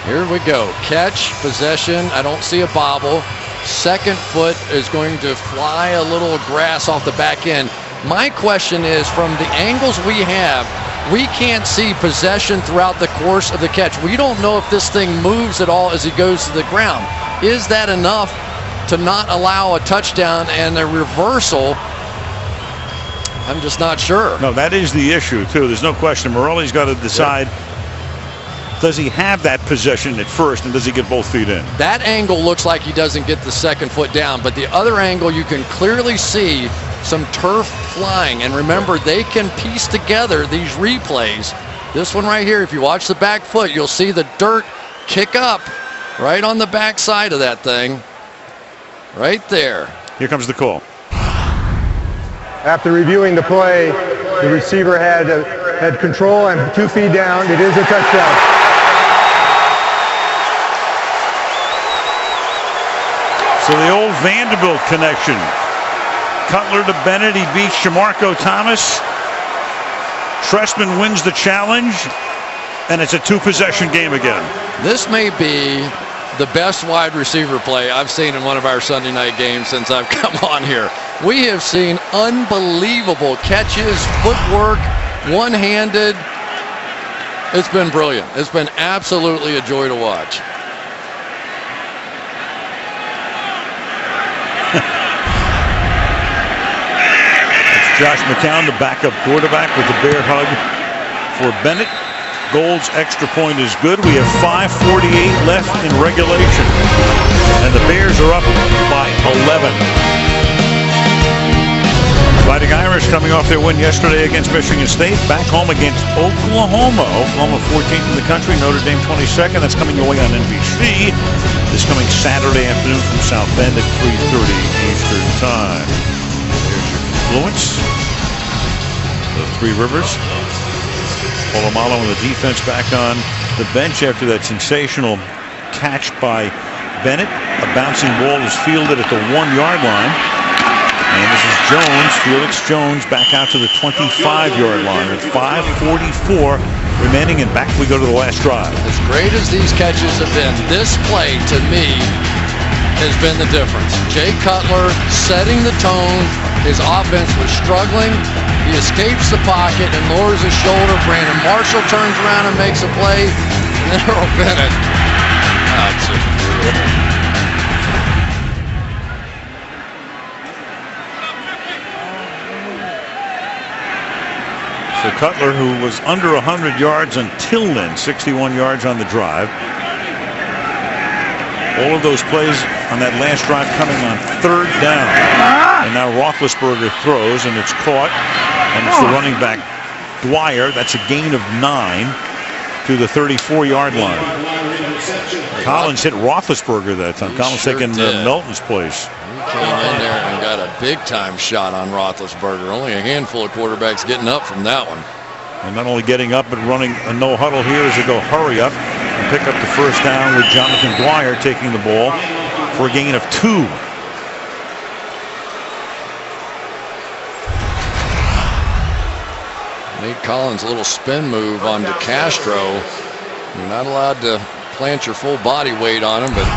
Here we go. Catch, possession. I don't see a bobble. Second foot is going to fly a little grass off the back end. My question is, from the angles we have, we can't see possession throughout the course of the catch. We don't know if this thing moves at all as he goes to the ground. Is that enough to not allow a touchdown and a reversal? I'm just not sure. No, that is the issue, too. There's no question. Morelli's got to decide, does he have that possession at first, and does he get both feet in? That angle looks like he doesn't get the second foot down, but the other angle you can clearly see some turf flying. And remember, they can piece together these replays. This one right here, if you watch the back foot, you'll see the dirt kick up right on the back side of that thing. Right there. Here comes the call. After reviewing the play, the receiver had control and 2 feet down. It is a touchdown. So the old Vanderbilt connection. Cutler to Bennett. He beats Shamarko Thomas. Trestman wins the challenge. And it's a 2-possession game again. This may be the best wide receiver play I've seen in one of our Sunday night games since I've come on here. We have seen unbelievable catches, footwork, one-handed. It's been brilliant. It's been absolutely a joy to watch. It's Josh McCown, the backup quarterback, with the bear hug for Bennett. Gold's extra point is good. We have 5:48 left in regulation. And the Bears are up by 11. Fighting Irish coming off their win yesterday against Michigan State. Back home against Oklahoma. Oklahoma 14th in the country. Notre Dame 22nd. That's coming your way on NBC this coming Saturday afternoon from South Bend at 3:30 Eastern Time. There's your confluence. The Three Rivers. Polamalu and the defense back on the bench after that sensational catch by Bennett. A bouncing ball is fielded at the 1-yard line. And this is Jones, Felix Jones, back out to the 25-yard line with 5:44 remaining, and back we go to the last drive. As great as these catches have been, this play to me has been the difference. Jay Cutler setting the tone. His offense was struggling. He escapes the pocket and lowers his shoulder. Brandon Marshall turns around and makes a play. And then Earl Bennett. That's just brutal. So Cutler, who was under 100 yards until then, 61 yards on the drive. All of those plays on that last drive coming on 3rd down. And now Roethlisberger throws, and it's caught. And it's the running back, Dwyer. That's a gain of 9 to the 34-yard line. Collins hit Roethlisberger that time. Collins taking Melton's place. He came in there and got a big-time shot on Roethlisberger. Only a handful of quarterbacks getting up from that one. And not only getting up, but running a no-huddle here as they go hurry up and pick up the first down with Jonathan Dwyer taking the ball for a gain of 2. Nate Collins, a little spin move on DeCastro. You're not allowed to plant your full body weight on him, but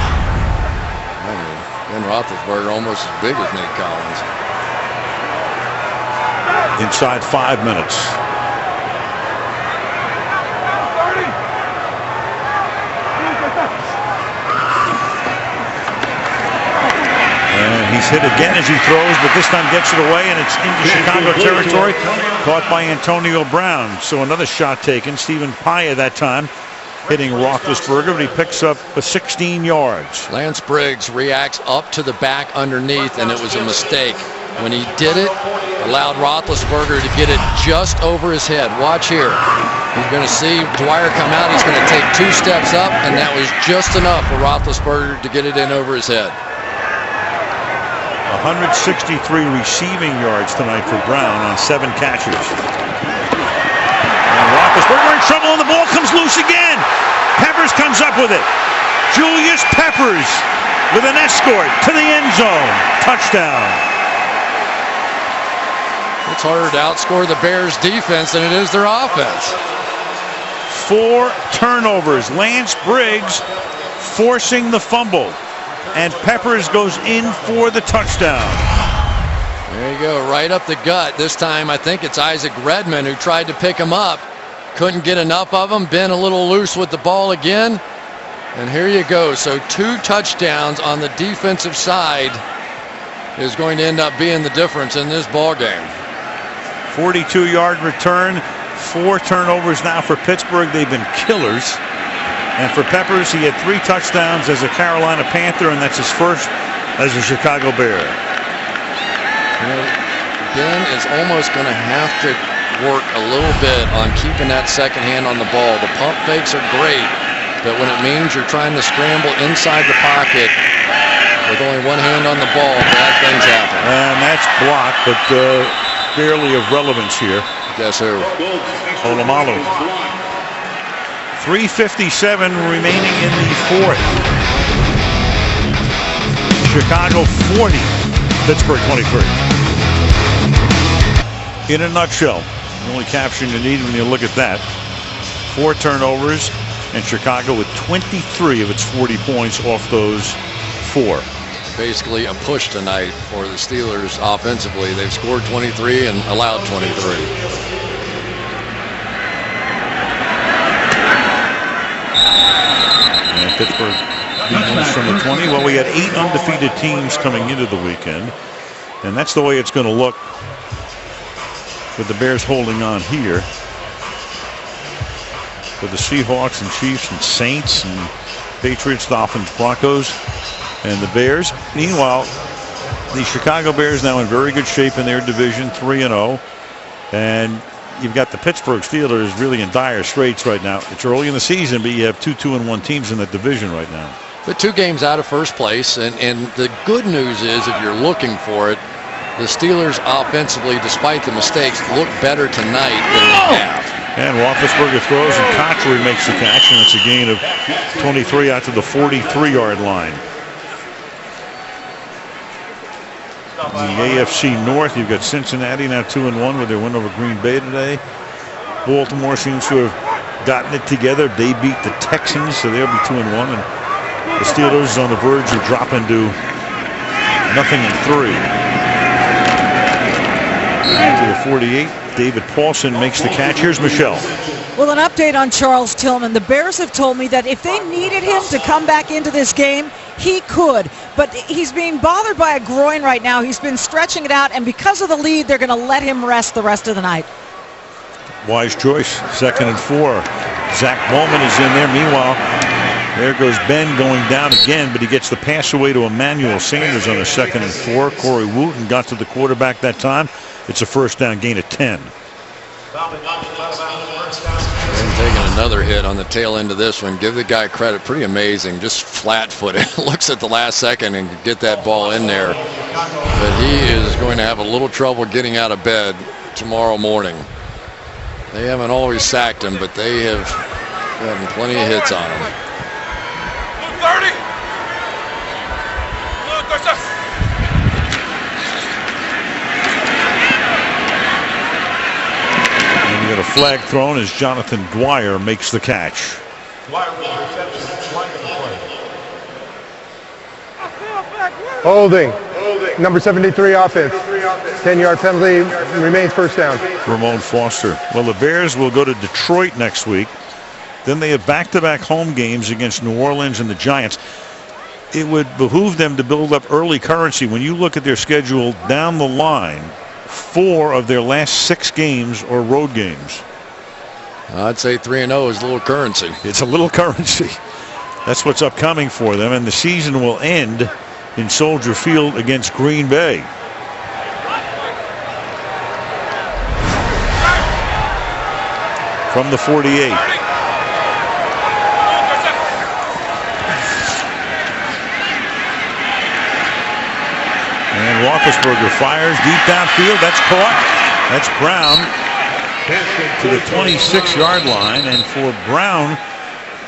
Ben Roethlisberger almost as big as Nate Collins. Inside 5 minutes. And he's hit again as he throws, but this time gets it away, and it's into Chicago territory. Caught by Antonio Brown. So another shot taken. Stephen Paya that time hitting Roethlisberger, but he picks up 16 yards. Lance Briggs reacts up to the back underneath, and it was a mistake. When he did it, allowed Roethlisberger to get it just over his head. Watch here. He's going to see Dwyer come out. He's going to take 2 steps up, and that was just enough for Roethlisberger to get it in over his head. 163 receiving yards tonight for Brown on 7 catches. And Roethlisberger in trouble, and the ball comes loose again. Peppers comes up with it. Julius Peppers with an escort to the end zone. Touchdown. It's harder to outscore the Bears defense than it is their offense. 4 turnovers. Lance Briggs forcing the fumble. And Peppers goes in for the touchdown. There you go, right up the gut. This time I think it's Isaac Redman who tried to pick him up. couldn't get enough of them. Been a little loose with the ball again. And here you go. So 2 touchdowns on the defensive side is going to end up being the difference in this ball game. 42-yard return, 4 turnovers now for Pittsburgh. They've been killers. And for Peppers, he had 3 touchdowns as a Carolina Panther, and that's his first as a Chicago Bear. You know, Ben is almost going to have to work a little bit on keeping that second hand on the ball. The pump fakes are great, but when it means you're trying to scramble inside the pocket with only one hand on the ball, bad things happen. And that's blocked, but barely of relevance here. Guess who? Polamalu. 3:57 remaining in the fourth. Chicago 40, Pittsburgh 23. In a nutshell, the only caption you need when you look at that. 4 turnovers, and Chicago with 23 of its 40 points off those 4. Basically a push tonight for the Steelers offensively. They've scored 23 and allowed 23. And Pittsburgh beats from the 20. Well, we had 8 undefeated teams coming into the weekend, and that's the way it's going to look with the Bears holding on here. For the Seahawks and Chiefs and Saints and Patriots, Dolphins, Broncos, and the Bears. Meanwhile, the Chicago Bears now in very good shape in their division, 3-0. And you've got the Pittsburgh Steelers really in dire straits right now. It's early in the season, but you have 2 2-1 teams in that division right now. But 2 games out of first place, and the good news is, if you're looking for it, the Steelers offensively, despite the mistakes, look better tonight than they have. And Roethlisberger throws, and Cotchery makes the catch, and it's a gain of 23 out to the 43-yard line. The AFC North, you've got Cincinnati now 2-1 with their win over Green Bay today. Baltimore seems to have gotten it together. They beat the Texans, so they'll be 2-1. And the Steelers on the verge of dropping to 0-3. To the 48, David Paulson makes the catch. Here's Michelle. Well, an update on Charles Tillman. The Bears have told me that if they needed him to come back into this game, he could. But he's being bothered by a groin right now. He's been stretching it out, and because of the lead, they're going to let him rest the rest of the night. Wise choice. 2nd and 4. Zach Bowman is in there. Meanwhile, there goes Ben going down again, but he gets the pass away to Emmanuel Sanders on a 2nd and 4. Corey Wooten got to the quarterback that time. It's a first down gain of 10. And taking another hit on the tail end of this one. Give the guy credit. Pretty amazing. Just flat-footed. Looks at the last second and get that ball in there. But he is going to have a little trouble getting out of bed tomorrow morning. They haven't always sacked him, but they have gotten plenty of hits on him. 30. You got a flag thrown as Jonathan Dwyer makes the catch. Holding. Number 73 offense. 10-yard penalty, remains first down. Ramon Foster. Well, the Bears will go to Detroit next week. Then they have back-to-back home games against New Orleans and the Giants. It would behoove them to build up early currency. When you look at their schedule down the line, 4 of their last 6 games are road games. I'd say 3-0 is a little currency. It's a little currency. That's what's upcoming for them, and the season will end in Soldier Field against Green Bay. From the 48. And Roethlisberger fires deep downfield. That's caught. That's Brown to the 26-yard line. And for Brown,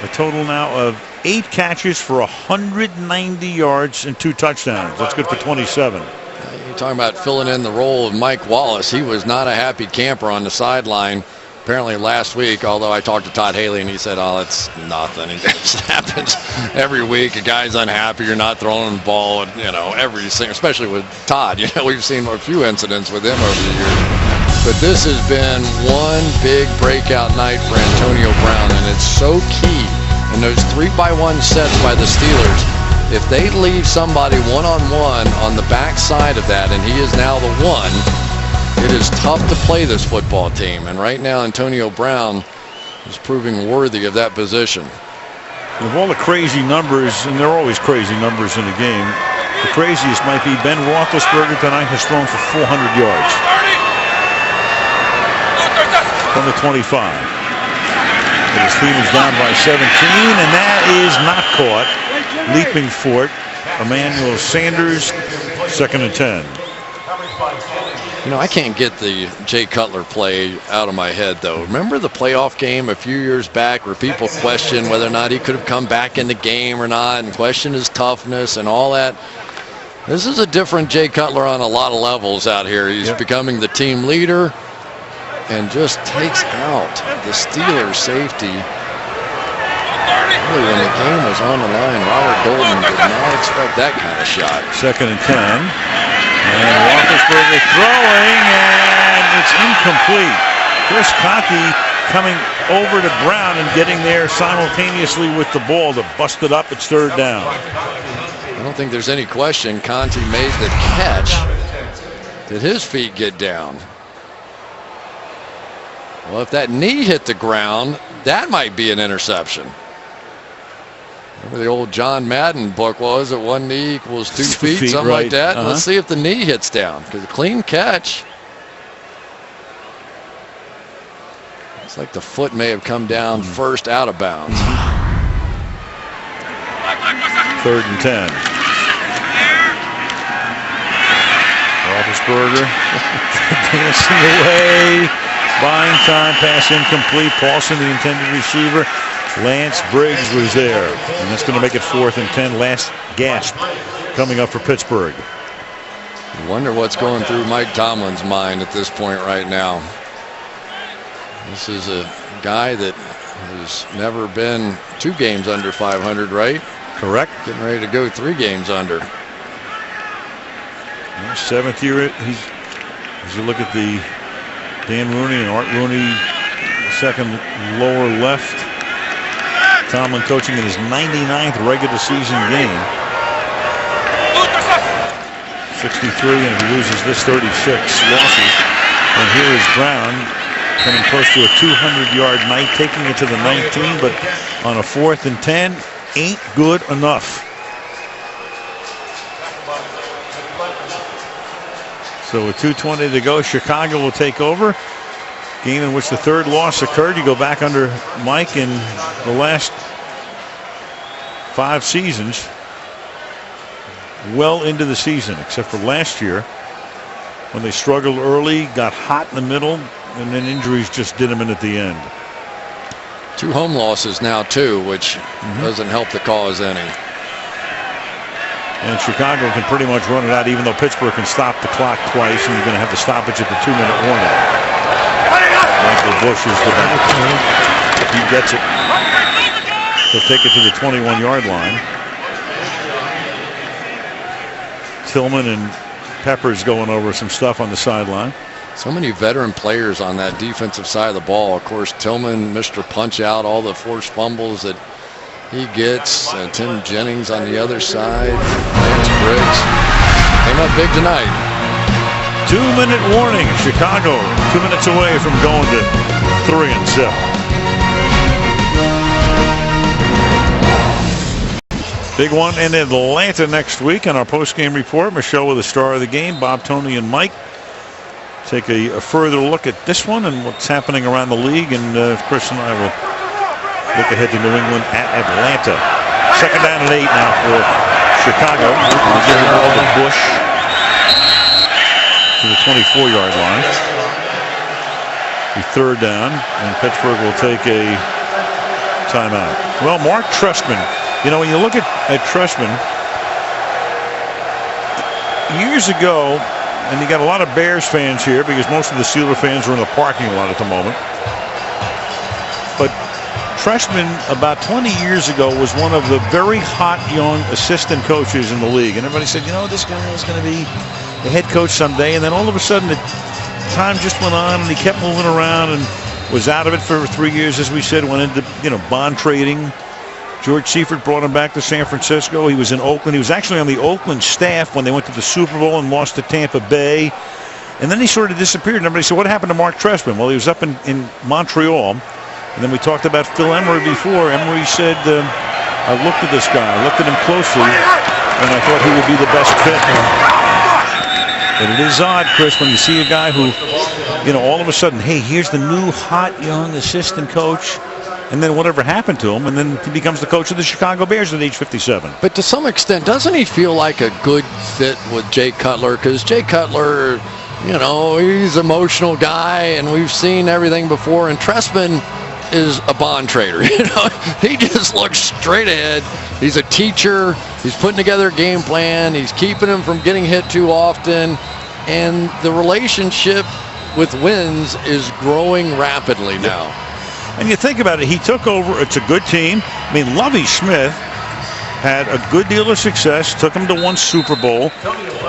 a total now of 8 catches for 190 yards and 2 touchdowns. That's good for 27. You're talking about filling in the role of Mike Wallace. He was not a happy camper on the sideline. Apparently last week, although I talked to Todd Haley and he said, oh, it's nothing. It just happens every week. A guy's unhappy. You're not throwing the ball, every single, especially with Todd. We've seen a few incidents with him over the years. But this has been one big breakout night for Antonio Brown, and it's so key in those 3-by-1 sets by the Steelers. If they leave somebody one-on-one on the backside of that, and he is now the one, it is tough to play this football team. And right now, Antonio Brown is proving worthy of that position. Of all the crazy numbers, and there are always crazy numbers in a game, the craziest might be Ben Roethlisberger tonight has thrown for 400 yards. From the 25. And his team is down by 17, and that is not caught. Leaping for it, Emmanuel Sanders, 2nd and 10. You know, I can't get the Jay Cutler play out of my head, though. Remember the playoff game a few years back where people questioned whether or not he could have come back in the game or not, and questioned his toughness and all that? This is a different Jay Cutler on a lot of levels out here. He's becoming the team leader and just takes out the Steelers safety. Really, when the game was on the line, Robert Golden did not expect that kind of shot. 2nd and 10. And Roethlisberger throwing, and it's incomplete. Chris Conti coming over to Brown and getting there simultaneously with the ball to bust it up. It's 3rd down. I don't think there's any question Conti made the catch. Did his feet get down? Well, if that knee hit the ground, that might be an interception. Remember the old John Madden book was it 1 knee equals 2 feet, something like that? Let's see if the knee hits down, because a clean catch. It's like the foot may have come down first out of bounds. 3rd and 10. Roethlisberger dancing away. Buying time, pass incomplete. Paulson, the intended receiver. Lance Briggs was there. And that's going to make it 4th and 10. Last gasp coming up for Pittsburgh. I wonder what's going through Mike Tomlin's mind at this point right now. This is a guy that has never been 2 games under 500, right? Correct. Getting ready to go 3 games under. 7th year. As you look at the Dan Rooney and Art Rooney, second lower left. Tomlin coaching in his 99th regular season game. 63, and if he loses this, 36 losses. And here is Brown coming close to a 200-yard night, taking it to the 19, but on a 4th and 10, ain't good enough. So with 2:20 to go, Chicago will take over. Game in which the 3rd loss occurred. You go back under Mike in the last 5 seasons, well into the season, except for last year when they struggled early, got hot in the middle, and then injuries just did them in at the end. 2 home losses now, too, which doesn't help the cause any. And Chicago can pretty much run it out, even though Pittsburgh can stop the clock twice, and you're going to have the stoppage at the 2-minute warning. Michael Bush is the back. If he gets it, he'll take it to the 21-yard line. Tillman and Peppers going over some stuff on the sideline. So many veteran players on that defensive side of the ball. Of course, Tillman, Mr. Punch Out, all the forced fumbles that he gets. Tim Jennings on the other side. Lance Briggs came up big tonight. 2-minute warning. Chicago 2 minutes away from going to 3-7. Big one in Atlanta next week. On our post-game report, Michelle with the star of the game, Bob, Tony, and Mike take a further look at this one and what's happening around the league. And Chris and I will look ahead to New England at Atlanta. 2nd down and 8 now for Chicago. We'll give the ball to Bush to the 24-yard line. The 3rd down, and Pittsburgh will take a timeout. Well, Mark Trestman, you know, when you look at Trestman, years ago, and you got a lot of Bears fans here because most of the Steeler fans are in the parking lot at the moment. But Trestman, about 20 years ago, was one of the very hot young assistant coaches in the league. And everybody said, you know, this guy is going to be the head coach someday. And then all of a sudden, time just went on, and he kept moving around and was out of it for 3 years, as we said. Went into bond trading. George Seifert brought him back to San Francisco. He was in Oakland. He was actually on the Oakland staff when they went to the Super Bowl and lost to Tampa Bay. And then he sort of disappeared. And everybody said, what happened to Mark Trestman? Well, he was up in Montreal. And then we talked about Phil Emery before. Emery said, I looked at this guy. I looked at him closely, and I thought he would be the best fit. But it is odd, Chris, when you see a guy who, all of a sudden, hey, here's the new hot young assistant coach. And then whatever happened to him, and then he becomes the coach of the Chicago Bears at age 57. But to some extent, doesn't he feel like a good fit with Jay Cutler? Because Jay Cutler, he's an emotional guy, and we've seen everything before. And Trestman is a bond trader. He just looks straight ahead. He's a teacher. He's putting together a game plan. He's keeping him from getting hit too often. And the relationship with wins is growing rapidly now. And you think about it, he took over. It's a good team. I mean, Lovie Smith had a good deal of success, took him to one Super Bowl.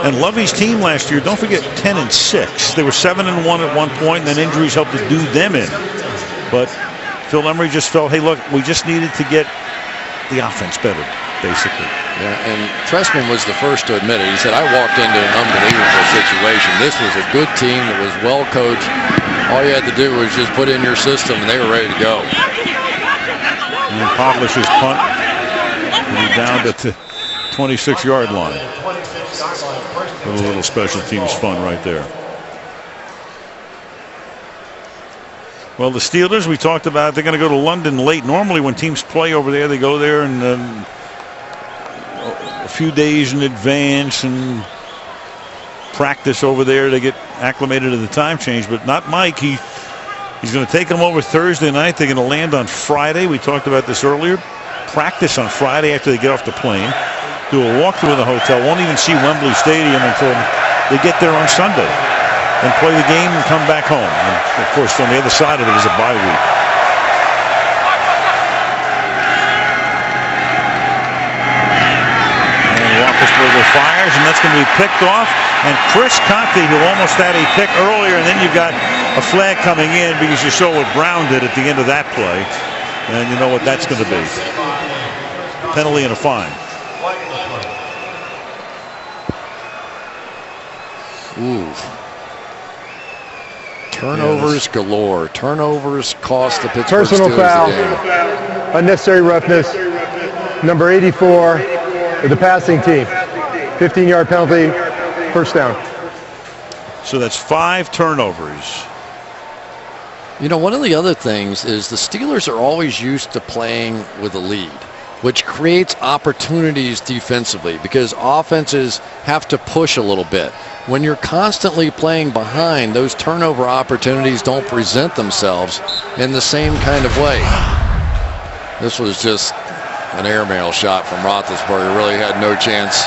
And Lovie's team last year, don't forget, 10-6. They were 7-1 at one point, and then injuries helped to do them in. But Phil Emery just felt, hey, look, we just needed to get the offense better, basically. Yeah, and Trestman was the first to admit it. He said, I walked into an unbelievable situation. This was a good team that was well coached. All you had to do was just put in your system, and they were ready to go. And Pavlich's punt, and he's down at the 26-yard line. A little special teams fun right there. Well, the Steelers, we talked about, they're going to go to London late. Normally when teams play over there, they go there and a few days in advance and practice over there to get acclimated to the time change, but not Mike. He's going to take them over Thursday night. They're going to land on Friday. We talked about this earlier. Practice on Friday after they get off the plane. Do a walkthrough in the hotel. Won't even see Wembley Stadium until they get there on Sunday and play the game and come back home. And of course, on the other side of it is a bye week. Roethlisberger fires, and that's going to be picked off. And Chris Conte, who almost had a pick earlier, and then you've got a flag coming in because you saw what Brown did at the end of that play. And you know what that's going to be. Penalty and a fine. Ooh. Turnovers galore. Turnovers cost the Pittsburgh Personal Steelers foul. the game. Unnecessary roughness. Number 84 of the passing team. 15-yard penalty. First down. So that's 5 turnovers. One of the other things is the Steelers are always used to playing with a lead, which creates opportunities defensively because offenses have to push a little bit. When you're constantly playing behind, those turnover opportunities don't present themselves in the same kind of way. This was just an airmail shot from Roethlisberger. Really had no chance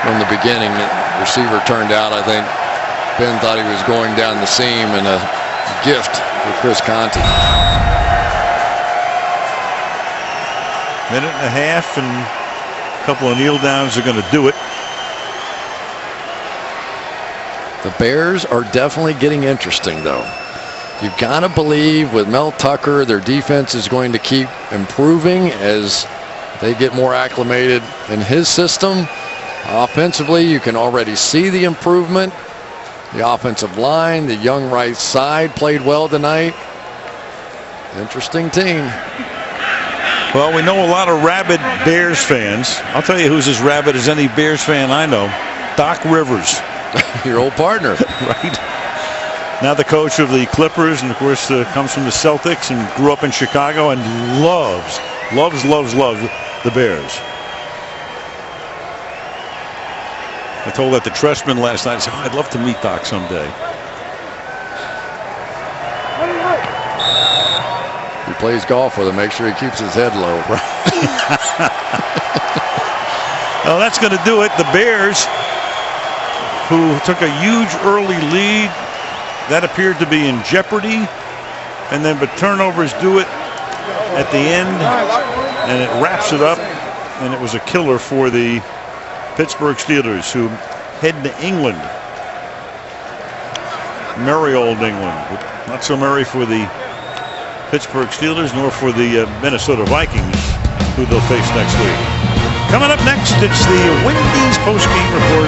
from the beginning. The receiver turned out. I think Ben thought he was going down the seam, and a gift for Chris Conte. Minute and a half, and a couple of kneel downs are going to do it. The Bears are definitely getting interesting, though. You've got to believe with Mel Tucker, their defense is going to keep improving as they get more acclimated in his system. Offensively, you can already see the improvement. The offensive line, the young right side played well tonight. Interesting team. Well, we know a lot of rabid Bears fans. I'll tell you who's as rabid as any Bears fan I know. Doc Rivers. Your old partner. Right. Now the coach of the Clippers, and of course comes from the Celtics and grew up in Chicago and loves the Bears. I told that to Trestman last night. I said, I'd love to meet Doc someday. He plays golf with him. Make sure he keeps his head low. Well, that's going to do it. The Bears, who took a huge early lead, that appeared to be in jeopardy. And then, but turnovers do it at the end, and it wraps it up. And it was a killer for the Pittsburgh Steelers, who head to England merry old England. Not so merry for the Pittsburgh Steelers nor for the Minnesota Vikings, who they'll face next week. Coming up next, it's the Wendy's post-game report